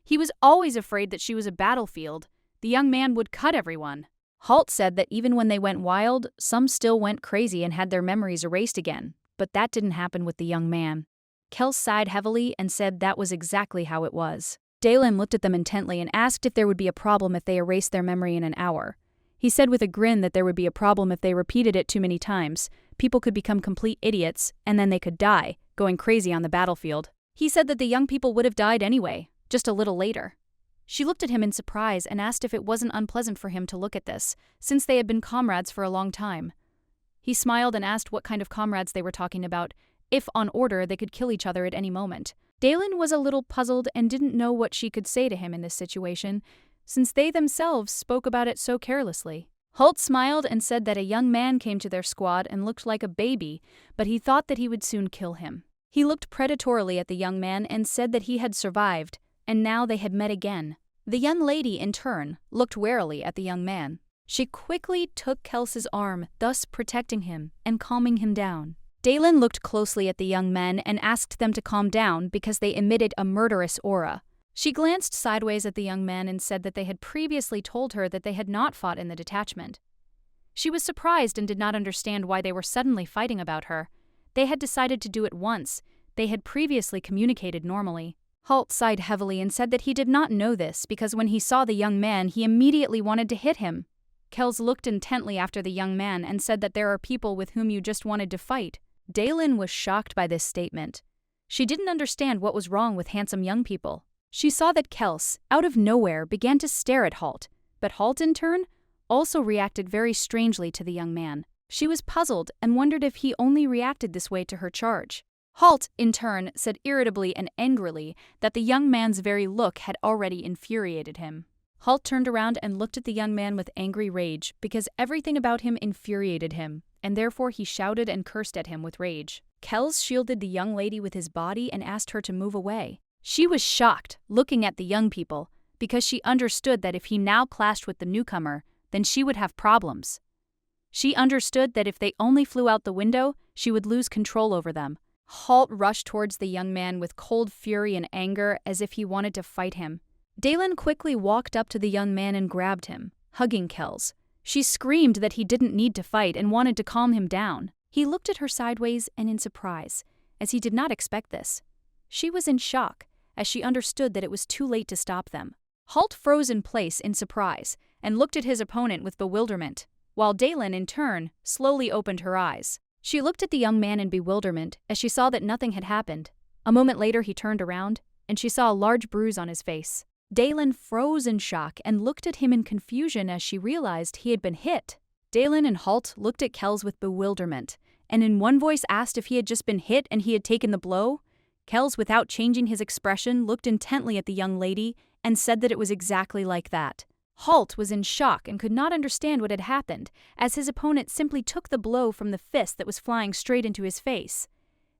He was always afraid that she was a battlefield. The young man would cut everyone. Holt said that even when they went wild, some still went crazy and had their memories erased again, but that didn't happen with the young man. Kels sighed heavily and said that was exactly how it was. Daylin looked at them intently and asked if there would be a problem if they erased their memory in an hour. He said with a grin that there would be a problem if they repeated it too many times. People could become complete idiots, and then they could die, going crazy on the battlefield. He said that the young people would have died anyway, just a little later. She looked at him in surprise and asked if it wasn't unpleasant for him to look at this, since they had been comrades for a long time. He smiled and asked what kind of comrades they were talking about, if on order they could kill each other at any moment. Daylin was a little puzzled and didn't know what she could say to him in this situation, since they themselves spoke about it so carelessly. Holt smiled and said that a young man came to their squad and looked like a baby, but he thought that he would soon kill him. He looked predatorily at the young man and said that he had survived, and now they had met again. The young lady, in turn, looked warily at the young man. She quickly took Kels's arm, thus protecting him and calming him down. Daylin looked closely at the young men and asked them to calm down because they emitted a murderous aura. She glanced sideways at the young men and said that they had previously told her that they had not fought in the detachment. She was surprised and did not understand why they were suddenly fighting about her. They had decided to do it once. They had previously communicated normally. Holt sighed heavily and said that he did not know this because when he saw the young man, he immediately wanted to hit him. Kels looked intently after the young man and said that there are people with whom you just wanted to fight. Daylin was shocked by this statement. She didn't understand what was wrong with handsome young people. She saw that Kels, out of nowhere, began to stare at Halt, but Halt, in turn, also reacted very strangely to the young man. She was puzzled and wondered if he only reacted this way to her charge. Halt, in turn, said irritably and angrily that the young man's very look had already infuriated him. Halt turned around and looked at the young man with angry rage because everything about him infuriated him, and therefore he shouted and cursed at him with rage. Kels shielded the young lady with his body and asked her to move away. She was shocked, looking at the young people, because she understood that if he now clashed with the newcomer, then she would have problems. She understood that if they only flew out the window, she would lose control over them. Halt rushed towards the young man with cold fury and anger as if he wanted to fight him. Dalen quickly walked up to the young man and grabbed him, hugging Kels. She screamed that he didn't need to fight and wanted to calm him down. He looked at her sideways and in surprise, as he did not expect this. She was in shock, as she understood that it was too late to stop them. Halt froze in place in surprise and looked at his opponent with bewilderment, while Dalen, in turn, slowly opened her eyes. She looked at the young man in bewilderment as she saw that nothing had happened. A moment later he turned around, and she saw a large bruise on his face. Dalen froze in shock and looked at him in confusion as she realized he had been hit. Dalen and Halt looked at Kels with bewilderment, and in one voice asked if he had just been hit and he had taken the blow. Kels, without changing his expression, looked intently at the young lady and said that it was exactly like that. Halt was in shock and could not understand what had happened, as his opponent simply took the blow from the fist that was flying straight into his face.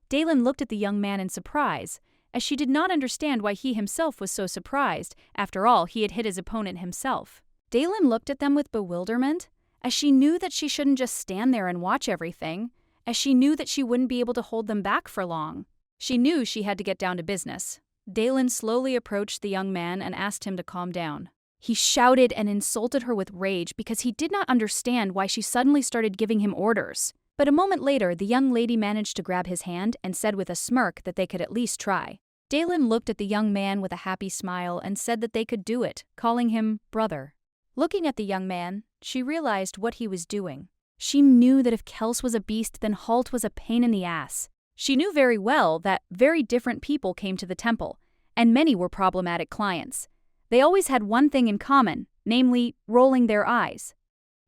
Dalen looked at the young man in surprise, as she did not understand why he himself was so surprised. After all, he had hit his opponent himself. Dalen looked at them with bewilderment, as she knew that she shouldn't just stand there and watch everything, as she knew that she wouldn't be able to hold them back for long. She knew she had to get down to business. Dalen slowly approached the young man and asked him to calm down. He shouted and insulted her with rage because he did not understand why she suddenly started giving him orders. But a moment later, the young lady managed to grab his hand and said with a smirk that they could at least try. Dalen looked at the young man with a happy smile and said that they could do it, calling him brother. Looking at the young man, she realized what he was doing. She knew that if Kels was a beast, then Halt was a pain in the ass. She knew very well that very different people came to the temple, and many were problematic clients. They always had one thing in common, namely, rolling their eyes.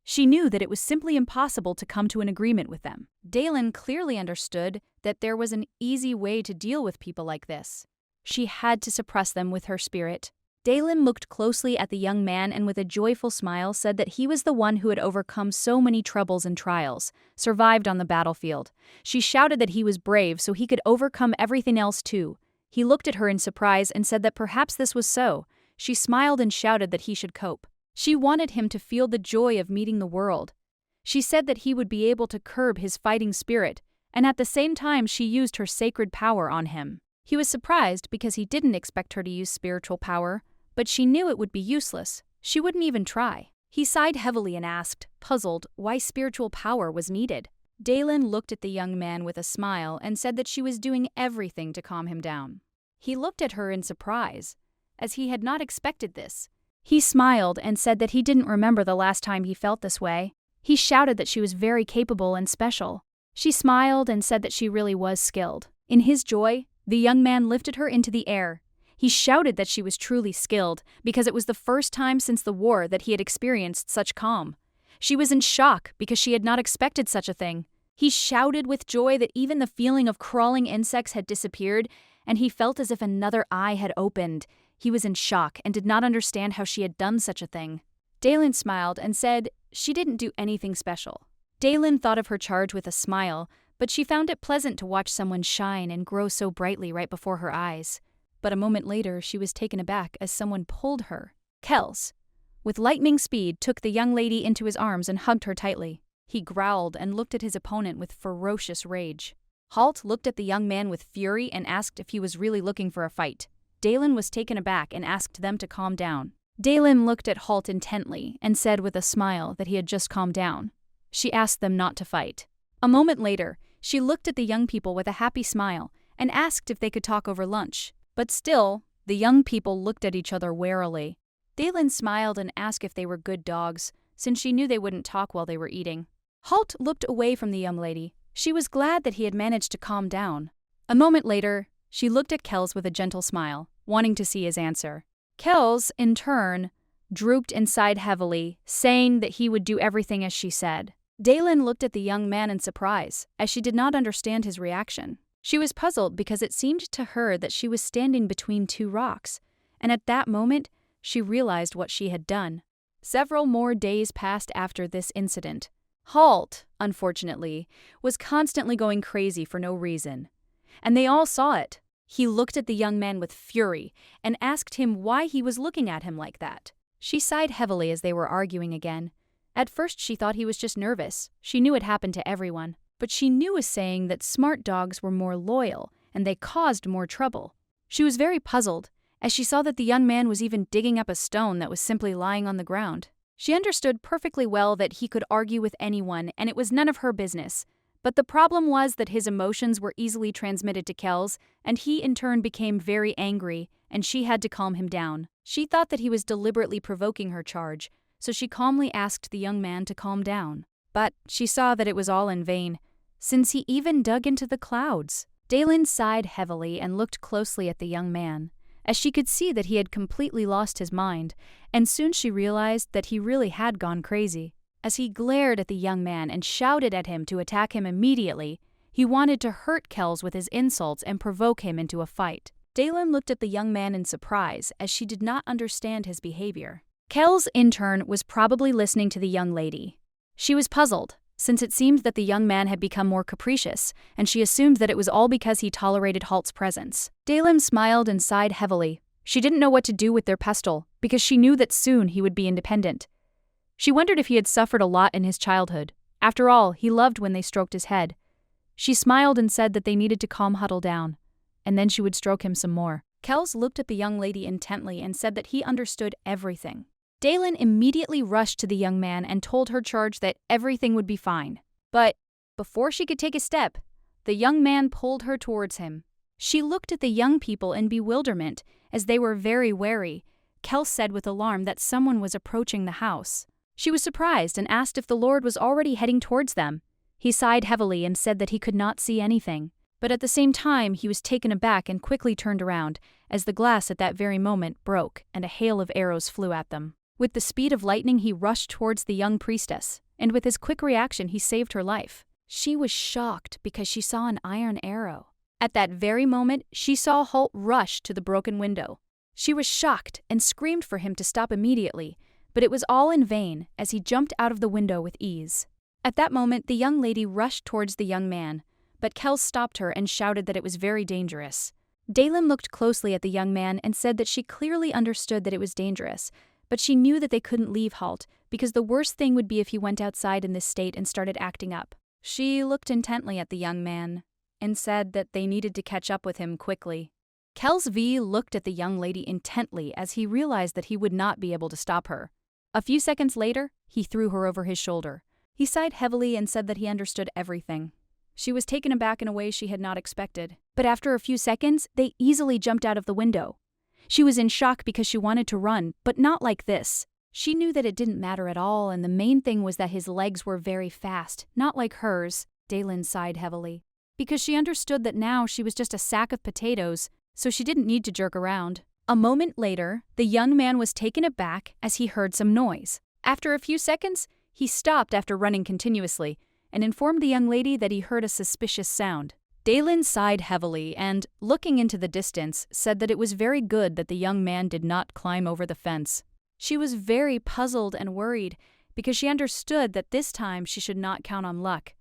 She knew that it was simply impossible to come to an agreement with them. Dalen clearly understood that there was an easy way to deal with people like this. She had to suppress them with her spirit. Dalen looked closely at the young man and with a joyful smile said that he was the one who had overcome so many troubles and trials, survived on the battlefield. She shouted that he was brave so he could overcome everything else too. He looked at her in surprise and said that perhaps this was so. She smiled and shouted that he should cope. She wanted him to feel the joy of meeting the world. She said that he would be able to curb his fighting spirit, and at the same time she used her sacred power on him. He was surprised because he didn't expect her to use spiritual power, but she knew it would be useless. She wouldn't even try. He sighed heavily and asked, puzzled, why spiritual power was needed. Dalen looked at the young man with a smile and said that she was doing everything to calm him down. He looked at her in surprise, as he had not expected this. He smiled and said that he didn't remember the last time he felt this way. He shouted that she was very capable and special. She smiled and said that she really was skilled. In his joy, the young man lifted her into the air. He shouted that she was truly skilled because it was the first time since the war that he had experienced such calm. She was in shock because she had not expected such a thing. He shouted with joy that even the feeling of crawling insects had disappeared, and he felt as if another eye had opened. He was in shock and did not understand how she had done such a thing. Dalen smiled and said she didn't do anything special. Dalen thought of her charge with a smile, but she found it pleasant to watch someone shine and grow so brightly right before her eyes. But a moment later, she was taken aback as someone pulled her. Kels, with lightning speed, took the young lady into his arms and hugged her tightly. He growled and looked at his opponent with ferocious rage. Halt looked at the young man with fury and asked if he was really looking for a fight. Dalen was taken aback and asked them to calm down. Dalen looked at Halt intently and said with a smile that he had just calmed down. She asked them not to fight. A moment later, she looked at the young people with a happy smile and asked if they could talk over lunch. But still, the young people looked at each other warily. Dalen smiled and asked if they were good dogs, since she knew they wouldn't talk while they were eating. Halt looked away from the young lady. She was glad that he had managed to calm down. A moment later, she looked at Kels with a gentle smile. wanting to see his answer. Kels, in turn, drooped and sighed heavily, saying that he would do everything as she said. Daylin looked at the young man in surprise, as she did not understand his reaction. She was puzzled because it seemed to her that she was standing between two rocks, and at that moment, she realized what she had done. Several more days passed after this incident. Halt, unfortunately, was constantly going crazy for no reason, and they all saw it. He looked at the young man with fury and asked him why he was looking at him like that. She sighed heavily as they were arguing again. At first she thought he was just nervous. She knew it happened to everyone, but she knew a saying that smart dogs were more loyal and they caused more trouble. She was very puzzled, as she saw that the young man was even digging up a stone that was simply lying on the ground. She understood perfectly well that he could argue with anyone and it was none of her business. But the problem was that his emotions were easily transmitted to Kels, and he in turn became very angry, and she had to calm him down. She thought that he was deliberately provoking her charge, so she calmly asked the young man to calm down. But she saw that it was all in vain, since he even dug into the clouds. Daylin sighed heavily and looked closely at the young man, as she could see that he had completely lost his mind, and soon she realized that he really had gone crazy. As he glared at the young man and shouted at him to attack him immediately, he wanted to hurt Kels with his insults and provoke him into a fight. Daylin looked at the young man in surprise, as she did not understand his behavior. Kels, in turn, was probably listening to the young lady. She was puzzled, since it seemed that the young man had become more capricious, and she assumed that it was all because he tolerated Halt's presence. Daylin smiled and sighed heavily. She didn't know what to do with their pestle, because she knew that soon he would be independent. She wondered if he had suffered a lot in his childhood. After all, he loved when they stroked his head. She smiled and said that they needed to calm Huddle down, and then she would stroke him some more. Kels looked at the young lady intently and said that he understood everything. Daylin immediately rushed to the young man and told her charge that everything would be fine. But before she could take a step, the young man pulled her towards him. She looked at the young people in bewilderment, as they were very wary. Kels said with alarm that someone was approaching the house. She was surprised and asked if the Lord was already heading towards them. He sighed heavily and said that he could not see anything. But at the same time, he was taken aback and quickly turned around, as the glass at that very moment broke and a hail of arrows flew at them. With the speed of lightning, he rushed towards the young priestess, and with his quick reaction, he saved her life. She was shocked because she saw an iron arrow. At that very moment, she saw Halt rush to the broken window. She was shocked and screamed for him to stop immediately, but it was all in vain as he jumped out of the window with ease. At that moment, the young lady rushed towards the young man, but Kels stopped her and shouted that it was very dangerous. Daylin looked closely at the young man and said that she clearly understood that it was dangerous, but she knew that they couldn't leave Halt because the worst thing would be if he went outside in this state and started acting up. She looked intently at the young man and said that they needed to catch up with him quickly. Kels V looked at the young lady intently as he realized that he would not be able to stop her. A few seconds later, he threw her over his shoulder. He sighed heavily and said that he understood everything. She was taken aback in a way she had not expected, but after a few seconds, they easily jumped out of the window. She was in shock because she wanted to run, but not like this. She knew that it didn't matter at all, and the main thing was that his legs were very fast, not like hers. Daylin sighed heavily, because she understood that now she was just a sack of potatoes, so she didn't need to jerk around. A moment later, the young man was taken aback as he heard some noise. After a few seconds, he stopped after running continuously and informed the young lady that he heard a suspicious sound. Daylin sighed heavily and, looking into the distance, said that it was very good that the young man did not climb over the fence. She was very puzzled and worried because she understood that this time she should not count on luck.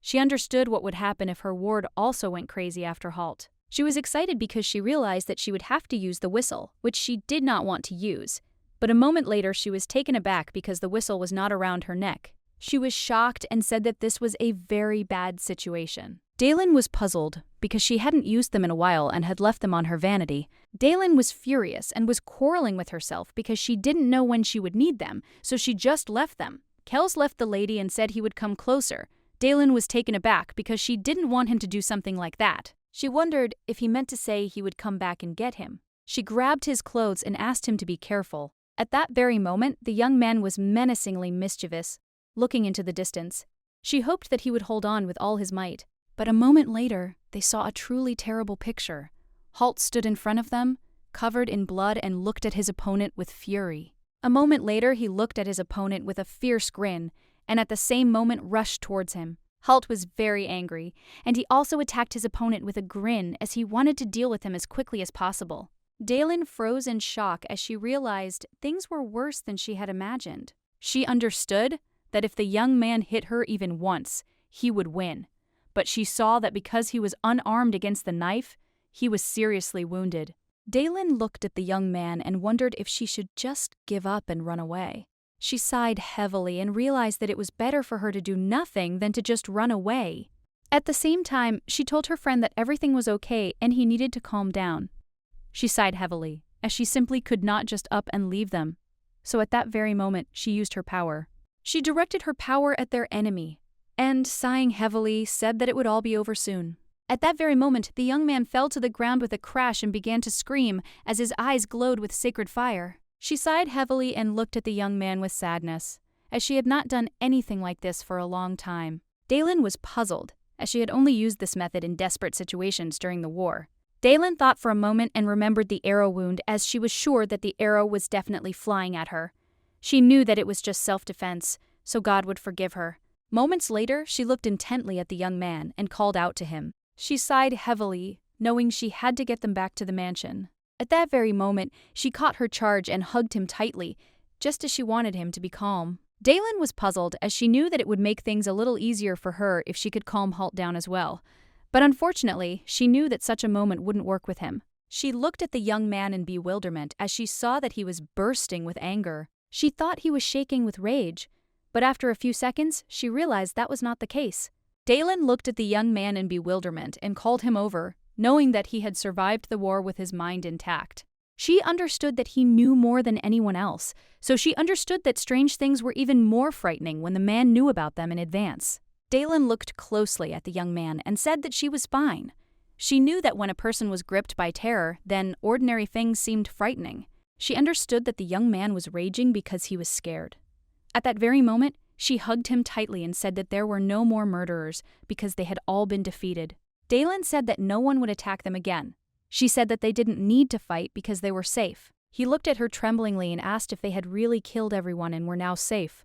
She understood what would happen if her ward also went crazy after Halt. She was excited because she realized that she would have to use the whistle, which she did not want to use. But a moment later she was taken aback because the whistle was not around her neck. She was shocked and said that this was a very bad situation. Daylin was puzzled because she hadn't used them in a while and had left them on her vanity. Daylin was furious and was quarreling with herself because she didn't know when she would need them, so she just left them. Kels left the lady and said he would come closer. Daylin was taken aback because she didn't want him to do something like that. She wondered if he meant to say he would come back and get him. She grabbed his clothes and asked him to be careful. At that very moment, the young man was menacingly mischievous, looking into the distance. She hoped that he would hold on with all his might. But a moment later, they saw a truly terrible picture. Halt stood in front of them, covered in blood, and looked at his opponent with fury. A moment later, he looked at his opponent with a fierce grin, and at the same moment rushed towards him. Halt was very angry, and he also attacked his opponent with a grin as he wanted to deal with him as quickly as possible. Daylin froze in shock as she realized things were worse than she had imagined. She understood that if the young man hit her even once, he would win. But she saw that because he was unarmed against the knife, he was seriously wounded. Daylin looked at the young man and wondered if she should just give up and run away. She sighed heavily and realized that it was better for her to do nothing than to just run away. At the same time, she told her friend that everything was okay and he needed to calm down. She sighed heavily, as she simply could not just up and leave them. So at that very moment, she used her power. She directed her power at their enemy, and, sighing heavily, said that it would all be over soon. At that very moment, the young man fell to the ground with a crash and began to scream as his eyes glowed with sacred fire. She sighed heavily and looked at the young man with sadness, as she had not done anything like this for a long time. Daylin was puzzled, as she had only used this method in desperate situations during the war. Daylin thought for a moment and remembered the arrow wound, as she was sure that the arrow was definitely flying at her. She knew that it was just self-defense, so God would forgive her. Moments later, she looked intently at the young man and called out to him. She sighed heavily, knowing she had to get them back to the mansion. At that very moment, she caught her charge and hugged him tightly, just as she wanted him to be calm. Daylin was puzzled, as she knew that it would make things a little easier for her if she could calm Halt down as well. But unfortunately, she knew that such a moment wouldn't work with him. She looked at the young man in bewilderment as she saw that he was bursting with anger. She thought he was shaking with rage, but after a few seconds, she realized that was not the case. Daylin looked at the young man in bewilderment and called him over, knowing that he had survived the war with his mind intact. She understood that he knew more than anyone else, so she understood that strange things were even more frightening when the man knew about them in advance. Daylin looked closely at the young man and said that she was fine. She knew that when a person was gripped by terror, then ordinary things seemed frightening. She understood that the young man was raging because he was scared. At that very moment, she hugged him tightly and said that there were no more murderers because they had all been defeated. Daylin said that no one would attack them again. She said that they didn't need to fight because they were safe. He looked at her tremblingly and asked if they had really killed everyone and were now safe.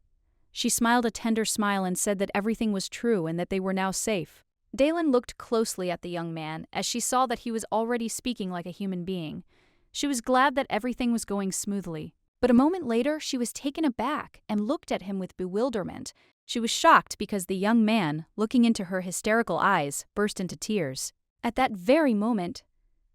She smiled a tender smile and said that everything was true and that they were now safe. Daylin looked closely at the young man as she saw that he was already speaking like a human being. She was glad that everything was going smoothly. But a moment later, she was taken aback and looked at him with bewilderment. She was shocked because the young man, looking into her hysterical eyes, burst into tears. At that very moment,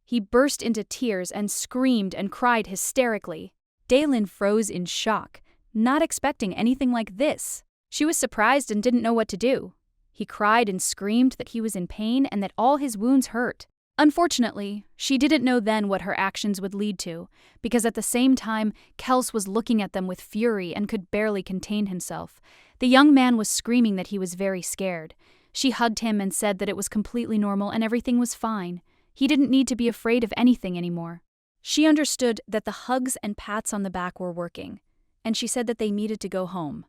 he burst into tears and screamed and cried hysterically. Daylin froze in shock, not expecting anything like this. She was surprised and didn't know what to do. He cried and screamed that he was in pain and that all his wounds hurt. Unfortunately, she didn't know then what her actions would lead to, because at the same time, Kels was looking at them with fury and could barely contain himself. The young man was screaming that he was very scared. She hugged him and said that it was completely normal and everything was fine. He didn't need to be afraid of anything anymore. She understood that the hugs and pats on the back were working, and she said that they needed to go home.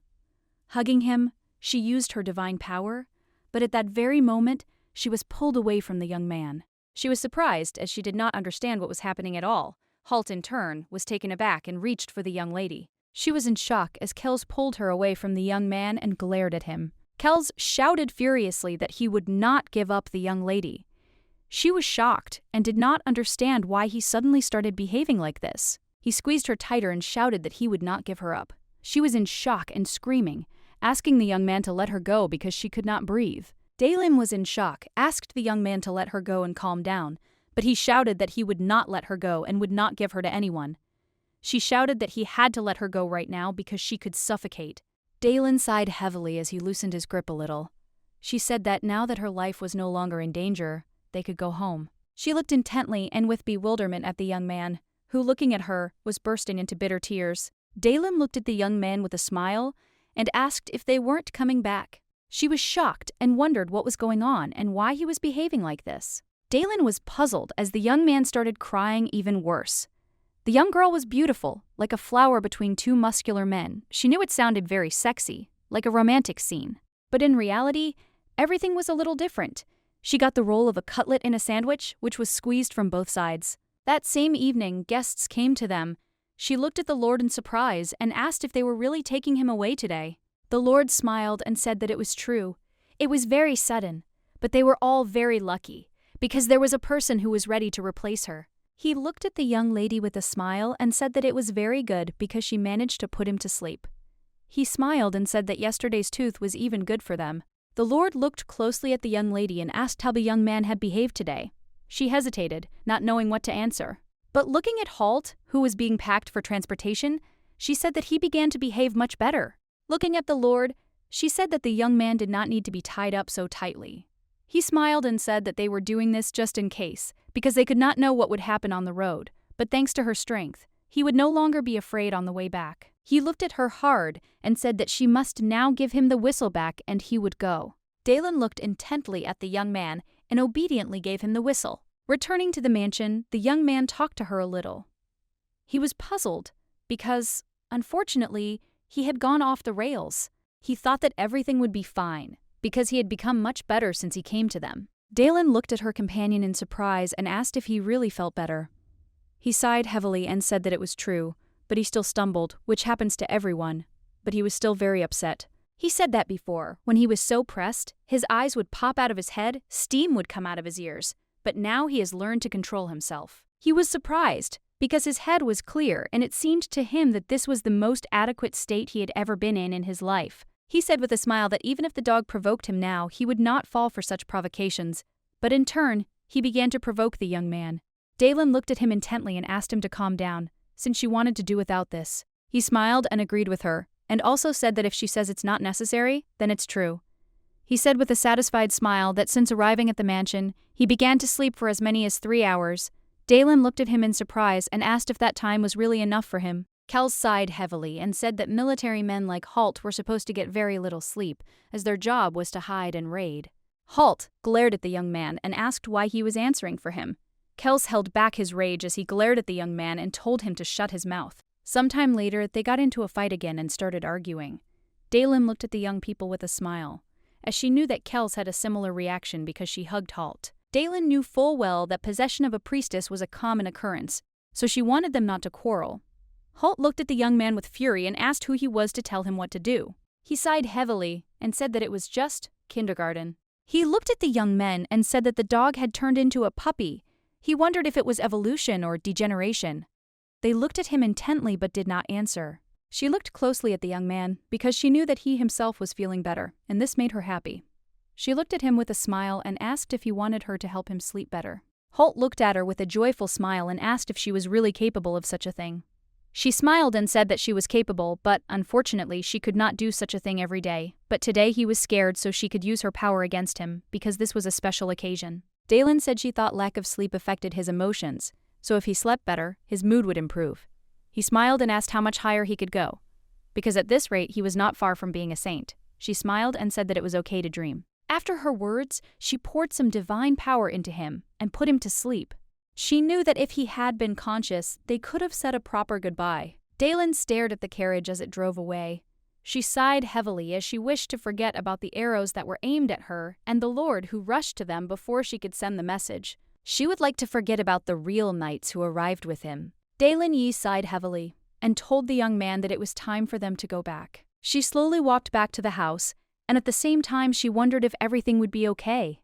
Hugging him, she used her divine power, but at that very moment, she was pulled away from the young man. She was surprised, as she did not understand what was happening at all. Halt, in turn, was taken aback and reached for the young lady. She was in shock as Kels pulled her away from the young man and glared at him. Kels shouted furiously that he would not give up the young lady. She was shocked and did not understand why he suddenly started behaving like this. He squeezed her tighter and shouted that he would not give her up. She was in shock and screaming, asking the young man to let her go because she could not breathe. Daylin was in shock, asked the young man to let her go and calm down, but he shouted that he would not let her go and would not give her to anyone. She shouted that he had to let her go right now because she could suffocate. Daylin sighed heavily as he loosened his grip a little. She said that now that her life was no longer in danger, they could go home. She looked intently and with bewilderment at the young man, who, looking at her, was bursting into bitter tears. Daylin looked at the young man with a smile and asked if they weren't coming back. She was shocked and wondered what was going on and why he was behaving like this. Daylin was puzzled as the young man started crying even worse. The young girl was beautiful, like a flower between two muscular men. She knew it sounded very sexy, like a romantic scene. But in reality, everything was a little different. She got the role of a cutlet in a sandwich, which was squeezed from both sides. That same evening, guests came to them. She looked at the Lord in surprise and asked if they were really taking him away today. The Lord smiled and said that it was true. It was very sudden, but they were all very lucky, because there was a person who was ready to replace her. He looked at the young lady with a smile and said that it was very good because she managed to put him to sleep. He smiled and said that yesterday's tooth was even good for them. The Lord looked closely at the young lady and asked how the young man had behaved today. She hesitated, not knowing what to answer. But looking at Halt, who was being packed for transportation, she said that he began to behave much better. Looking at the Lord, she said that the young man did not need to be tied up so tightly. He smiled and said that they were doing this just in case, because they could not know what would happen on the road, but thanks to her strength, he would no longer be afraid on the way back. He looked at her hard and said that she must now give him the whistle back and he would go. Dalen looked intently at the young man and obediently gave him the whistle. Returning to the mansion, the young man talked to her a little. He was puzzled because, unfortunately, he had gone off the rails. He thought that everything would be fine because he had become much better since he came to them. Dalen looked at her companion in surprise and asked if he really felt better. He sighed heavily and said that it was true, but he still stumbled, which happens to everyone. But he was still very upset. He said that before, when he was so pressed, his eyes would pop out of his head, steam would come out of his ears. But now he has learned to control himself. He was surprised, because his head was clear and it seemed to him that this was the most adequate state he had ever been in his life. He said with a smile that even if the dog provoked him now, he would not fall for such provocations. But in turn, he began to provoke the young man. Dalen looked at him intently and asked him to calm down, since she wanted to do without this. He smiled and agreed with her, and also said that if she says it's not necessary, then it's true. He said with a satisfied smile that since arriving at the mansion, he began to sleep for as many as 3 hours. Dalen looked at him in surprise and asked if that time was really enough for him. Kells sighed heavily and said that military men like Halt were supposed to get very little sleep, as their job was to hide and raid. Halt glared at the young man and asked why he was answering for him. Kells held back his rage as he glared at the young man and told him to shut his mouth. Sometime later, they got into a fight again and started arguing. Dalen looked at the young people with a smile, as she knew that Kells had a similar reaction because she hugged Halt. Dalen knew full well that possession of a priestess was a common occurrence, so she wanted them not to quarrel. Halt looked at the young man with fury and asked who he was to tell him what to do. He sighed heavily and said that it was just kindergarten. He looked at the young men and said that the dog had turned into a puppy. He wondered if it was evolution or degeneration. They looked at him intently but did not answer. She looked closely at the young man because she knew that he himself was feeling better, and this made her happy. She looked at him with a smile and asked if he wanted her to help him sleep better. Halt looked at her with a joyful smile and asked if she was really capable of such a thing. She smiled and said that she was capable, but unfortunately she could not do such a thing every day. But today he was scared so she could use her power against him, because this was a special occasion. Dalen said she thought lack of sleep affected his emotions, so if he slept better, his mood would improve. He smiled and asked how much higher he could go, because at this rate he was not far from being a saint. She smiled and said that it was okay to dream. After her words, she poured some divine power into him and put him to sleep. She knew that if he had been conscious, they could have said a proper goodbye. Dalen stared at the carriage as it drove away. She sighed heavily as she wished to forget about the arrows that were aimed at her and the Lord who rushed to them before she could send the message. She would like to forget about the real knights who arrived with him. Dalen Yi sighed heavily and told the young man that it was time for them to go back. She slowly walked back to the house, and at the same time she wondered if everything would be okay.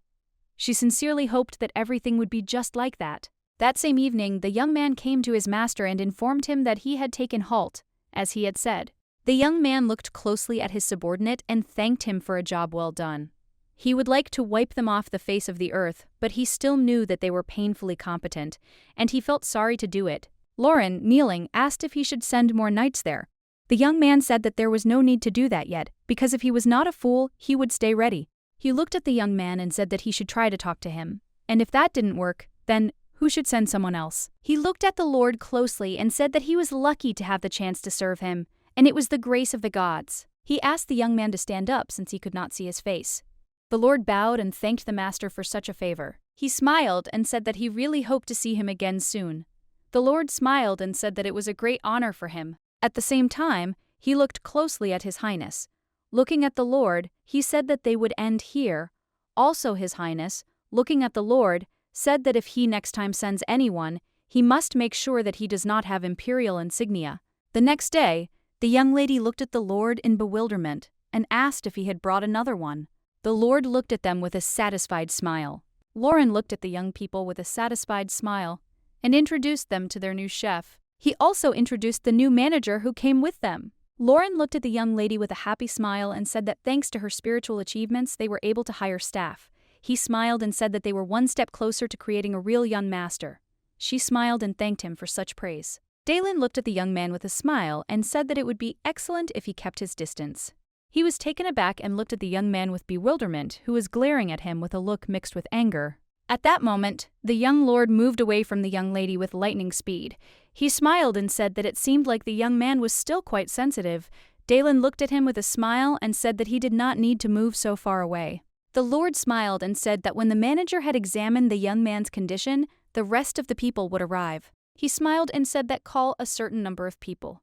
She sincerely hoped that everything would be just like that. That same evening, the young man came to his master and informed him that he had taken Halt, as he had said. The young man looked closely at his subordinate and thanked him for a job well done. He would like to wipe them off the face of the earth, but he still knew that they were painfully competent, and he felt sorry to do it. Lauren, kneeling, asked if he should send more knights there. The young man said that there was no need to do that yet, because if he was not a fool, he would stay ready. He looked at the young man and said that he should try to talk to him, and if that didn't work, then who should send someone else? He looked at the Lord closely and said that he was lucky to have the chance to serve him, and it was the grace of the gods. He asked the young man to stand up since he could not see his face. The Lord bowed and thanked the master for such a favor. He smiled and said that he really hoped to see him again soon. The Lord smiled and said that it was a great honor for him. At the same time, he looked closely at His Highness. Looking at the Lord, he said that they would end here. Also His Highness, looking at the Lord, said that if he next time sends anyone, He must make sure that he does not have imperial insignia. The next day, the young lady looked at the Lord in bewilderment and asked if he had brought another one. The Lord looked at them with a satisfied smile. Lauren looked at the young people with a satisfied smile and introduced them to their new chef. He also introduced the new manager who came with them. Lauren looked at the young lady with a happy smile and said that thanks to her spiritual achievements, they were able to hire staff. He smiled and said that they were one step closer to creating a real young master. She smiled and thanked him for such praise. Dalen looked at the young man with a smile and said that it would be excellent if he kept his distance. He was taken aback and looked at the young man with bewilderment, who was glaring at him with a look mixed with anger. At that moment, the young lord moved away from the young lady with lightning speed. He smiled and said that it seemed like the young man was still quite sensitive. Dalen looked at him with a smile and said that he did not need to move so far away. The lord smiled and said that when the manager had examined the young man's condition, the rest of the people would arrive. He smiled and said that call a certain number of people.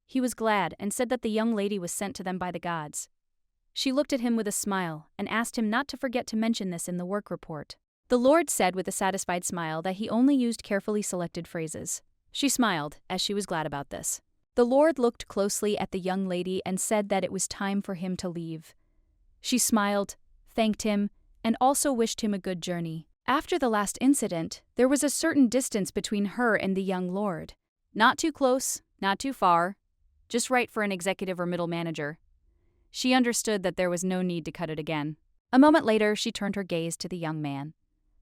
He was glad and said that the young lady was sent to them by the gods. She looked at him with a smile and asked him not to forget to mention this in the work report. The Lord said with a satisfied smile that he only used carefully selected phrases. She smiled, as she was glad about this. The Lord looked closely at the young lady and said that it was time for him to leave. She smiled, thanked him, and also wished him a good journey. After the last incident, there was a certain distance between her and the young lord. Not too close, not too far, just right for an executive or middle manager. She understood that there was no need to cut it again. A moment later, she turned her gaze to the young man.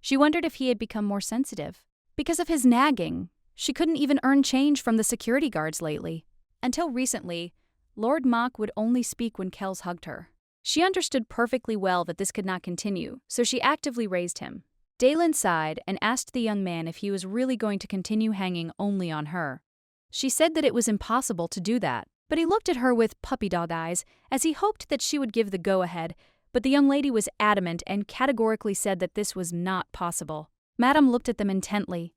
She wondered if he had become more sensitive. Because of his nagging, she couldn't even earn change from the security guards lately. Until recently, Lord Mock would only speak when Kells hugged her. She understood perfectly well that this could not continue, so she actively raised him. Dalen sighed and asked the young man if he was really going to continue hanging only on her. She said that it was impossible to do that, but he looked at her with puppy dog eyes as he hoped that she would give the go-ahead, but the young lady was adamant and categorically said that this was not possible. Madame looked at them intently.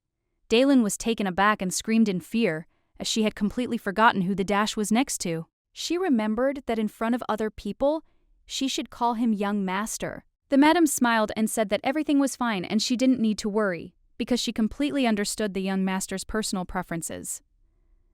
Dalen was taken aback and screamed in fear, as she had completely forgotten who the Dash was next to. She remembered that in front of other people, she should call him young master. The madam smiled and said that everything was fine and she didn't need to worry, because she completely understood the young master's personal preferences.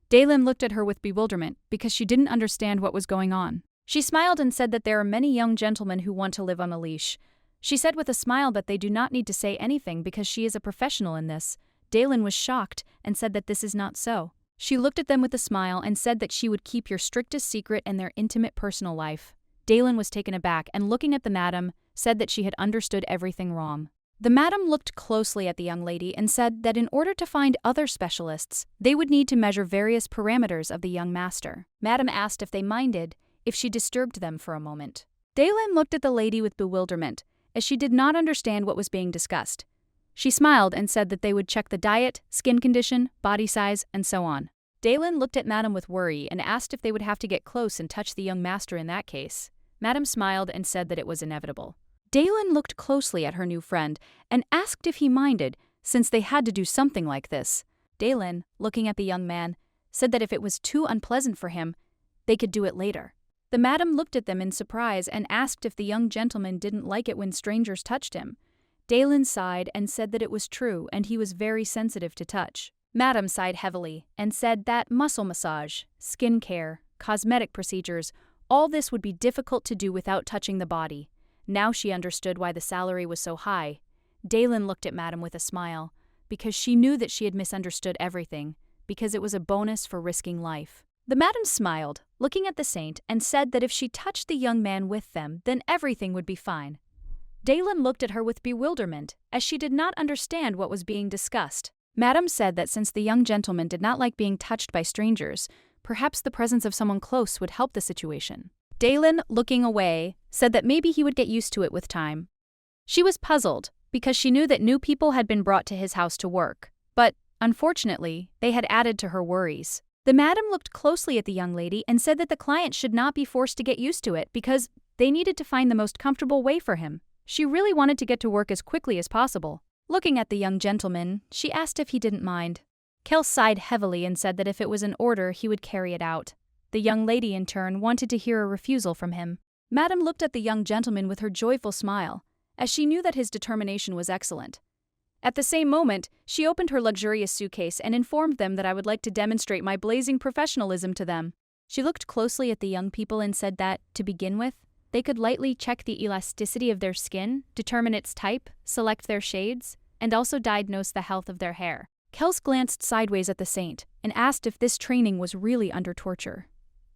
Dalen looked at her with bewilderment because she didn't understand what was going on. She smiled and said that there are many young gentlemen who want to live on a leash. She said with a smile that they do not need to say anything because she is a professional in this. Dalen was shocked and said that this is not so. She looked at them with a smile and said that she would keep your strictest secret and their intimate personal life. Dalen was taken aback and looking at the madam, said that she had understood everything wrong. The madam looked closely at the young lady and said that in order to find other specialists, they would need to measure various parameters of the young master. Madam asked if they minded if she disturbed them for a moment. Dalen looked at the lady with bewilderment, as she did not understand what was being discussed. She smiled and said that they would check the diet, skin condition, body size, and so on. Dalen looked at Madam with worry and asked if they would have to get close and touch the young master in that case. Madam smiled and said that it was inevitable. Dalen looked closely at her new friend and asked if he minded, since they had to do something like this. Dalen, looking at the young man, said that if it was too unpleasant for him, they could do it later. The madam looked at them in surprise and asked if the young gentleman didn't like it when strangers touched him. Dalen sighed and said that it was true and he was very sensitive to touch. Madam sighed heavily and said that muscle massage, skin care, cosmetic procedures, all this would be difficult to do without touching the body. Now she understood why the salary was so high. Dalen looked at Madam with a smile, because she knew that she had misunderstood everything, because it was a bonus for risking life. The madam smiled, looking at the saint, and said that if she touched the young man with them, then everything would be fine. Dalen looked at her with bewilderment, as she did not understand what was being discussed. Madam said that since the young gentleman did not like being touched by strangers, perhaps the presence of someone close would help the situation. Dalen, looking away, said that maybe he would get used to it with time. She was puzzled, because she knew that new people had been brought to his house to work, but, unfortunately, they had added to her worries. The madam looked closely at the young lady and said that the client should not be forced to get used to it because they needed to find the most comfortable way for him. She really wanted to get to work as quickly as possible. Looking at the young gentleman, she asked if he didn't mind. Kel sighed heavily and said that if it was an order, he would carry it out. The young lady, in turn, wanted to hear a refusal from him. Madam looked at the young gentleman with her joyful smile, as she knew that his determination was excellent. At the same moment, she opened her luxurious suitcase and informed them that I would like to demonstrate my blazing professionalism to them. She looked closely at the young people and said that, to begin with, they could lightly check the elasticity of their skin, determine its type, select their shades, and also diagnose the health of their hair. Kels glanced sideways at the saint and asked if this training was really under torture.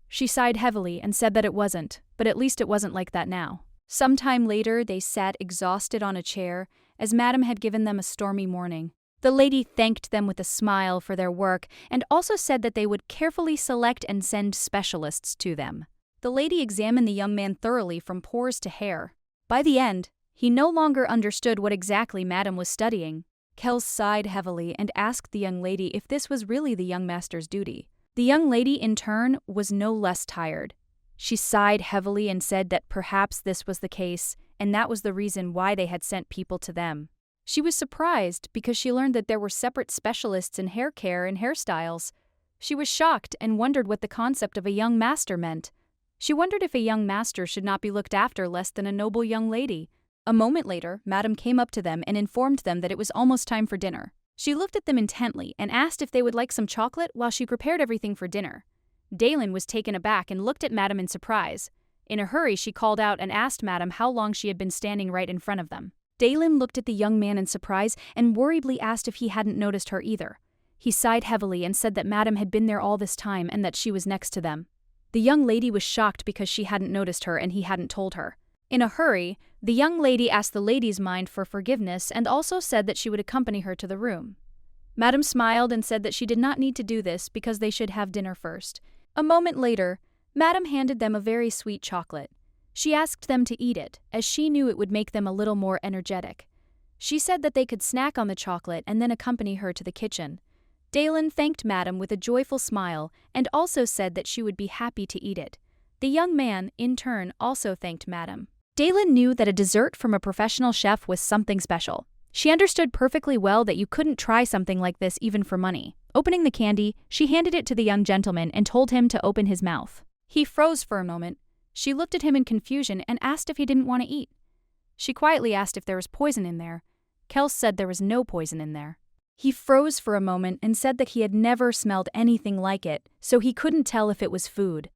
She sighed heavily and said that it wasn't, but at least it wasn't like that now. Sometime later, they sat exhausted on a chair, as Madame had given them a stormy morning. The lady thanked them with a smile for their work and also said that they would carefully select and send specialists to them. The lady examined the young man thoroughly from pores to hair. By the end, he no longer understood what exactly Madame was studying. Kels sighed heavily and asked the young lady if this was really the young master's duty. The young lady, in turn, was no less tired. She sighed heavily and said that perhaps this was the case, and that was the reason why they had sent people to them. She was surprised because she learned that there were separate specialists in hair care and hairstyles. She was shocked and wondered what the concept of a young master meant. She wondered if a young master should not be looked after less than a noble young lady. A moment later, Madame came up to them and informed them that it was almost time for dinner. She looked at them intently and asked if they would like some chocolate while she prepared everything for dinner. Dalen was taken aback and looked at Madame in surprise. In a hurry, she called out and asked Madame how long she had been standing right in front of them. Dalen looked at the young man in surprise and worriedly asked if he hadn't noticed her either. He sighed heavily and said that Madame had been there all this time and that she was next to them. The young lady was shocked because she hadn't noticed her and he hadn't told her. In a hurry, the young lady asked the lady's mind for forgiveness and also said that she would accompany her to the room. Madame smiled and said that she did not need to do this because they should have dinner first. A moment later, Madame handed them a very sweet chocolate. She asked them to eat it, as she knew it would make them a little more energetic. She said that they could snack on the chocolate and then accompany her to the kitchen. Dalen thanked Madame with a joyful smile and also said that she would be happy to eat it. The young man, in turn, also thanked Madame. Dalen knew that a dessert from a professional chef was something special. She understood perfectly well that you couldn't try something like this even for money. Opening the candy, she handed it to the young gentleman and told him to open his mouth. He froze for a moment. She looked at him in confusion and asked if he didn't want to eat. She quietly asked if there was poison in there. Kels said there was no poison in there. He froze for a moment and said that he had never smelled anything like it, so he couldn't tell if it was food.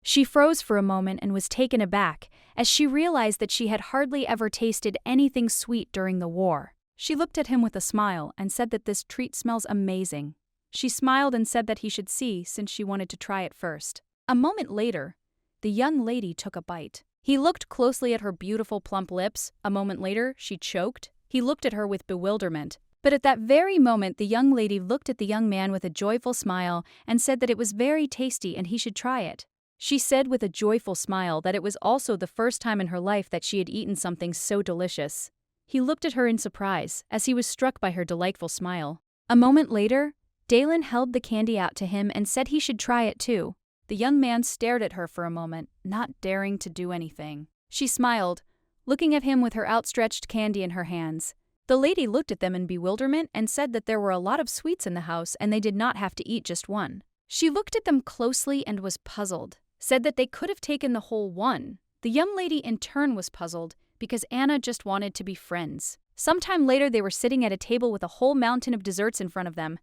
She froze for a moment and was taken aback, as she realized that she had hardly ever tasted anything sweet during the war. She looked at him with a smile and said that this treat smells amazing. She smiled and said that he should see since she wanted to try it first. A moment later, the young lady took a bite. He looked closely at her beautiful plump lips. A moment later, she choked. He looked at her with bewilderment. But at that very moment, the young lady looked at the young man with a joyful smile and said that it was very tasty and he should try it. She said with a joyful smile that it was also the first time in her life that she had eaten something so delicious. He looked at her in surprise, as he was struck by her delightful smile. A moment later, Dalen held the candy out to him and said he should try it too. The young man stared at her for a moment, not daring to do anything. She smiled, looking at him with her outstretched candy in her hands. The lady looked at them in bewilderment and said that there were a lot of sweets in the house and they did not have to eat just one. She looked at them closely and was puzzled, said that they could have taken the whole one. The young lady in turn was puzzled because Anna just wanted to be friends. Sometime later, they were sitting at a table with a whole mountain of desserts in front of them.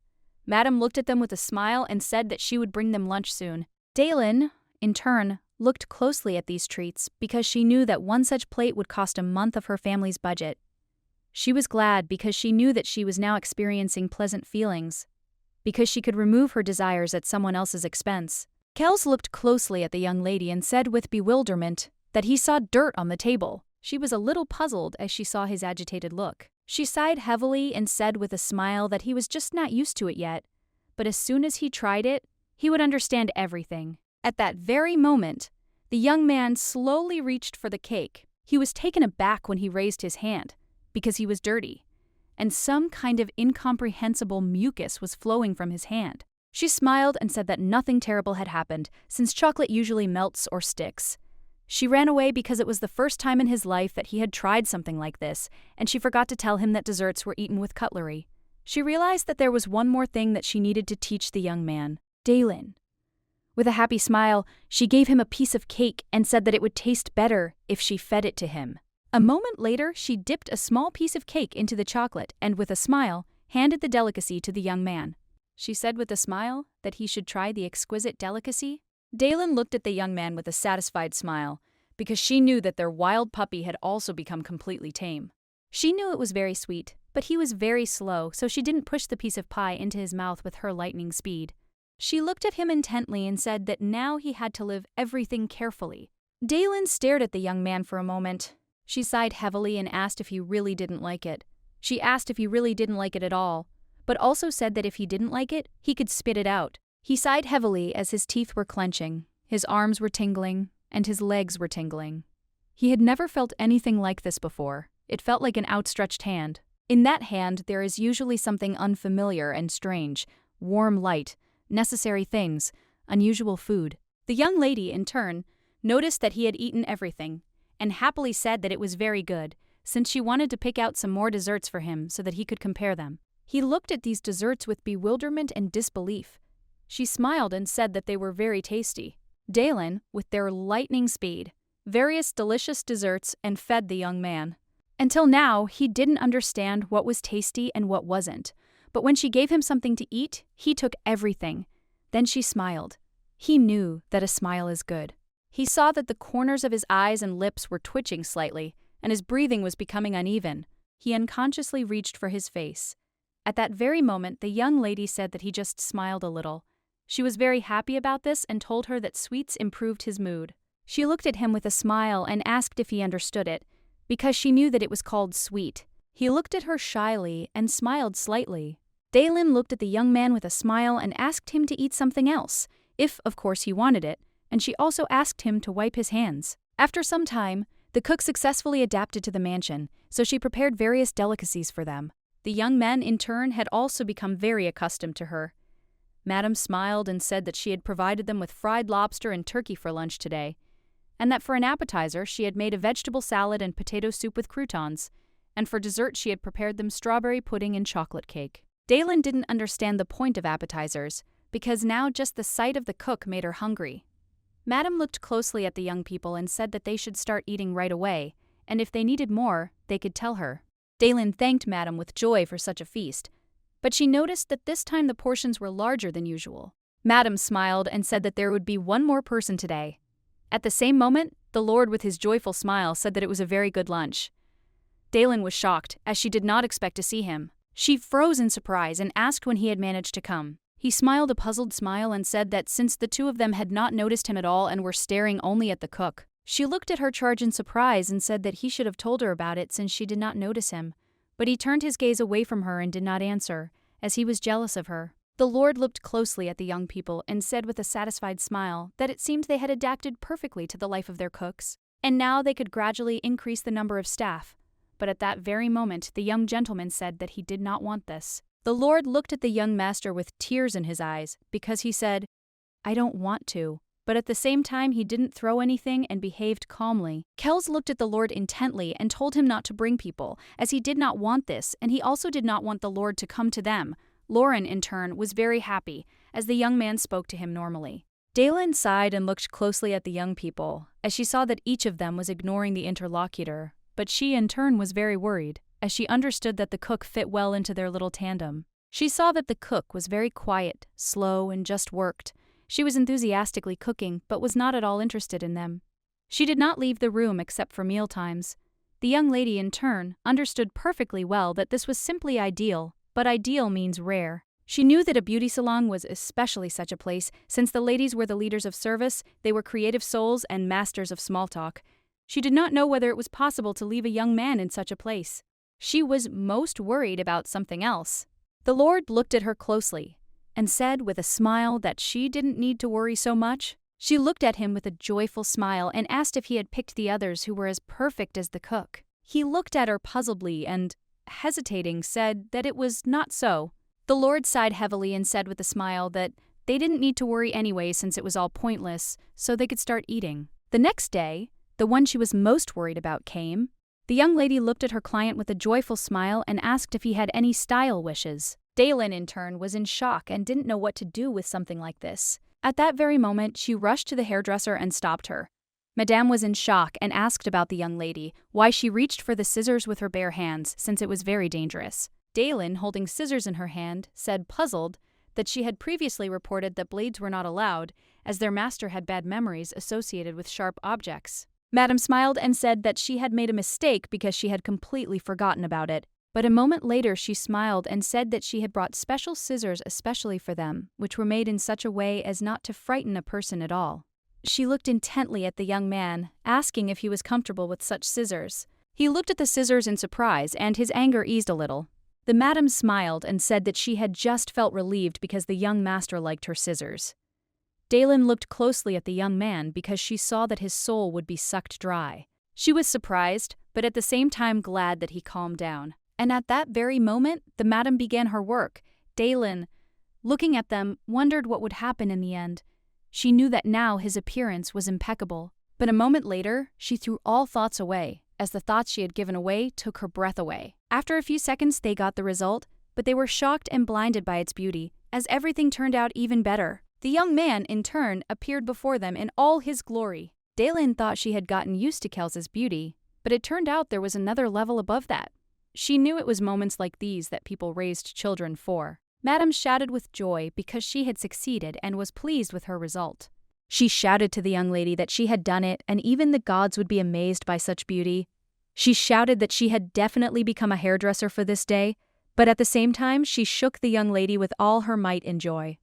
Madame looked at them with a smile and said that she would bring them lunch soon. Dalen, in turn, looked closely at these treats because she knew that one such plate would cost a month of her family's budget. She was glad because she knew that she was now experiencing pleasant feelings, because she could remove her desires at someone else's expense. Kels looked closely at the young lady and said with bewilderment that he saw dirt on the table. She was a little puzzled as she saw his agitated look. She sighed heavily and said with a smile that he was just not used to it yet, but as soon as he tried it, he would understand everything. At that very moment, the young man slowly reached for the cake. He was taken aback when he raised his hand, because he was dirty, and some kind of incomprehensible mucus was flowing from his hand. She smiled and said that nothing terrible had happened, since chocolate usually melts or sticks. She ran away because it was the first time in his life that he had tried something like this, and she forgot to tell him that desserts were eaten with cutlery. She realized that there was one more thing that she needed to teach the young man, Dalen. With a happy smile, she gave him a piece of cake and said that it would taste better if she fed it to him. A moment later, she dipped a small piece of cake into the chocolate and, with a smile, handed the delicacy to the young man. She said with a smile that he should try the exquisite delicacy. Dalen looked at the young man with a satisfied smile, because she knew that their wild puppy had also become completely tame. She knew it was very sweet, but he was very slow, so she didn't push the piece of pie into his mouth with her lightning speed. She looked at him intently and said that now he had to live everything carefully. Dalen stared at the young man for a moment. She sighed heavily and asked if he really didn't like it. She asked if he really didn't like it at all, but also said that if he didn't like it, he could spit it out. He sighed heavily as his teeth were clenching, his arms were tingling, and his legs were tingling. He had never felt anything like this before. It felt like an outstretched hand. In that hand, there is usually something unfamiliar and strange, warm light, necessary things, unusual food. The young lady, in turn, noticed that he had eaten everything, and happily said that it was very good, since she wanted to pick out some more desserts for him so that he could compare them. He looked at these desserts with bewilderment and disbelief. She smiled and said that they were very tasty. Dalen, with their lightning speed, various delicious desserts and fed the young man. Until now, he didn't understand what was tasty and what wasn't, but when she gave him something to eat, he took everything. Then she smiled. He knew that a smile is good. He saw that the corners of his eyes and lips were twitching slightly, and his breathing was becoming uneven. He unconsciously reached for his face. At that very moment, the young lady said that he just smiled a little. She was very happy about this and told her that sweets improved his mood. She looked at him with a smile and asked if he understood it, because she knew that it was called sweet. He looked at her shyly and smiled slightly. Dalen looked at the young man with a smile and asked him to eat something else, if, of course, he wanted it, and she also asked him to wipe his hands. After some time, the cook successfully adapted to the mansion, so she prepared various delicacies for them. The young men, in turn, had also become very accustomed to her. Madame smiled and said that she had provided them with fried lobster and turkey for lunch today, and that for an appetizer she had made a vegetable salad and potato soup with croutons, and for dessert she had prepared them strawberry pudding and chocolate cake. Dalen didn't understand the point of appetizers, because now just the sight of the cook made her hungry. Madame looked closely at the young people and said that they should start eating right away, and if they needed more, they could tell her. Dalen thanked Madame with joy for such a feast, but she noticed that this time the portions were larger than usual. Madame smiled and said that there would be one more person today. At the same moment, the Lord with his joyful smile said that it was a very good lunch. Dalen was shocked, as she did not expect to see him. She froze in surprise and asked when he had managed to come. He smiled a puzzled smile and said that since the two of them had not noticed him at all and were staring only at the cook. She looked at her charge in surprise and said that he should have told her about it since she did not notice him, but he turned his gaze away from her and did not answer, as he was jealous of her. The Lord looked closely at the young people and said with a satisfied smile that it seemed they had adapted perfectly to the life of their cooks, and now they could gradually increase the number of staff. But at that very moment, the young gentleman said that he did not want this. The Lord looked at the young master with tears in his eyes, because he said, "I don't want to." But at the same time, he didn't throw anything and behaved calmly. Kells looked at the Lord intently and told him not to bring people, as he did not want this, and he also did not want the Lord to come to them. Lauren, in turn, was very happy, as the young man spoke to him normally. Dalen sighed and looked closely at the young people, as she saw that each of them was ignoring the interlocutor, but she, in turn, was very worried, as she understood that the cook fit well into their little tandem. She saw that the cook was very quiet, slow, and just worked. She was enthusiastically cooking, but was not at all interested in them. She did not leave the room except for meal times. The young lady, in turn, understood perfectly well that this was simply ideal, but ideal means rare. She knew that a beauty salon was especially such a place, since the ladies were the leaders of service, they were creative souls and masters of small talk. She did not know whether it was possible to leave a young man in such a place. She was most worried about something else. The Lord looked at her closely and said with a smile that she didn't need to worry so much. She looked at him with a joyful smile and asked if he had picked the others who were as perfect as the cook. He looked at her puzzledly and, hesitating, said that it was not so. The Lord sighed heavily and said with a smile that they didn't need to worry anyway since it was all pointless, so they could start eating. The next day, the one she was most worried about came. The young lady looked at her client with a joyful smile and asked if he had any style wishes. Dalen, in turn, was in shock and didn't know what to do with something like this. At that very moment, she rushed to the hairdresser and stopped her. Madame was in shock and asked about the young lady, why she reached for the scissors with her bare hands, since it was very dangerous. Daylin, holding scissors in her hand, said, puzzled, that she had previously reported that blades were not allowed, as their master had bad memories associated with sharp objects. Madame smiled and said that she had made a mistake because she had completely forgotten about it. But a moment later she smiled and said that she had brought special scissors especially for them, which were made in such a way as not to frighten a person at all. She looked intently at the young man, asking if he was comfortable with such scissors. He looked at the scissors in surprise, and his anger eased a little. The madam smiled and said that she had just felt relieved because the young master liked her scissors. Daylin looked closely at the young man because she saw that his soul would be sucked dry. She was surprised, but at the same time glad that he calmed down. And at that very moment, the madam began her work. Daylin, looking at them, wondered what would happen in the end. She knew that now his appearance was impeccable. But a moment later, she threw all thoughts away, as the thoughts she had given away took her breath away. After a few seconds, they got the result, but they were shocked and blinded by its beauty, as everything turned out even better. The young man, in turn, appeared before them in all his glory. Daylin thought she had gotten used to Kels's beauty, but it turned out there was another level above that. She knew it was moments like these that people raised children for. Madame shouted with joy because she had succeeded and was pleased with her result. She shouted to the young lady that she had done it and even the gods would be amazed by such beauty. She shouted that she had definitely become a hairdresser for this day, but at the same time she shook the young lady with all her might and joy.